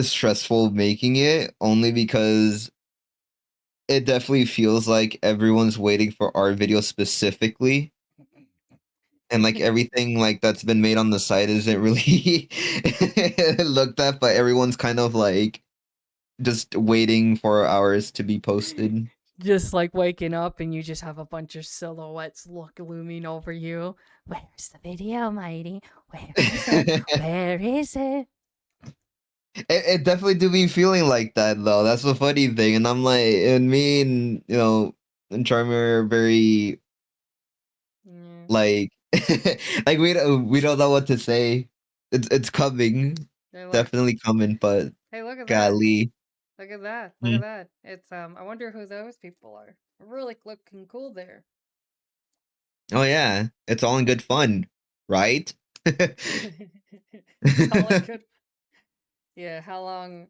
stressful making it only because it definitely feels like everyone's waiting for our video specifically. And like everything like that's been made on the site isn't really looked at, but everyone's kind of like just waiting for ours to be posted. Just like waking up and you just have a bunch of silhouettes looming over you. Where's the video, Mighty? Where is it? Where is it? It definitely do be feeling like that though. That's the funny thing. And I'm like, and me and and Charmer are very like like we don't know what to say. It's coming. Hey, look. Definitely coming, but Hey, look at that. golly. Look at that. Look at that. It's I wonder who those people are. Really looking cool there. Oh yeah. It's all in good fun, right? All I could. Yeah, how long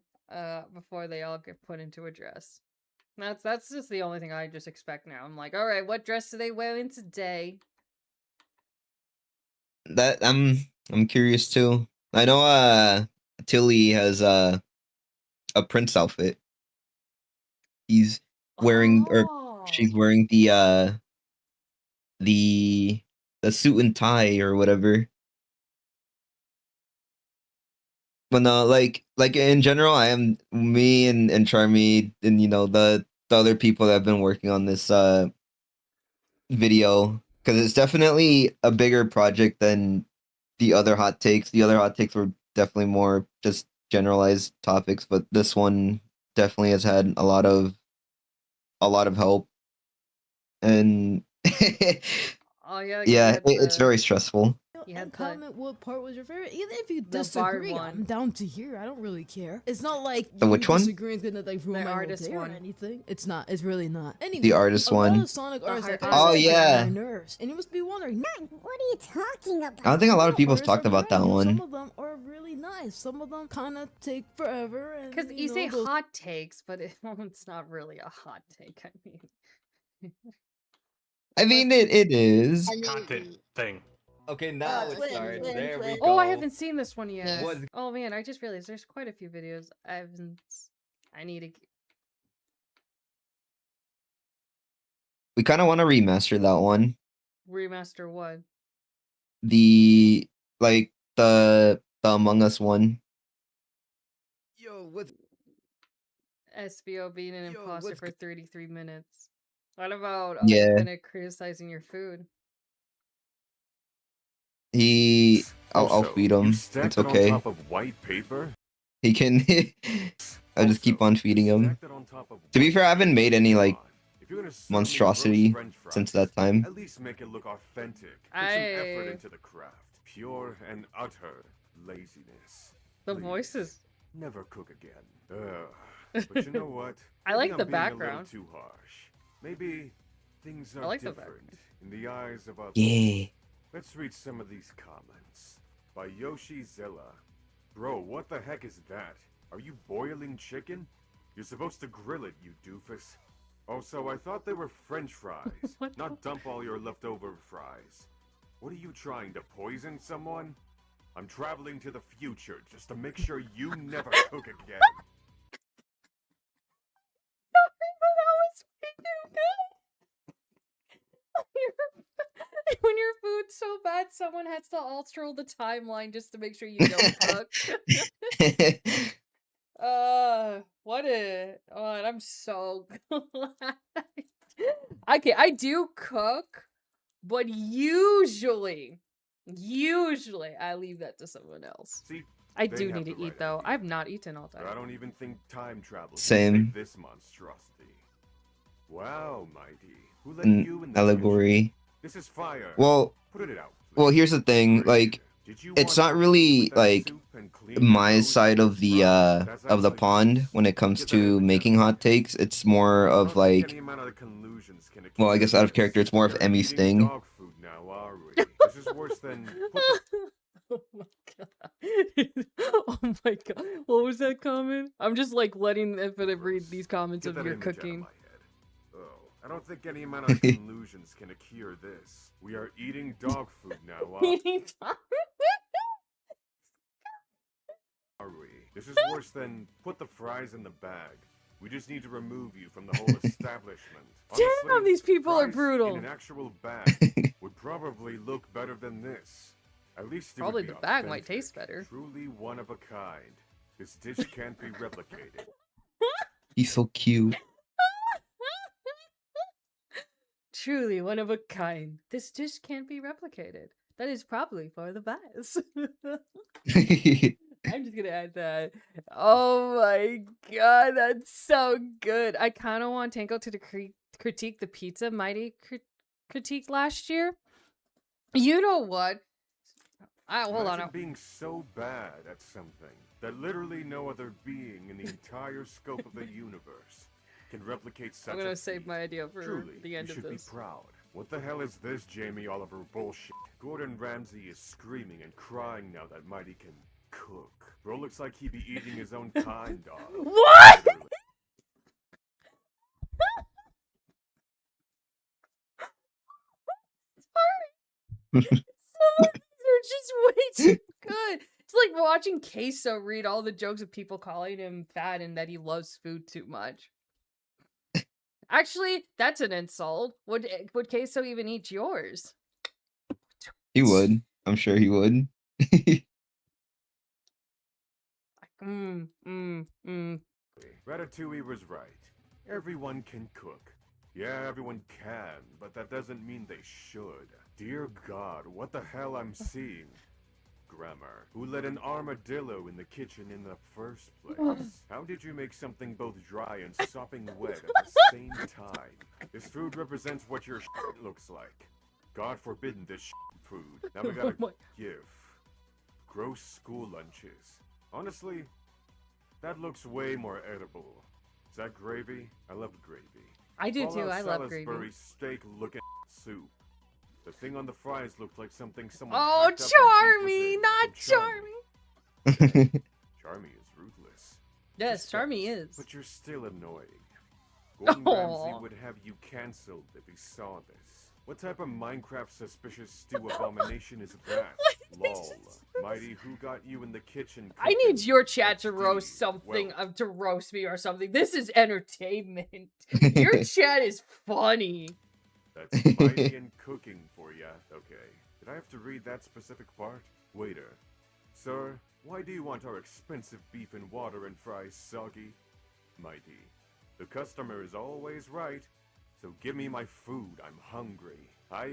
before they all get put into a dress? That's just the only thing I just expect now. I'm like, all right, what dress do they wear in today? That I'm curious too. I know Tilly has a Prince outfit. He's wearing or she's wearing the suit and tie or whatever. But no, like in general, I am me and Charmy and the other people that have been working on this video because it's definitely a bigger project than the other hot takes. The other hot takes were definitely more just generalized topics, but this one definitely has had a lot of help. And Oh yeah, yeah, it's very stressful. And comment what part was your favorite. Even if you the disagree, bard I'm down to hear. I don't really care. It's not like The you which one? disagreeing is gonna like ruin The my whole artist day or one. anything. It's not. It's really not. Anyway, The artist a lot one. of Sonic artists hard are artist Oh, like yeah. my nerves, and you must be wondering. What are you talking about? I don't think a lot of people's artists talked are about that great, and one. Some of them are really nice. Some of them kind of take forever. Because you say hot takes, but it's not really a hot take. I mean, I mean, it is. Content thing. Okay, now it starts. There we go. oh, I haven't seen this one yet. Yes. Oh man, I just realized there's quite a few videos I haven't. I need to. We kind of want to remaster that one. Remaster what? The the Among Us one. Yo, what's SBO being an imposter what's for 33 minutes. What about Yeah. Lieutenant criticizing your food? I'll feed him. It's okay. on top of white paper? He can. I'll just keep on feeding him. To be fair, I haven't made any like monstrosity since that time. At least make it look authentic. Put some effort into the craft. Pure and utter laziness. The Please, voices. Never cook again. But you know what? I like Maybe the I'm being background. A little too harsh. Maybe things are I like the different in the eyes of others. Yeah. Let's read some of these comments. By Yoshi Zilla. Bro, what the heck is that? Are you boiling chicken? You're supposed to grill it, you doofus. Also, I thought they were French fries, not dump all your leftover fries. What are you trying to poison someone? I'm traveling to the future just to make sure you never cook again. When your food's so bad, someone has to alter the timeline just to make sure you don't cook. What a... Oh, and I'm so glad. I do cook, but usually I leave that to someone else. See, I they do have need the to eat right though. idea. I've not eaten all day. But I don't even think time travel Same. can save this monstrosity. Wow, Mighty. Who let An you in the allegory. kitchen? This is fire. Well, Put it out. well, here's the thing. Like, it's not really like my side of the pond when it comes to making hot takes. It's more of like, well, I guess out of character, it's more of Emmy's thing. Dog food now, are we? This is worse than. Oh my god. Oh my god. What was that comment? I'm just like letting Infinite read these comments of your cooking. I don't think any amount of collusions can cure this. We are eating dog food now, Eating dog are we? This is worse than put the fries in the bag. We just need to remove you from the whole establishment. Damn, these people are fries brutal. In an actual bag would probably look better than this. At least it would Probably be the bag might authentic, taste better. Truly one of a kind. This dish can't be replicated. He's so cute. Truly one of a kind. This dish can't be replicated. That is probably for the best. I'm just gonna add that. Oh my god, that's so good. I kind of want Tango to critique the pizza Mighty critiqued last year. You know what? Hold Imagine on. being so bad at something that literally no other being in the entire scope of the universe can replicate such I'm gonna a save feat. my idea for Truly, the end you of should this. be proud. What the hell is this Jamie Oliver bullshit? Gordon Ramsay is screaming and crying now that Mighty can cook. Bro looks like he be eating his own kind, dog. What? Sorry. Some of these are just way too good. It's like watching Queso read all the jokes of people calling him fat and that he loves food too much. Actually, that's an insult. Would Queso even eat yours? He would. I'm sure he would. Ratatouille was right. Everyone can cook. Yeah, everyone can, but that doesn't mean they should. Dear God, what the hell I'm seeing? Grammar. Who let an armadillo in the kitchen in the first place? How did you make something both dry and sopping wet at the same time? This food represents what your shit looks like. God forbidden this shit food. Now we gotta give. Gross school lunches. Honestly, that looks way more edible. Is that gravy? I love gravy. I do too. Fallout I love gravy. Salisbury steak-looking soup. The thing on the fries looked like something someone. Oh, hacked up and Charmy, deep not within from Charmy. Charmy is ruthless. Yes, Charmy is. But you're still annoying. Gordon Ramsay Aw. would have you cancelled if he saw this. What type of Minecraft suspicious stew abomination is that? Lol. Mighty, who got you in the kitchen? I need your chat to roast something, to roast me or something. This is entertainment. Your chat is funny. That's Mighty and cooking for ya. Okay. Did I have to read that specific part? Waiter. Sir, why do you want our expensive beef and water and fries soggy? Mighty. The customer is always right. So give me my food. I'm hungry. Okay.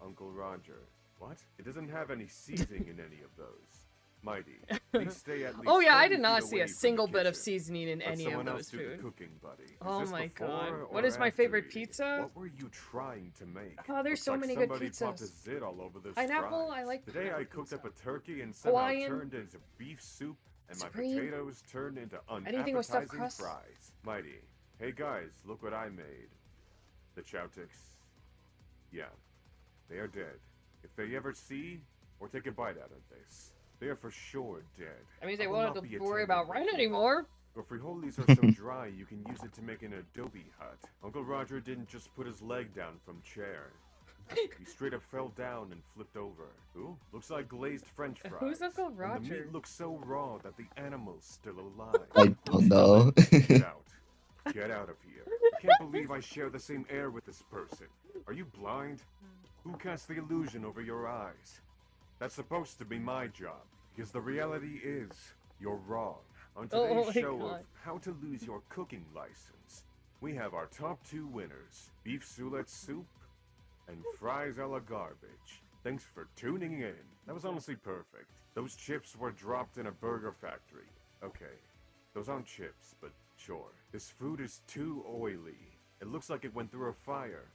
Uncle Roger. What? It doesn't have any seasoning in any of those. Mighty, please stay at least Oh yeah, I 30 did not feet see away a from the single bit of kitchen. seasoning in Let any of someone else those do the food. cooking, buddy. Is Oh this my god. before What or is my after favorite eating? pizza? What were you trying to make? Oh, there's Looks so like many good somebody popped a pizzas. zit all over those Pineapple, fries. I like Today I pineapple cooked up a pizza. turkey and somehow Hawaiian. turned into beef soup, and Supreme. my potatoes turned into Anything with stuffed unappetizing crust. fries. Mighty, hey guys, look what I made. The Chowticks. Yeah, they are dead. If they ever see or take a bite out of this, they are for sure dead. That means they will won't not have be to worry attending about with rent you. anymore. Your frijoles are so dry you can use it to make an adobe hut. Uncle Roger didn't just put his leg down from chair. He straight up fell down and flipped over. Ooh, looks like glazed French fries. Who's Uncle And the Roger? meat looks so raw that the animal's still alive. I don't know. Get out. Get out of here. I can't believe I share the same air with this person. Are you blind? Who cast the illusion over your eyes? That's supposed to be my job, because the reality is, you're wrong. On today's my show God. of How to Lose Your Cooking License, we have our top 2 winners, beef soulette soup and fries a la garbage. Thanks for tuning in. That was honestly perfect. Those chips were dropped in a burger factory. Okay, those aren't chips, but sure. This food is too oily. It looks like it went through a fire.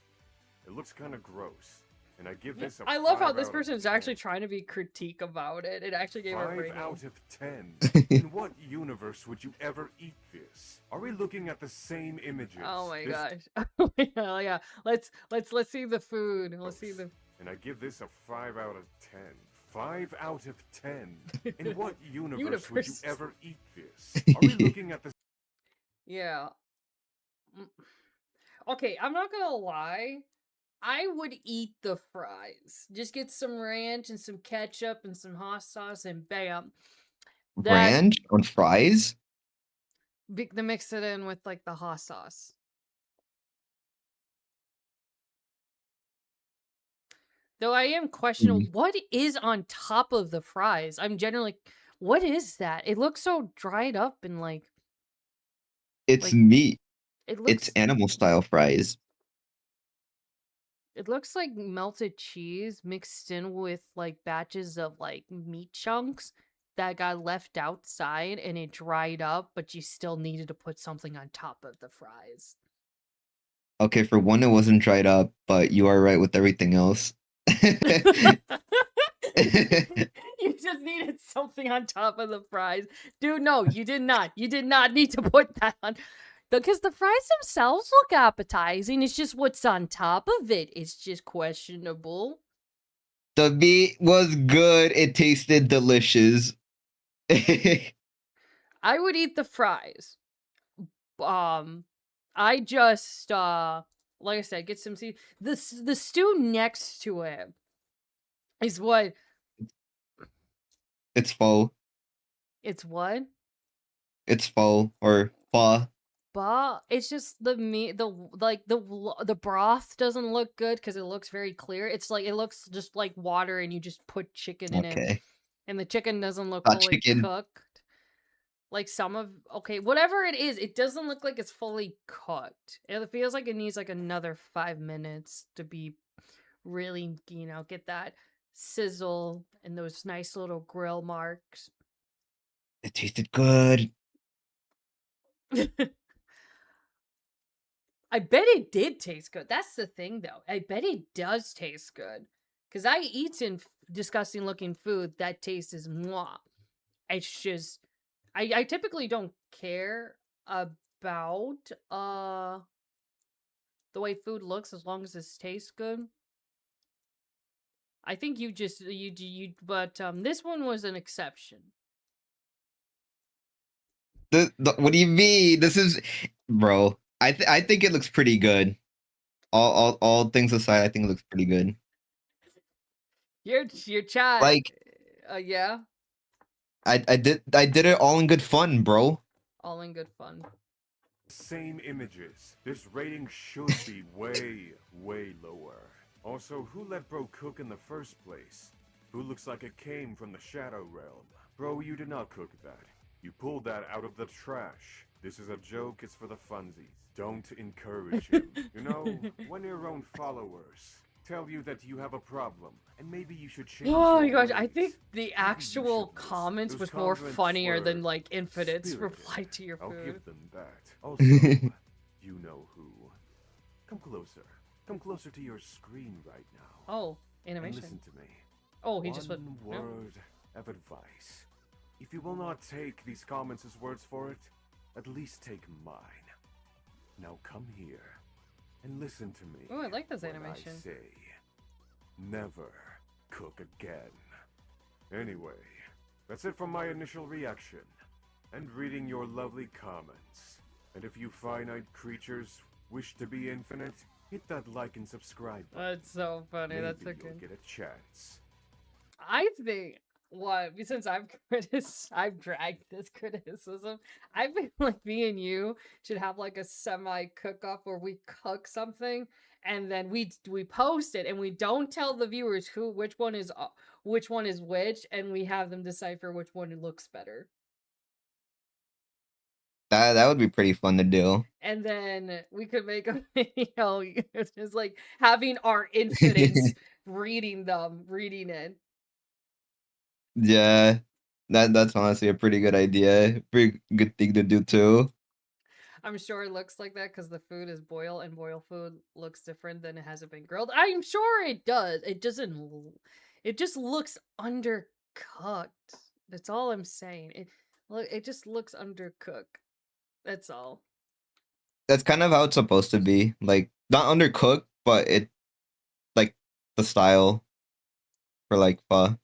It looks kind of gross. And I give this a I love how 5 this out of person is 10. actually trying to be critique about it. It actually gave her a 5 rating. out of 10. In what universe would you ever eat this? Are we looking at the same images? Oh my This- gosh. Oh yeah, yeah. Let's see the food. Let's see the And I give this a 5 out of 10. 5 out of 10. In what universe would you Universe. ever eat this? Are we looking at the Yeah. Mm. Okay, I'm not gonna lie. I would eat the fries. Just get some ranch and some ketchup and some hot sauce and bam. That Ranch on fries? to mix it in with like the hot sauce. Though I am questioning Mm. what is on top of the fries. I'm generally what is that? It looks so dried up and like It's like meat. it It's looks animal style fries. it looks like melted cheese mixed in with like batches of like meat chunks that got left outside and it dried up, but you still needed to put something on top of the fries. Okay, for one, it wasn't dried up, but you are right with everything else. You just needed something on top of the fries. Dude, no, you did not. You did not need to put that on. Because the fries themselves look appetizing. It's just what's on top of it. It's just questionable. The meat was good. It tasted delicious. I would eat the fries. I just like I said, get some the stew next to it is what It's pho. it's what? It's pho or pho. But it's just the meat, the broth doesn't look good because it looks very clear. It's like it looks just like water, and you just put chicken in it, Okay. and the chicken doesn't look Hot fully chicken. cooked. Like whatever it is, it doesn't look like it's fully cooked. It feels like it needs like another 5 minutes to be really, get that sizzle and those nice little grill marks. It tasted good. I bet it did taste good. That's the thing, though. I bet it does taste good. Because I eaten disgusting looking food that tastes mwah. It's just, I typically don't care about the way food looks as long as it tastes good. I think but this one was an exception. What do you mean? This is, bro. I think it looks pretty good. All things aside, I think it looks pretty good. Your chat. Like, yeah. I did it all in good fun, bro. All in good fun. same images? This rating should be way, way lower. Also, who let bro cook in the first place? Food looks like it came from the Shadow Realm. Bro, you did not cook that. You pulled that out of the trash. This is a joke, it's for the funsies. Don't encourage him. You know, when your own followers tell you that you have a problem, and maybe you should change Oh my your gosh, I ways, think the actual comments Those was more comments funnier than were like Infinite's spirited. reply to your I'll food. give them that. Also, you know who. Come closer. Come closer to your screen right now. Oh, And animation. listen to me. Oh, he just went. One no. word of advice. If you will not take these comments as words for it, at least take mine. Now come here and listen to me. Oh, I like this when animation. I say, never cook again. Anyway, that's it from my initial reaction and reading your lovely comments. And if you finite creatures wish to be infinite, hit that like and subscribe button. That's so funny. Maybe That's so you'll good. get a chance. I think what since I've dragged this criticism, I feel like me and you should have like a semi cook-off where we cook something and then we post it and we don't tell the viewers which one is which, and we have them decipher which one looks better. That would be pretty fun to do. And then we could make a video just like having our infinites reading it. Yeah, that's honestly a pretty good idea. Pretty good thing to do too. I'm sure it looks like that because the food is boiled and boiled food looks different than it hasn't been grilled. I'm sure it does. It doesn't. It just looks undercooked. That's all I'm saying. It just looks undercooked. That's all. That's kind of how it's supposed to be. Like not undercooked, but it like the style for like pho.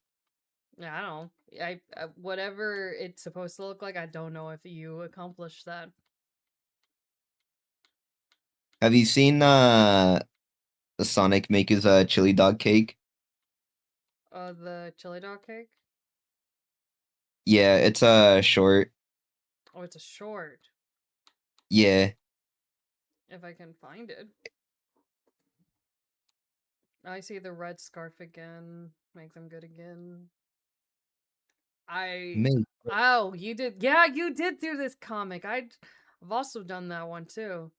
Yeah, I don't know. I whatever it's supposed to look like. I don't know if you accomplished that. Have you seen Sonic make his chili dog cake? The chili dog cake. Yeah, it's a short. Oh, it's a short. Yeah. If I can find it. I see the red scarf again. Make them good again. Oh, you did. Yeah, you did do this comic. I've also done that one too.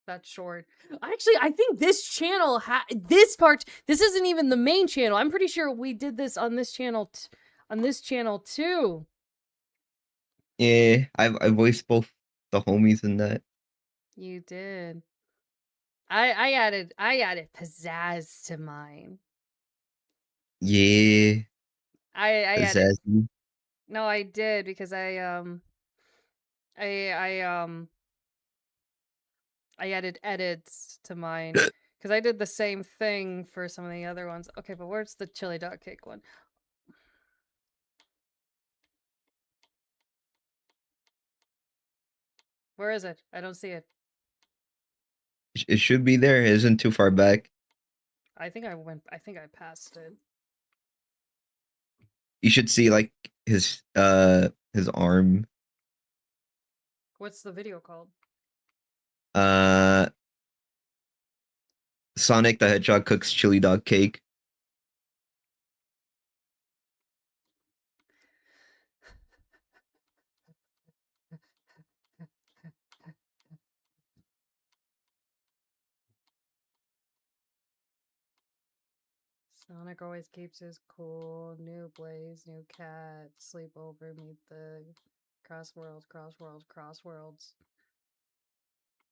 That short. Actually, I think this channel this part. This isn't even the main channel. I'm pretty sure we did this on this channel. On this channel too. Yeah, I voiced both the homies in that. You did. I added pizzazz to mine. Yeah. I added. Zazzy. No, I did because I added edits to mine because I did the same thing for some of the other ones. Okay, but where's the chili dog cake one? Where is it? I don't see it. It should be there. It isn't too far back. I think I passed it. You should see like his arm. What's the video called? Sonic the Hedgehog cooks chili dog cake. Sonic always keeps his cool. New Blaze, new cat, sleepover, meet the crossworlds.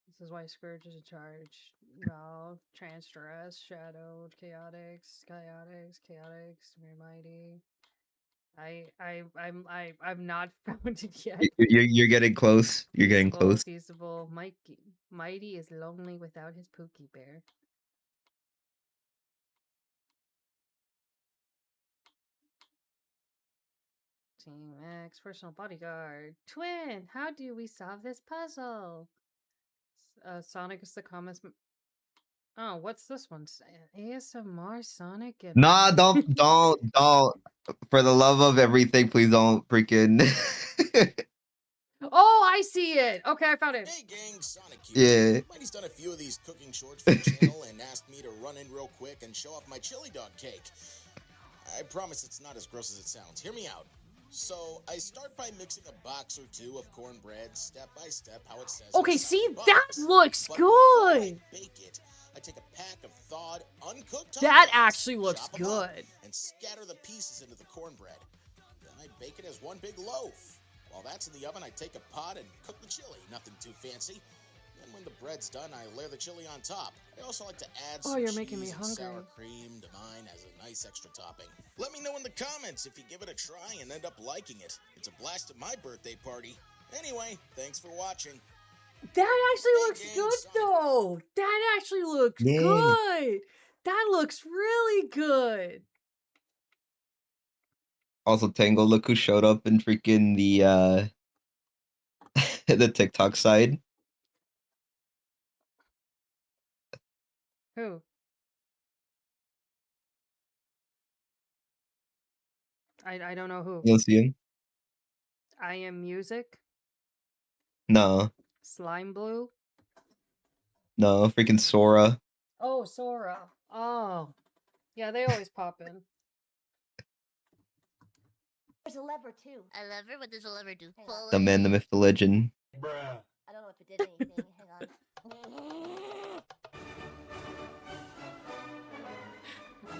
This is why Scourge is in charge. Ralph, Transstress, Shadowed, Chaotix, Mighty. I'm not found it yet. You're getting close. You're getting close. Feasible. Mighty is lonely without his Pookie Bear. Team X, personal bodyguard. Twin, how do we solve this puzzle? Sonic is the comments. Oh, what's this one? ASMR Sonic and Nah, don't. For the love of everything, please don't freaking. Oh, I see it. Okay, I found it. Hey gang, Sonic here. Yeah. Mikey's done a few of these cooking shorts for the channel and asked me to run in real quick and show off my chili dog cake. I promise it's not as gross as it sounds. Hear me out. So I start by mixing a box or two of cornbread, step by step, how it says. Okay, inside see, the that box. looks But before I good. bake it, I take a pack of thawed, uncooked That hot dogs, actually looks chop 'em up, good. and scatter the pieces into the cornbread. Then I bake it as one big loaf. While that's in the oven, I take a pot and cook the chili. Nothing too fancy. Then when the bread's done, I layer the chili on top. I also like to add some you're cheese making me and sour hungry. cream to mine as a nice extra topping. Let me know in the comments if you give it a try and end up liking it. It's a blast at my birthday party. Anyway, thanks for watching. That actually looks gang, good, though. That actually looks Yeah. good. That looks really good. Also, Tangle, look who showed up in freaking the the TikTok side. Who? I don't know who. You'll see him. I Am Music. No, Slime Blue. no, freaking Sora. Oh, Sora. Oh. Yeah, they always pop in. There's a lever too. A lever? What does a lever do? Pull The man, the it. myth, the legend. I don't know if it did anything. Hang on.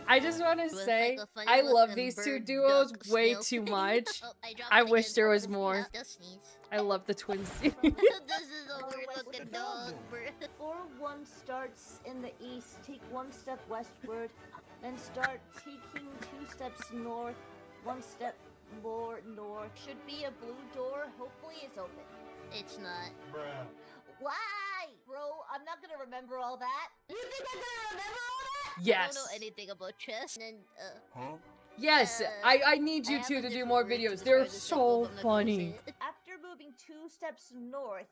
I just want to With, say, like, a funny I love looking these two bird, duos duck, way snail too thing. much. Oh, I dropped I it wish again. there was Oh, more. just sneeze. I love the twins. This is a weird looking dog, bro. Before one starts in the east, take one step westward, then start taking 2 steps north, 1 step more north. Should be a blue door. Hopefully it's open. It's not. Why? Bro, I'm not gonna remember all that. You think I'm gonna remember all that? I Yes. don't know anything about chess. And Yes, I need I you have two a to do different more word to videos. describe They're this sequel, so but I'm not gonna say funny. it. After moving 2 steps north,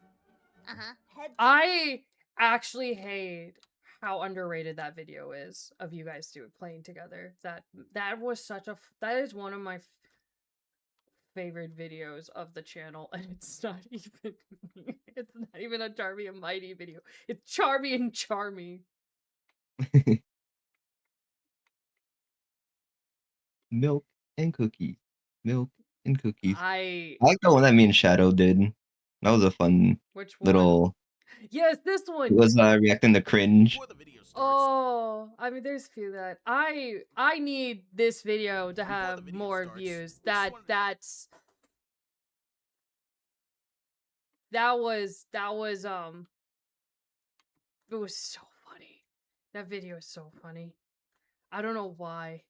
head I actually hate how underrated that video is of you guys two playing together. That was such a that is one of my favorite videos of the channel, and it's not even a Charmy and Mighty video. It's Charmy and Charmy. Milk and cookies. Milk and cookies. I like the one that me and Shadow did. That was a fun Which one? little. Yes, this It one. was reacting to cringe. Oh, I mean, there's a few that I need this video to have more views. That was it was so funny. That video is so funny. I don't know why.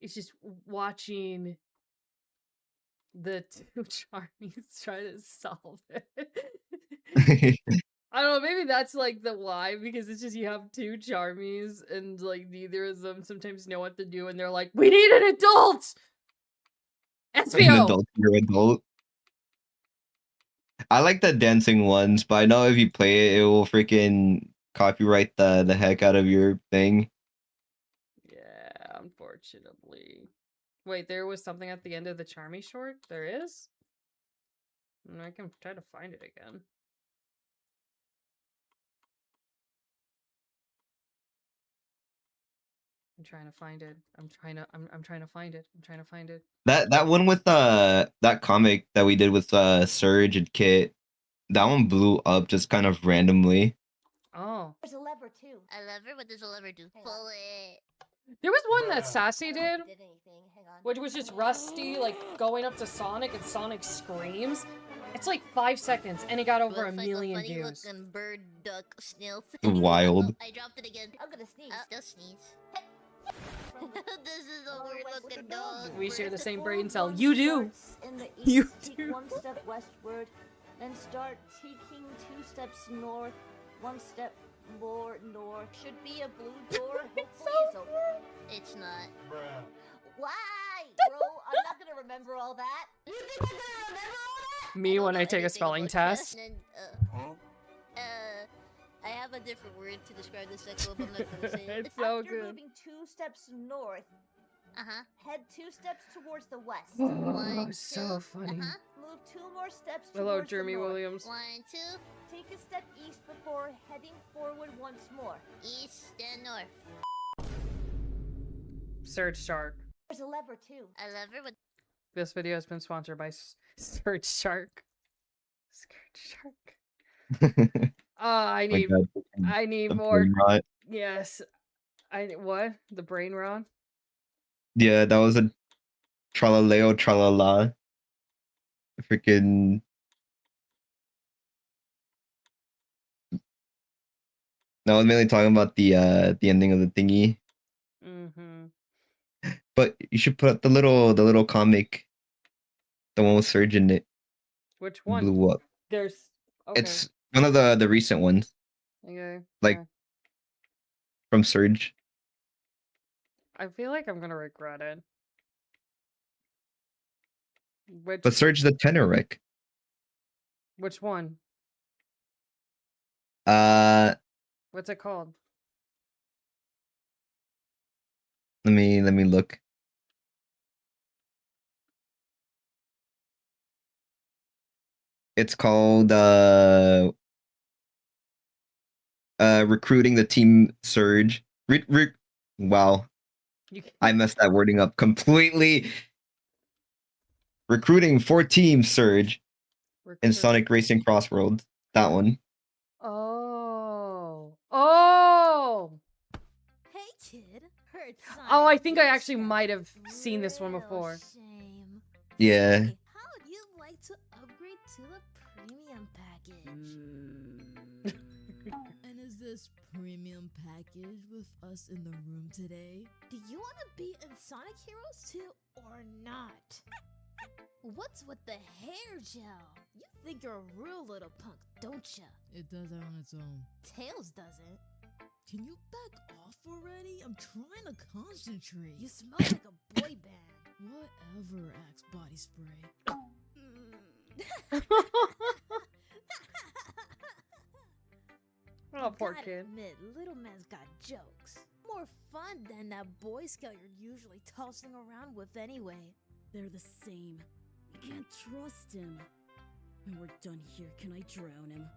It's just watching the two Charmies try to solve it. I don't know, maybe that's like the why, because it's just you have two Charmies and like neither of them sometimes know what to do, and they're like, we need an adult! An SBO! adult, you're adult. I like the dancing ones, but I know if you play it, it will freaking copyright the heck out of your thing. Yeah, unfortunately. Wait, there was something at the end of the Charmy short? There is? I can try to find it again. I'm trying to find it. I'm trying to find it. I'm trying to find it. That one with that comic that we did with Surge and Kit, that one blew up just kind of randomly. Oh. There's a lever too. A lever? What does a lever do? Pull it. There was one that Sassy did, Did anything? Hang on. which was just Rusty, like, going up to Sonic and Sonic screams. It's like 5 seconds, and it got over a With, like, million funny views. looking bird, duck, snail thing. Wild. Oh, I dropped it again. I'm gonna sneeze. Just sneeze. This is a weird looking dog. We share the bro. same brain cell. You do! In the east, You take do. 1 step westward, then start taking 2 steps north, 1 step more north. Should be a blue door. Hopefully it's open. It's not. Why? Bro, I'm not gonna remember all that. You think I'm gonna remember all that? Me when I know take a anything spelling about test. chess, and, I have a different word to describe this sequel, but I'm not gonna say it. It's so After good. moving 2 steps north, head 2 steps towards the west. Oh, so funny. Move 2 more steps Hello, towards the Jeremy north. Williams. 1, 2, Take a step east before heading forward once more. east, then north. Surge Shark. There's a lever too. A lever? What? This video has been sponsored by Surge Shark. Surge Shark. I My need God, I need the more. brain rot. Yes. What? The brain rot? Yeah, that was a tralaleo tralala. Freaking. No, I was mainly talking about the ending of the thingy. Mm-hmm. But you should put up the little comic, the one with Surge in it. Which one? Blew up. There's okay. It's one of the recent ones. Okay. Like yeah. from Surge. I feel like I'm gonna regret it. Which But Surge the Teneric. which one? What's it called? Let me look. It's called recruiting the team Surge. Wow. I messed that wording up completely. Recruiting for Team Surge in Sonic Racing Crossroads. That one. Oh. Oh. Hey kid, heard Oh, I Sonic think I did actually ya. might have seen this one Real before. Shame. Yeah. Hey, how'd you like to upgrade to the premium package? And is this premium package with us in the room today? Do you want to be in Sonic Heroes 2 or not? What's with the hair gel? You think you're a real little punk, don't ya? It does that on its own. Tails doesn't. Can you back off already? I'm trying to concentrate. You smell like a boy band. Whatever, Axe body spray. Oh, poor Gotta kid. admit, little man's got jokes. More fun than that Boy Scout you're usually tossing around with anyway. They're the same. You can't trust him. When we're done here, can I drown him?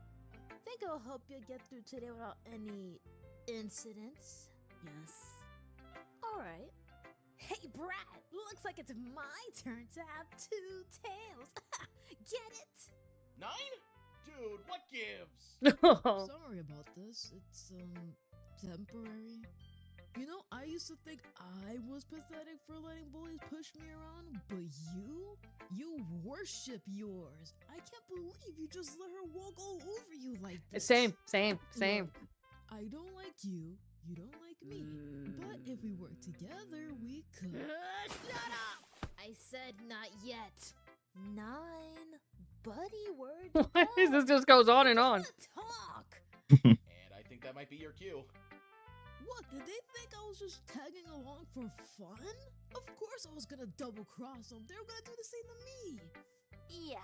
Think it'll help you get through today without any incidents? Yes. Alright. Hey, Brad! Looks like it's my turn to have two tails. Get it? 9? Dude, what gives? Sorry about this. It's, temporary. You know, I used to think I was pathetic for letting bullies push me around, but you worship yours. I can't believe you just let her walk all over you like this. Same. Look, I don't like you don't like me. But if we work together, we could. Shut up! I said not yet. 9. Buddy word. Why is this just goes on and on? Talk! And I think that might be your cue. What, did they think I was just tagging along for fun? Of course I was gonna double cross them. They were gonna do the same to me. Yeah,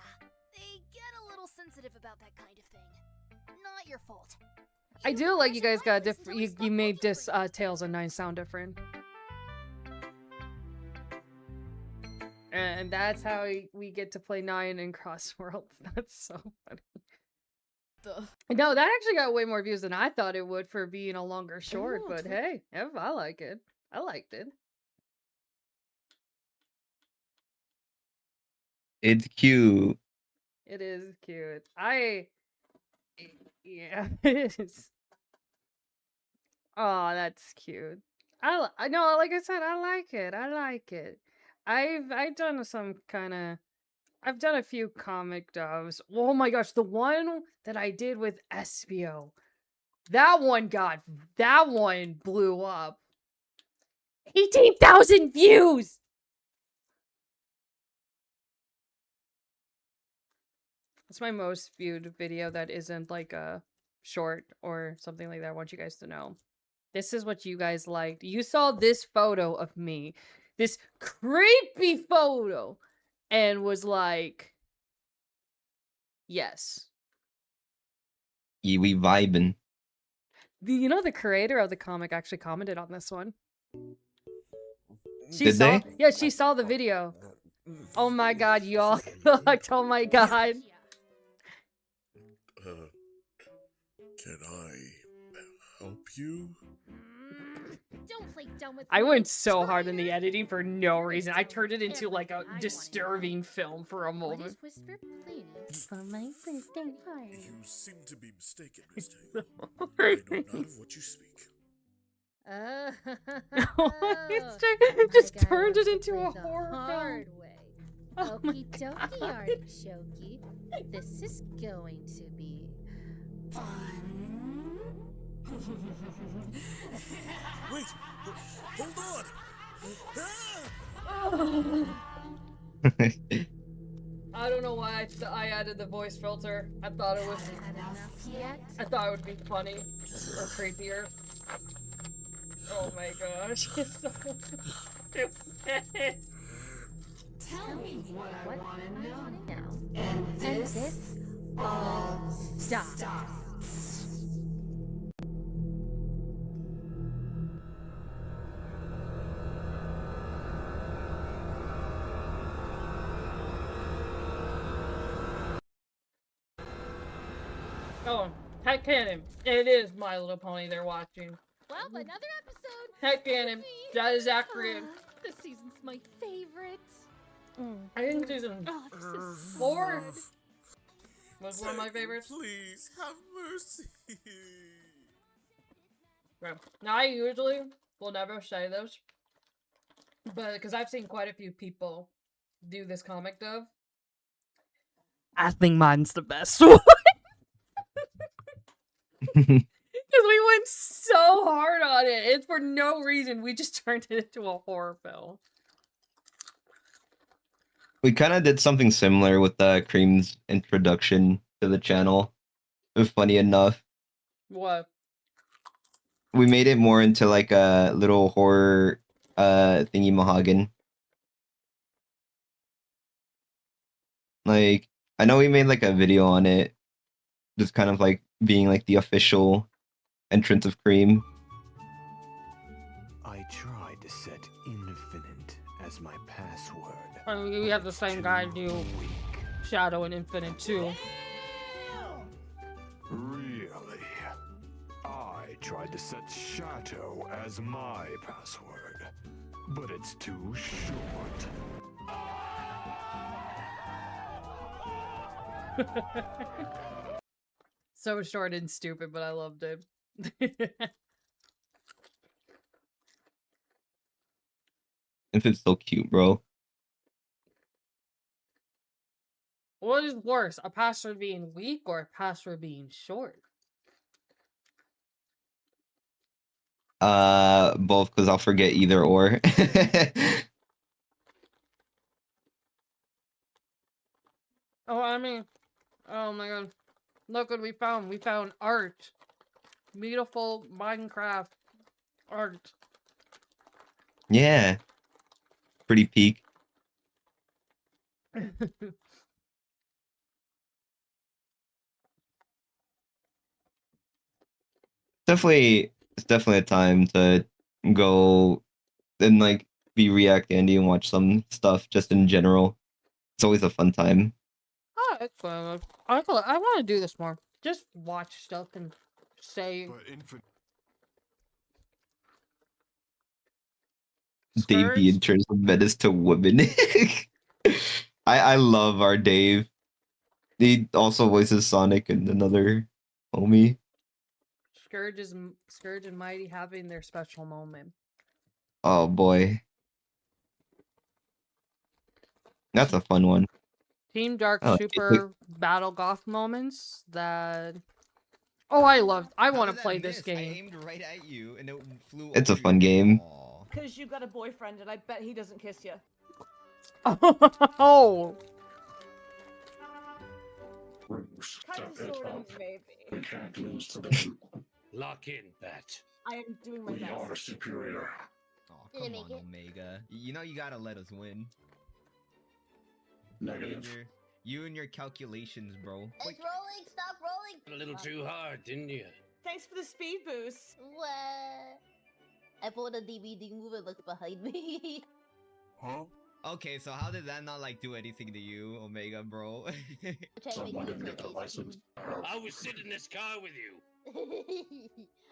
they get a little sensitive about that kind of thing. Not your fault. I do like you guys got different. You made this Tails and 9 sound different. And that's how we get to play 9 in Crossworld. That's so funny. No, that actually got way more views than I thought it would for being a longer short, but hey, I like it. I liked it. It's cute. It is cute. Yeah, it is. Oh, that's cute. I know, like I said, I like it. I like it. I've done some kind of. I've done a few comic dubs. Oh my gosh, the one that I did with Espio. That one blew up. 18,000 views! It's my most viewed video that isn't like a short or something like that. I want you guys to know. This is what you guys liked. You saw this photo of me. This creepy photo. And was like, yes. Yeah, we vibing. You know, the creator of the comic actually commented on this one. Did they? Yeah, she saw the video. Oh my god, y'all. Oh my god. Can I help you? Don't play dumb with I me. went so hard in the editing for no reason. I turned it into like a disturbing film for a What is moment. Whisper planning for my birthday party? You seem to be mistaken, Miss Tangle. I know not of what you speak. It just turned it into a horror hard film. way. Oh my Okie dokie, artichokey. This is going to be fun. Wait! Hold on! I don't know why I added the voice filter. I thought it was. I thought it would be funny or creepier. Oh my gosh, it's so stupid. Tell me what I want to know. And this all stops. Oh, heck cannon. It is My Little Pony they're watching. Well, another episode. Heck cannon. That is accurate. This season's my favorite. I think season Oh, this is 4 sad. was one of my favorites. Please, have mercy. Right. Now, I usually will never say this, but because I've seen quite a few people do this comic dove, I think mine's the best one. Because we went so hard on it. It's for no reason. We just turned it into a horror film. We kind of did something similar with Cream's introduction to the channel. It was funny enough. What? We made it more into like a little horror thingy mahagan. Like, I know we made like a video on it, just kind of like being like the official entrance of Cream. I tried to set infinite as my password. I mean, we have the same guy do Shadow and Infinite too. Really? I tried to set Shadow as my password, but it's too short. So short and stupid, but I loved it. If it's so cute, bro. What is worse, a password being weak or a password being short? Both, because I'll forget either or. Oh, I mean, oh my god. Look what we found. We found art. Beautiful Minecraft art. Yeah. Pretty peak. It's definitely a time to go and like be React Andy and watch some stuff just in general. It's always a fun time. Oh, it's fun. I want to do this more. Just watch stuff and say. Dave the interns of Menace to women. I love our Dave. He also voices Sonic and another homie. Scourge and Mighty having their special moment. Oh boy. That's a fun one. Team Dark Oh, Super Battle Goth moments that. Oh, I want to play this game. I aimed right at you and it flew. It's a fun game. Because you got a boyfriend and I bet he doesn't kiss you. Oh. Kind of, sort of, maybe. We can't lose to them. Lock in, Bat. I am doing my We are best. superior. Oh, come on, Omega. You know you gotta let us win. Negative. You and your calculations, bro. It's rolling, stop rolling! A little too hard, didn't you? Thanks for the speed boost. What? I pulled a DVD move and looked behind me. Huh? Okay, so how did that not like do anything to you, Omega, bro? Somebody get the license. I was sitting in this car with you.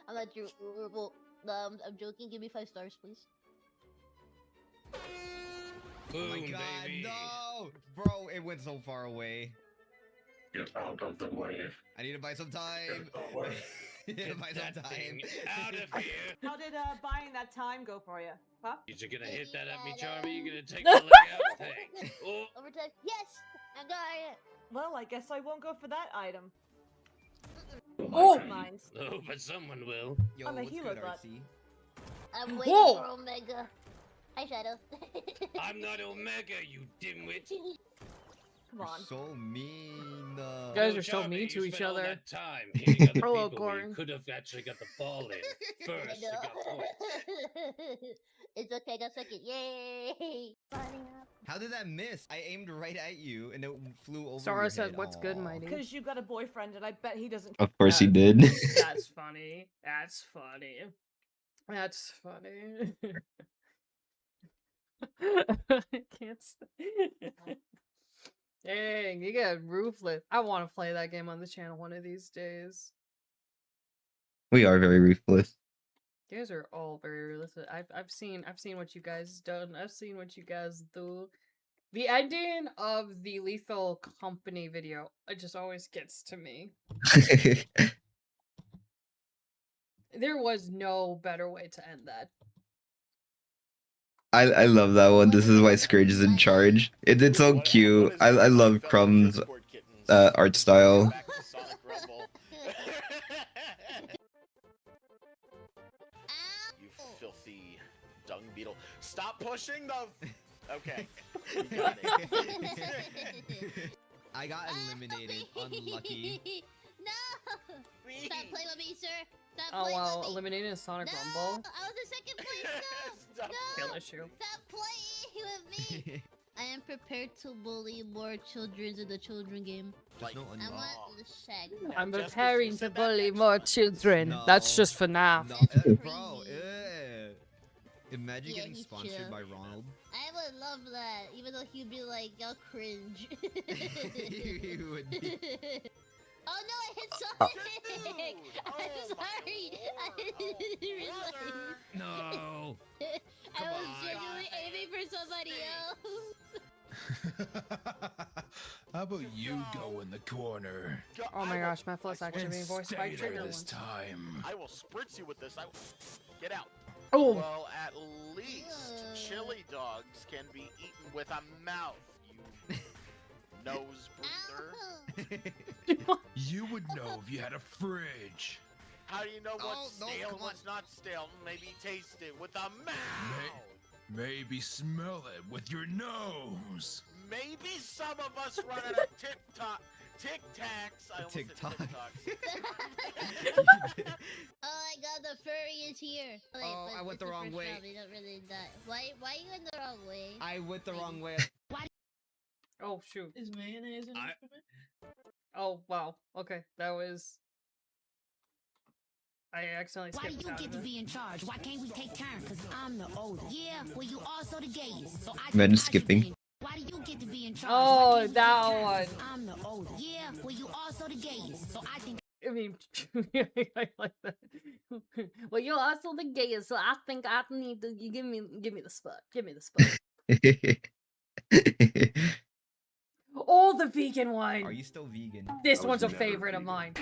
I'm not your Uberable. I'm joking. Give me 5 stars, please. Oh my Boom, god, baby. no! Bro, it went so far away. Get out of the way. I need to buy some time. Get away. I need to Get buy some that time. thing out of here. How did buying that time go for you? Huh? You're gonna hit that at me, Charmy? You're gonna take my leg out? Thanks. Oh. Overtime. Yes, I got it. Well, I guess I won't go for that item. Oh, Mine. oh, but someone will. Yo, I'm a what's healer good, bot. RC? I'm waiting Whoa. for Omega. Hi, Shadow. I'm not Omega, you dimwit. Come on. So mean. You guys are so Charmy, mean to you each spent all other. that time hitting other Hello, people where you Corn. could have actually got the ball in first. You got points. It's okay, I got second. Yay! How did that miss? I aimed right at you and it flew over Sarah your said, head. "What's good, Aw. Mighty?" Because you got a boyfriend, and I bet he doesn't. Of course he did. That's funny. That's funny. That's funny. I can't. Dang, you get ruthless. I want to play that game on the channel one of these days. We are very ruthless. You guys are all very realistic. I've seen what you guys done. I've seen what you guys do. The ending of the Lethal Company video, it just always gets to me. There was no better way to end that. I love that one. This is why Scourge is in charge. It's so cute. I love Crumb's art style. You filthy dung beetle. Stop pushing the... Okay. You got it. I got eliminated. Unlucky. No! Stop playing with me, sir. Stop Oh playing wow, with me. eliminating a Sonic Rumble. I was in second place. No! Kill No! issue. Stop playing with me. I am prepared to bully more children in the children game. There's no I unlock. want the shag. I'm preparing to bully more children. That's just for now. No, bro, imagine Yeah, getting he's sponsored chill. by Ronald. I would love that, even though he'd be like, y'all cringe. You would be. Oh no, I hit Sonic! I'm sorry! I didn't realize. No. I was genuinely aiming for somebody else. How about you go in the corner? Oh my gosh, my plus actually And being voiced stay by there Trigger this once. time. I will spritz you with this. Get out. Oh. Well, at least chili dogs can be eaten with a mouth, you nose breather. You would know if you had a fridge. How do you know Oh, what's no, stale come and what's not stale? Maybe taste it with a mouth. Maybe smell it with your nose. Maybe some of us run out of Tic Tacs. I almost said TikTok. TikToks. Oh my god, the furry is here. Wait, Oh, but I went it's the wrong first way. round, we don't really die. Why are you in the wrong way? I went the wrong way. Oh shoot. Is mayonnaise an instrument? Oh wow. Okay, that was. I accidentally Why do skipped you out get of to it. be in charge? Why can't we take turns? Cause I'm the oldest. Yeah, well you also the gayest. So I Imagine think I should skipping. be in- Why do you get to be in charge? Oh, Why can't we that take turns? one. 'Cause I'm the oldest. Yeah, well you also the gayest. So I think I mean, I like that. Well, you're also the gayest, so I think I need to. You give me the spot. Give me the spot. Oh, the vegan one. Are you still vegan? This I was one's a never favorite of vegan. mine.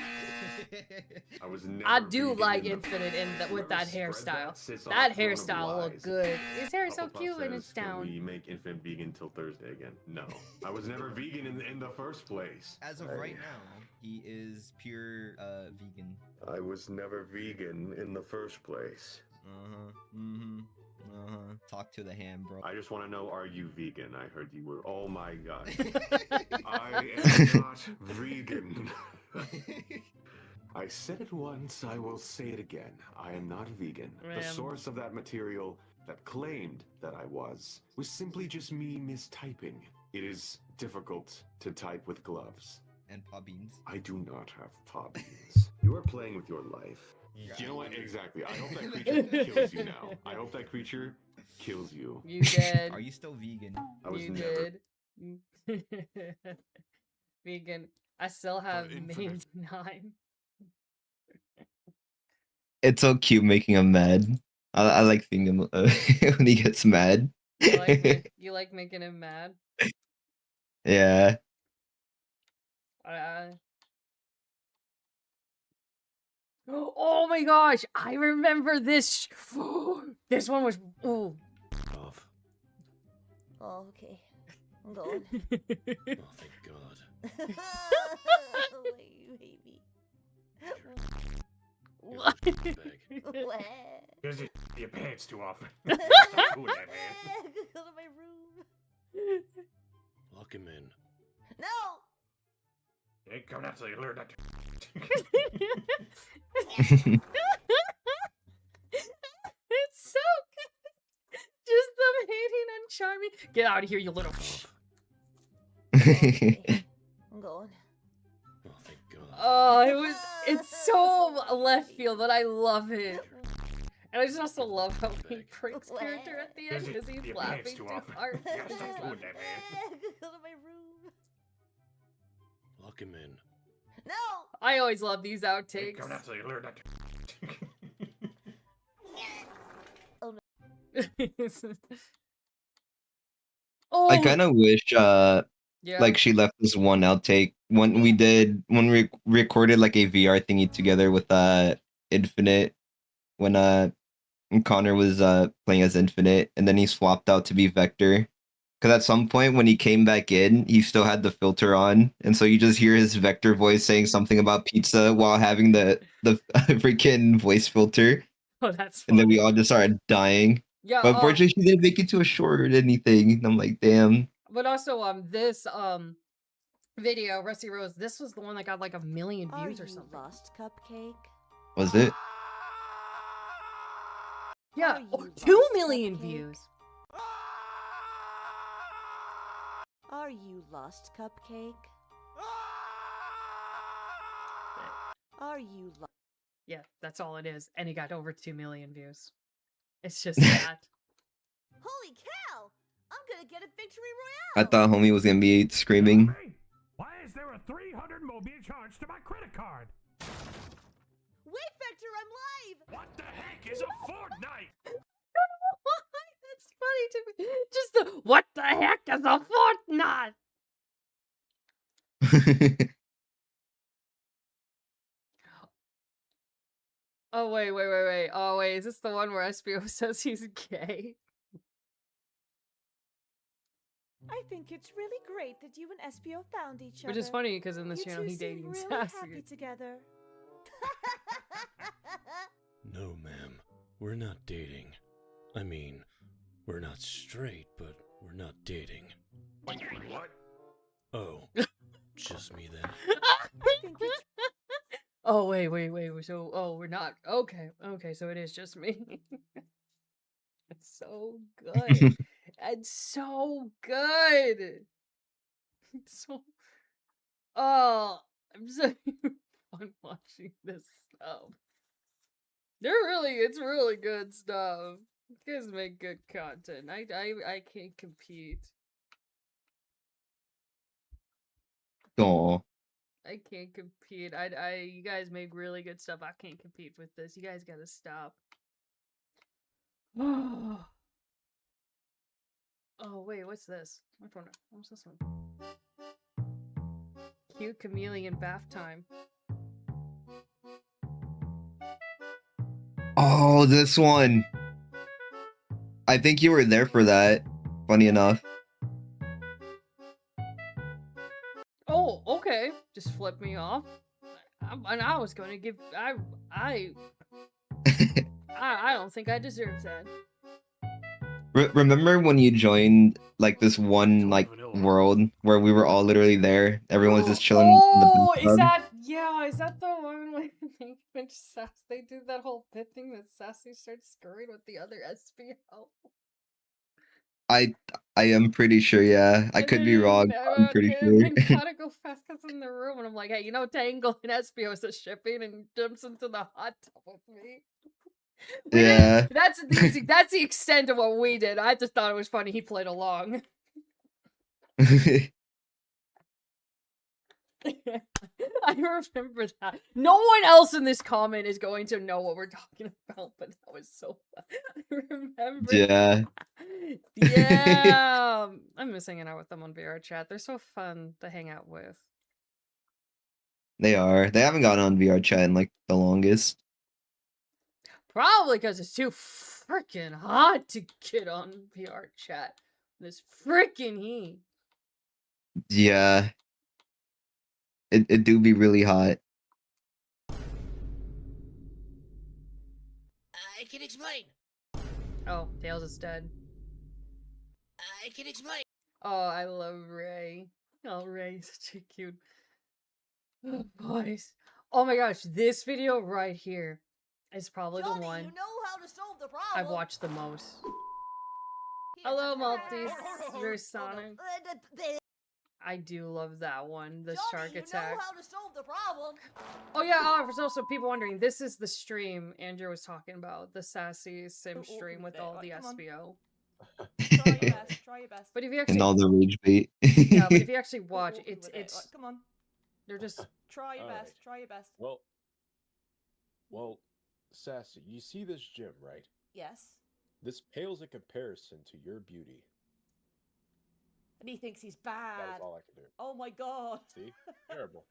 I was never I do vegan like in the- Infinite with that Whoever spread hairstyle. that sits on That a throne of hairstyle look lies. good. His hair is so Hufflepuff cute and says, it's "Can down. we make Infinite vegan till Thursday again? No. I was never vegan in the first place. As of right now, he is pure vegan. I was never vegan in the first place. Talk to the ham, bro. I just want to know, are you vegan? I heard you were. Oh my god. I am not vegan. I said it once, I will say it again. I am not vegan. Man. The source of that material that claimed that I was simply just me mistyping. It is difficult to type with gloves. And paw beans. I do not have paw beans. You are playing with your life. You know what? Exactly. I hope that creature kills you now. I hope that creature kills you. You did. Are you still vegan? I was You never. did. Vegan. I still have Infinite. made 9. It's so cute making him mad. I like seeing him when he gets mad. You like making him mad? Yeah. Oh my gosh, I remember this. This one was. Oh. Oh, okay. I'm going. Oh, thank God. Wait, baby. What? What? Because you your pants too often. Go Stop doing that, man. to my room. Lock him in. No! You ain't coming out till you learn that. It's so good. Just them hating on Charming. Get out of here, you little. I'm going. Oh, thank God. Oh, it's so left field, but I love it. And I just also love how he breaks character at the end because he's laughing too hard. You gotta stop doing that, man. Go to my room. Lock him in. No! I always love these You ain't outtakes. coming out till you learn that. Oh no. Oh, I kind of wish yeah. like she left this one outtake when we recorded like a VR thingy together with Infinite when Connor was playing as Infinite and then he swapped out to be Vector. Because at some point when he came back in, he still had the filter on, and so you just hear his Vector voice saying something about pizza while having the freaking voice filter. Oh, that's And then funny. we all just started dying. Yeah, But unfortunately, she didn't make it to a short or anything. And I'm like, damn. But also, this video, Rusty Rose, this was the one that got like 1 million views or something. Lost cupcake? Was it? Yeah, 2 million views. Are you lost cupcake? Are you lost? Yeah, that's all it is. And he got over 2 million views. It's just that. Holy cow! I'm gonna get a victory I royale! thought homie was gonna be screaming. Why is there a 300 mo being charged to my credit card? Wait, Vector, I'm live! What the heck is a Fortnite? That's funny to me. Just the, what the heck is a Fortnite? Oh, wait. Oh, wait. Is this the one where SBO says he's gay? I think it's really great that you and SBO found each other. Which is funny because in this You channel two he seem dating really Sassy. happy together. No, ma'am. We're not dating. I mean, we're not straight, but we're not dating. Wait, what? Oh, just me then. Oh, wait. So, oh, we're not. Okay, so it is just me. It's so good. It's so good. It's so. Oh, I'm so fun watching this stuff. It's really good stuff. You guys make good content. I can't compete. Aw. I can't compete. You guys make really good stuff. I can't compete with this. You guys gotta stop. Oh, wait, what's this? What's this one? Cute chameleon bath time. Oh, this one. I think you were there for that. Funny enough. Oh, okay. Just flip me off. And I was gonna give. I don't think I deserve that. Remember when you joined like this one like world where we were all literally there? Everyone was just chilling. Oh, in the is bathtub? that the one where they do that whole pit thing that Sassy starts scurrying with the other SBO? I am pretty sure, yeah. I could be wrong. I'm pretty sure. And gotta go fast because in the room, and I'm like, hey, you know, Tangle and SBO is shipping, and jumps into the hot tub with me. Yeah. That's the extent of what we did. I just thought it was funny. He played along. I remember that. No one else in this comment is going to know what we're talking about, but that was so fun. I remember. Yeah. Yeah. I'm missing hanging out with them on VR chat. They're so fun to hang out with. They are. They haven't gotten on VR chat in like the longest. Probably because it's too freaking hot to get on VR chat. This freaking heat. Yeah. It do be really hot. I can explain. Oh, Tails is dead. I can explain. Oh, I love Ray. Oh, Ray's such a cute. Oh, boys. Oh my gosh, this video right here is probably Johnny, the one you know how to solve the problem. I've watched the most. Hello, Maltese. Your Sonic. I do love that one. The shark You attack. know how to solve the problem. Oh yeah, there's also people wondering. This is the stream Andrew was talking about. The sassy sim stream with all the SBO. Try your best. Try your best. But if you actually And all the rage bait. yeah, but if you actually watch, it's Come on. they're just Try your Alright. best. Try your best. Well, Sassy, you see this gym, right? Yes. This pales in comparison to your beauty. And he thinks he's That bad. is all I can do. Oh my god. See? Terrible.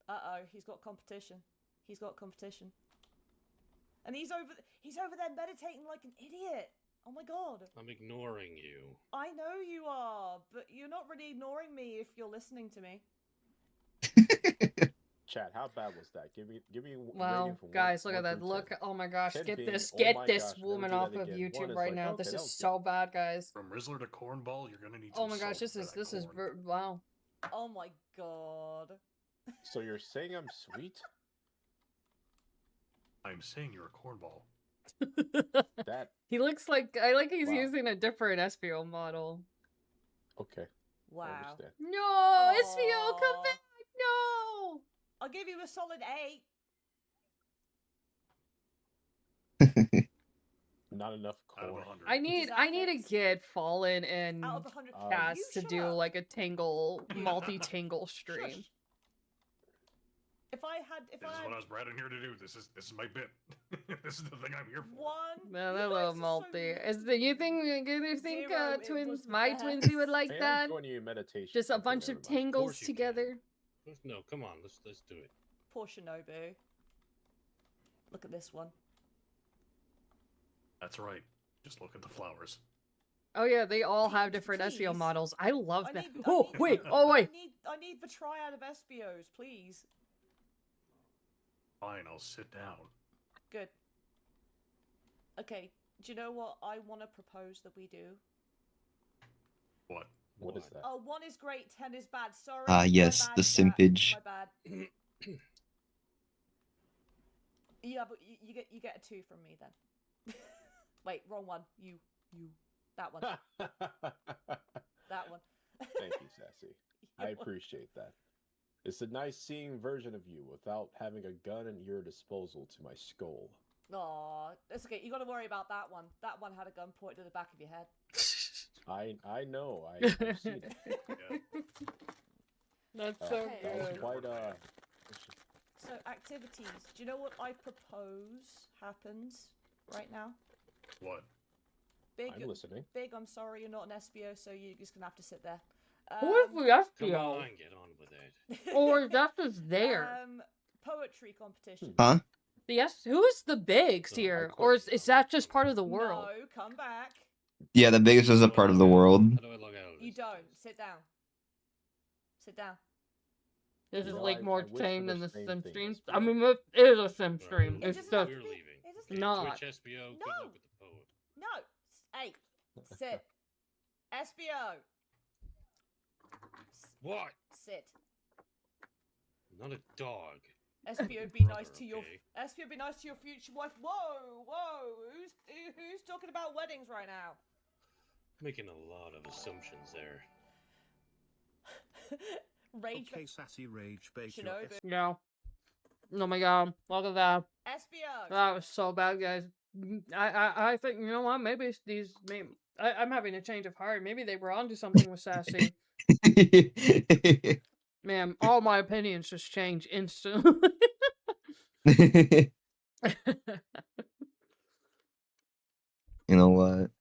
Uh-oh, he's got competition. He's got competition. And he's over there meditating like an idiot. Oh my god. I'm ignoring you. I know you are, but you're not really ignoring me if you're listening to me. Chat, how bad was that? Give me wow, rating from guys, one, look at one that. through Look, 10. oh my gosh, 10 get being, this, oh get my this gosh, never woman do off that of again. YouTube One is right like, now. okay, This that is was so bad, guys. From Rizzler to Cornball, you're gonna need. Oh some my gosh, salt for that this is corn. wow. Oh my god. So you're saying I'm sweet? I'm saying you're a cornball. That He looks like he's Wow. using a different SBO model. okay. I Wow. understand. No, SBO, come back! No. I'll give you a solid 8. Not enough Out of corn. 100. I need to get Fallen and Out of 100. Cass You to shut do up. like a multi-tangle stream. Shush. If I had This is what I was brought in here to do. This is my bit. This is the thing I'm here for. one. Man, You I guys love are multi. so Is the you think Zero, it twins, was the my best. twins, would like Hey, I'm that? joining you in meditation. Just a Okay, bunch never of mind. tangles course you can. together. No, come on, let's do it. Poor Shinobu. Look at this one. That's right. Just look at the flowers. Oh yeah, they all have different SEO Please. models. I love I that. need- I Oh need- wait, oh wait. I need the triad of SBOs, please. Fine, I'll sit down. Good. Okay, do you know what I want to propose that we do? What? What is that? Oh, 1 is great, 10 is bad. Sorry. Ah, my yes, bad, the chat. simpage. My bad. Yeah, but you get a 2 from me then. Wait, wrong one. You. That one. That one. Thank you, Sassy. I appreciate that. It's a nice seeing version of you without having a gun at your disposal to my skull. Aw, it's okay. You got to worry about that one. That one had a gun pointed to the back of your head. I know. I've seen it. That's so Okay. That was good. quite So, activities. Do you know what I propose happens right now? What? Big, I'm listening. Big, I'm sorry you're not an SBO, so you're just going to have to sit there. Who is the Come SBO? on, get on with it. Or that's just there. Poetry competition. Huh? Who's the bigs here? Or is that just part of the world? No, come back. Yeah, the biggest is a part of the world. How do I log out of You this? don't. Sit down. Sit down. This is No, like I more wish tame for than the the same Sim thing streams. as I well. mean, it is a Sim Right, stream. we're- It's doesn't just we're leaving. It doesn't. Okay, not. Twitch SBO, good No. luck with the poet. No. Hey, sit. SBO. What? Sit. Not a dog. SBO be nice to your okay. SBO be nice to your future wife. Whoa. Who's talking about weddings right now? Making a lot of assumptions there. Rage. Okay, Sassy Rage Bait. your Shinobu. yeah. Oh my god, look at that. SBO. That was so bad, guys. I think, you know what, maybe it's these, I'm having a change of heart. Maybe they were onto something with Sassy. Man, all my opinions just change instantly. You know what?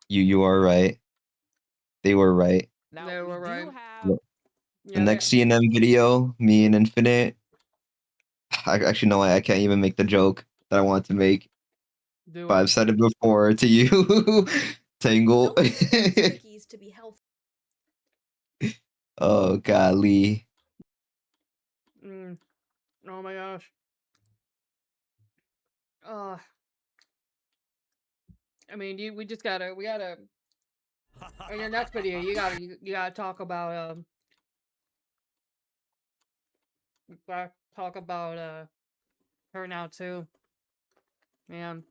You are right. They were right. They were right. The Yeah, next CNM video, me and Infinite. Actually, no, I can't even make the joke that I wanted to make. Do But I've said it before to you. Tangle. Cookies to be healthy. Oh, golly. Mm. Oh my gosh. I mean, we gotta in your next video, you gotta talk about her now too. Man.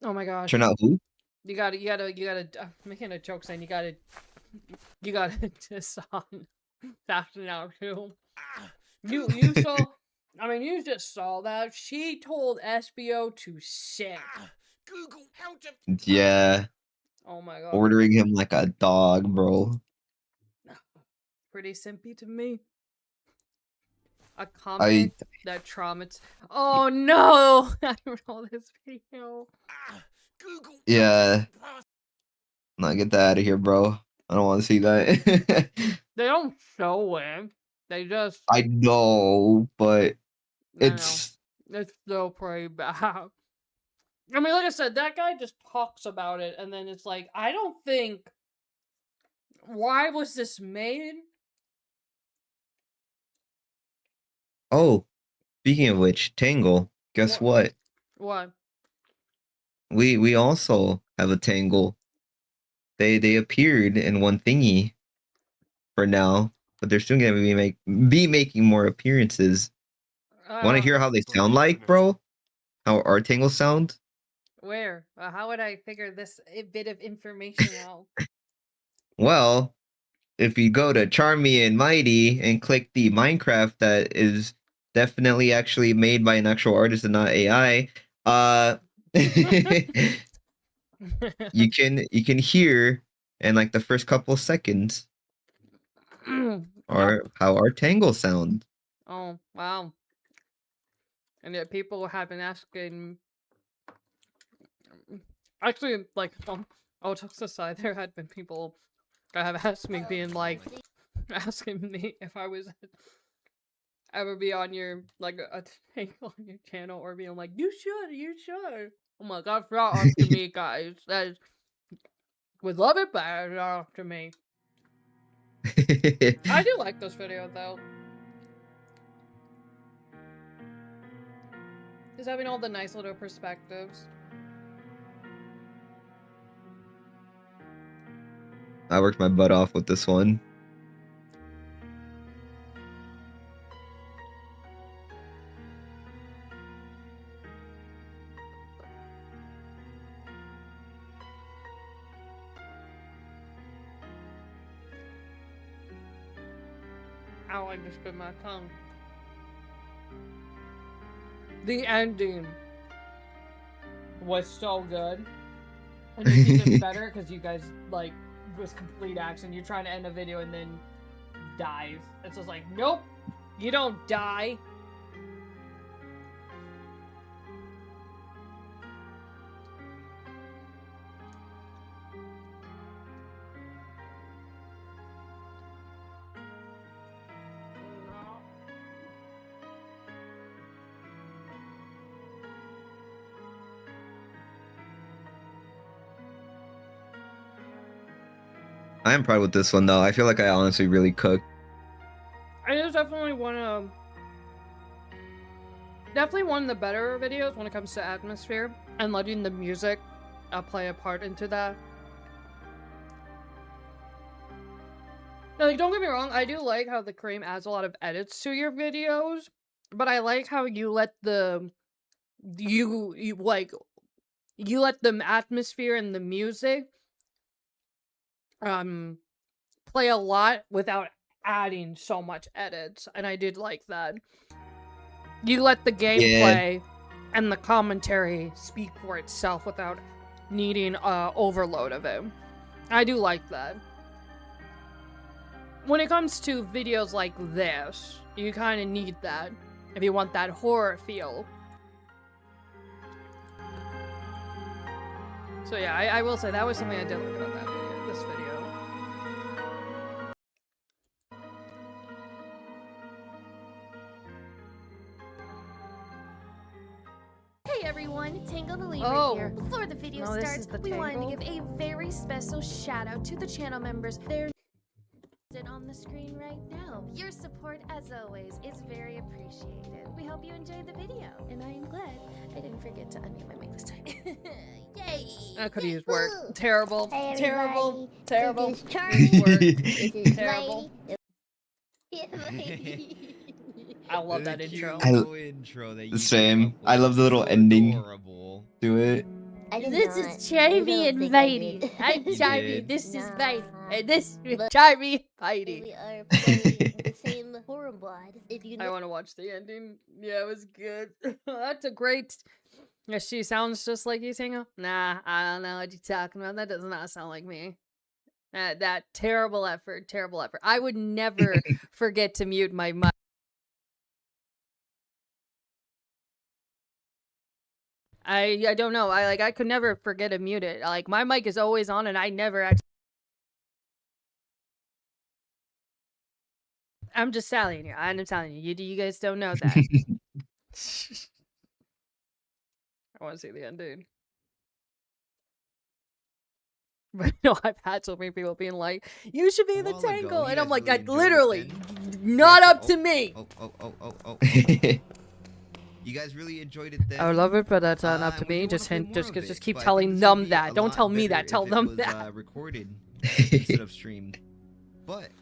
Oh my gosh. Turn out who? You gotta I'm making a joke saying you gotta diss on that now too. You saw I mean you just saw that. She told SBO to sit. Google how to. Yeah. Oh my god. Ordering him like a dog, bro. Pretty simpy to me. A comment that traumatized. Oh no! I roll this video. Yeah. No, get that out of here, bro. I don't want to see that. They don't show it. They just. I know, but it's. It's still pretty bad. I mean, like I said, that guy just talks about it, and then it's like, I don't think. Why was this made? Oh, speaking of which, Tangle. Guess what? What? We also have a Tangle. They appeared in one thingy for now, but they're still gonna be making more appearances. Want to hear how they sound like, bro? How our Tangle sound? Where? How would I figure this bit of information out? Well, if you go to Charmy and Mighty and click the Minecraft that is definitely actually made by an actual artist and not AI, you can hear in like the first couple of seconds or how our Tangle sound. Oh, wow. And yet people have been asking. Actually, like, jokes aside, there had been people that have asked me, being like, asking me if I was ever be on your, like, a Tangle on your channel, or being like, you should. Oh my god, not up to me, guys. That is, would love it, but it's not up to me. I do like this video, though. Just having all the nice little perspectives. I worked my butt off with this one. Ow, I just bit my tongue. The ending was so good. And it's even better because you guys, like, was complete action. You're trying to end a video and then dies. It's just like, nope, you don't die. I am proud with this one though. I feel like I honestly really cooked. It is definitely one of the better videos when it comes to atmosphere and letting the music play a part into that. Now, like, don't get me wrong, I do like how the cream adds a lot of edits to your videos, but I like how you let the you let the atmosphere and the music play a lot without adding so much edits, and I did like that. You let the gameplay and the commentary speak for itself without needing overload of it. I do like that. when it comes to videos like this, you kind of need that if you want that horror feel. So yeah, I will say that was something I did like about that video, this video. Hey everyone, Tangle The Lemur Oh. here. Before the video No, this starts, is the we wanted to Tangle? give a very special shout out to the channel members. They're on the screen right now. Your support, as always, is very appreciated. We hope you enjoyed the video, and I am glad I didn't forget to unmute my mic this time. Yay! I could use work. Terrible. Hey, Terrible. everybody. Terrible. This is Charlie. Work. This is Terrible. I love that intro. Intro that you Same. came up I with. love the little So ending adorable. to it. This is Charmy and Mighty. I'm You Charmy. did. This is Mighty. And this is Charmy Mighty. We are playing the same horror mod. If you I know want to watch the ending. Yeah, it was good. That's a great. Yeah, she sounds just like you, Tango. Nah, I don't know what you're talking about. That does not sound like me. That terrible effort. Terrible effort. I would never forget to mute my mic. I don't know. I could never forget to mute it. Like my mic is always on, and I never actually. I'm just telling you. I'm telling you. You guys don't know that. I want to see the end, dude. But no, I've had so many people being like, "You should be the while ago, Tangle," you and I'm guys like, really "I enjoyed it literally then? not Yeah. up to me." Oh. You guys really enjoyed it then? I love it, but that's not up to we me. do Just wanna hint, play more of just it, keep but I think telling this them would be that. a Don't lot tell me better that. Tell if them it was, that. recorded instead of streamed. But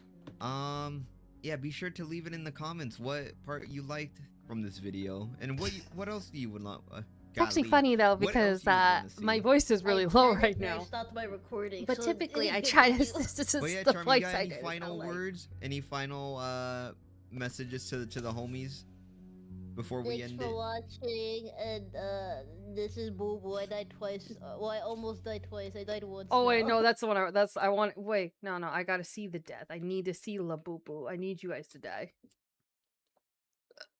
yeah, be sure to leave it in the comments what part you liked from this video and what else do you would not. It's actually golly, funny though what else because do you wanna see? my voice is really low right now. stopped my recording. But so typically, I it's try to. you. This is But yeah, the Charmy, you flights got I any did. final words? Any final messages to the homies before we Thanks end for it? watching, and this is Boo Boo. I died twice. Well, I almost died twice. I died once. Oh wait, now. no, that's the one. I want. Wait, no, I gotta see the death. I need to see La Boo Boo. I need you guys to die.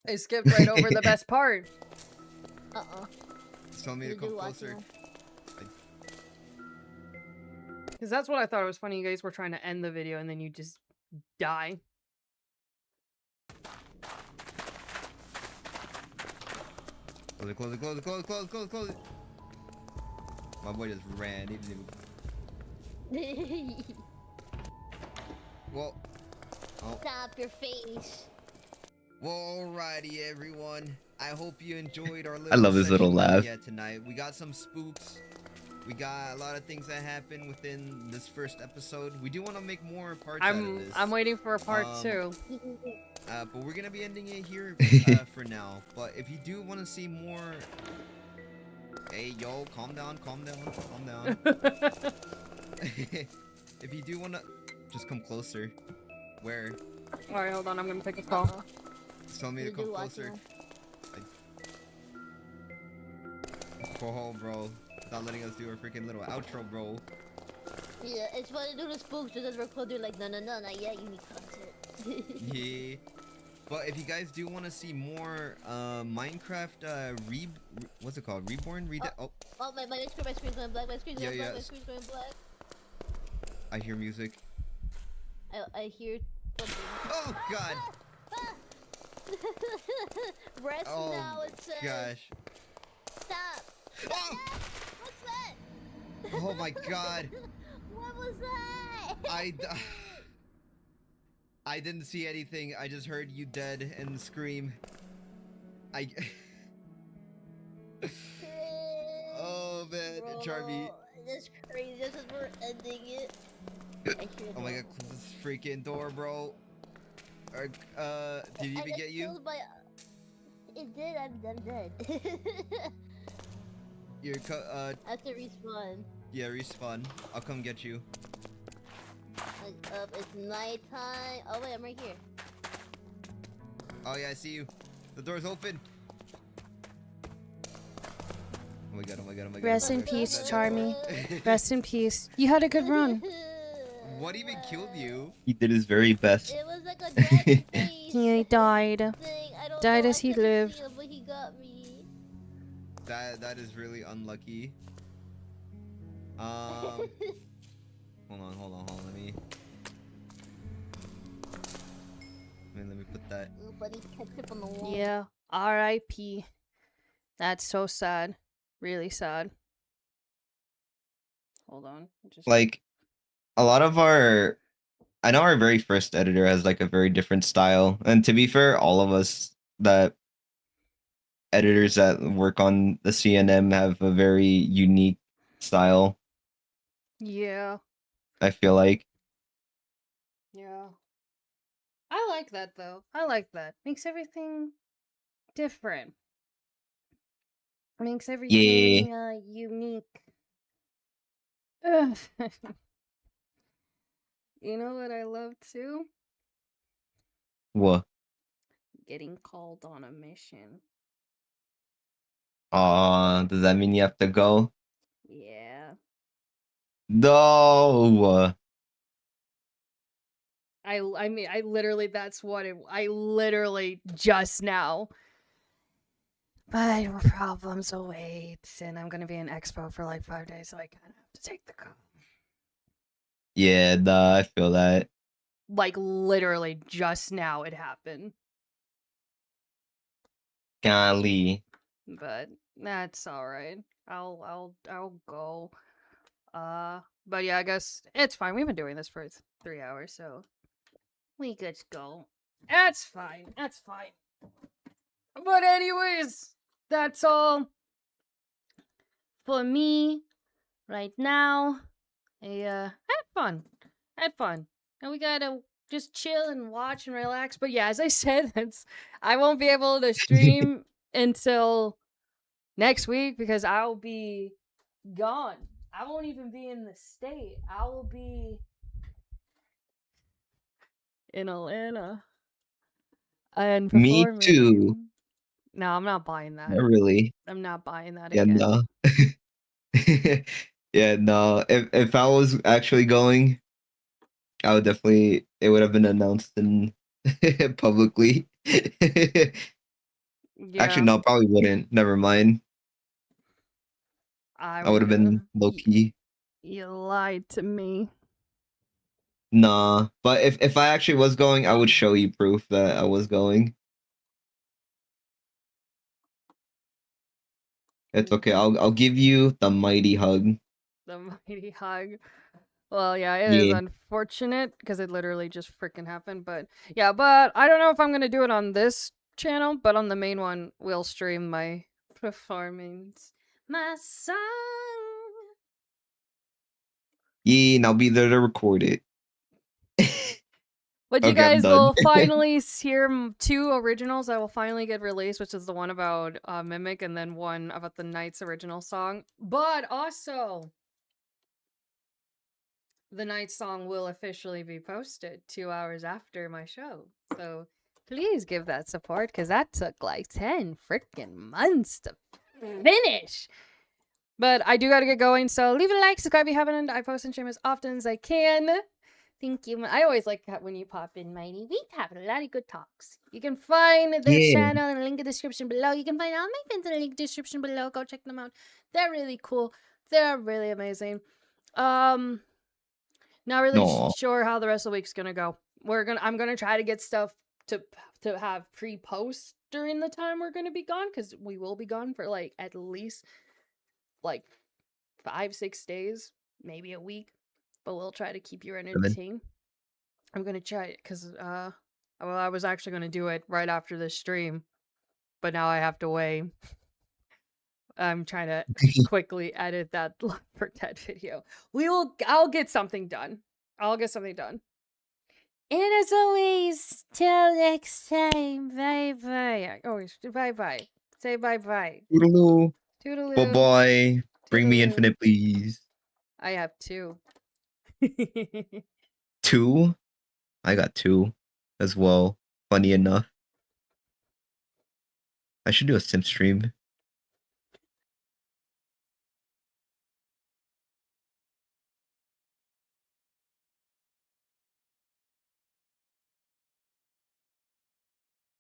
I skipped right over the best part. Tell me to You do come watch closer. now. Because that's what I thought it was funny. You guys were trying to end the video and then you just die. Close it. My boy just ran. He didn't even... Well, Stop your face. Well, alrighty, everyone. I hope you enjoyed our little. I love his little session that we laugh. had tonight. We got some spooks. We got a lot of things that happened within this first episode. We do want to make more parts out of this. I'm waiting for a part 2. But we're gonna be ending it here for now. But if you do want to see more, hey yo, calm down. If you do want to, just come closer. Where? All right, hold on. I'm gonna take a call. Just tell me to come closer. Oh, bro. Not letting us do our freaking little outro, bro. Yeah, it's fun to do the spooks because we're called. They're like, no, not yet. You need content. Yeah. But if you guys do want to see more Minecraft what's it called? Reborn? Oh, my screen's going black. My screen's going black. Yeah. My screen's going black. I hear music. I hear something. Oh god. Rest Oh now, it says. gosh. Stop. Oh! What's that? Oh my god. What was that? I didn't see anything. I just heard you dead and scream. Oh man, Bro, Charmy. That's crazy. Just as we're ending it. Oh my god, close this freaking door, bro. Did it even get you? It did. I'm dead. You're I have to respawn. yeah, respawn. I'll come get you. It's nighttime. Oh wait, I'm right here. Oh yeah, I see you. The door's open. Oh my god. Rest in peace, Charmy. Rest in peace. You had a good run. What even killed you? He did his very best. It was like a dead face He died. thing. I don't Died know. as I he couldn't lived. see him, but he got me. That is really unlucky. Hold on. Let me put that. Ooh, buddy, ketchup on the wall. Yeah. R.I.P. That's so sad. Really sad. Hold on. Like, a lot of I know our very first editor has like a very different style, and to be fair, all of us that editors that work on the CNM have a very unique style. Yeah. I feel like. Yeah. I like that though. I like that. Makes everything different. Makes everything unique. Ugh. You know what I love too? What? Getting called on a mission. Does that mean you have to go? Yeah. No. I mean, I literally, that's what I literally just now. But problems await, and I'm gonna be in expo for like 5 days, so I kind of have to take the call. Yeah, nah, I feel that. Like literally just now it happened. Golly. But that's all right. I'll go. But yeah, I guess it's fine. We've been doing this for 3 hours, so we could go. That's fine. That's fine. But anyways, that's all for me right now. Had fun. Had fun. And we gotta just chill and watch and relax. But yeah, as I said, I won't be able to stream until next week because I'll be gone. I won't even be in the state. I will be in Atlanta. And Me performing. too. No, I'm not buying that. Not really. I'm not buying that Yeah, again. no. Yeah, no. If I was actually going, I would definitely. It would have been announced in publicly. Yeah. Actually, no, probably wouldn't. Never mind. I would have been low key. You lied to me. Nah, but if I actually was going, I would show you proof that I was going. It's okay. I'll give you the mighty hug. The mighty hug. Well, yeah, it is Yeah. unfortunate because it literally just freaking happened. But yeah, but I don't know if I'm gonna do it on this channel, but on the main one, we'll stream my performance, my song. Yeah, and I'll be there to record it. But you Okay, I'm guys done. will finally hear 2 originals that will finally get released, which is the one about Mimic and then one about the Knight's original song. But also, the Night song will officially be posted 2 hours after my show. So please give that support because that took like 10 freaking months to finish. But I do got to get going. So leave a like, subscribe if you haven't. I post and stream as often as I can. Thank you. I always like when you pop in, Mighty. We have a lot of good talks. You can find the channel in the link in the description below. You can find all my friends in the link description below. Go check them out. They're really cool. They're really amazing. Not really sure how the rest of the week's gonna go. I'm gonna try to get stuff to have pre-post during the time we're gonna be gone, because we will be gone for like at least like 5-6 days, maybe a week. But we'll try to keep you entertained. I'm gonna try it because well, I was actually gonna do it right after this stream, but now I have to wait. I'm trying to quickly edit that Love for Dead video. I'll get something done. I'll get something done. And as always, till next time, bye bye. Always bye bye. Say bye bye. Toodaloo. Toodaloo. Bye-bye. Bring me Toodaloo. infinite, please. I have 2. 2? I got 2 as well. Funny enough. I should do a sim stream.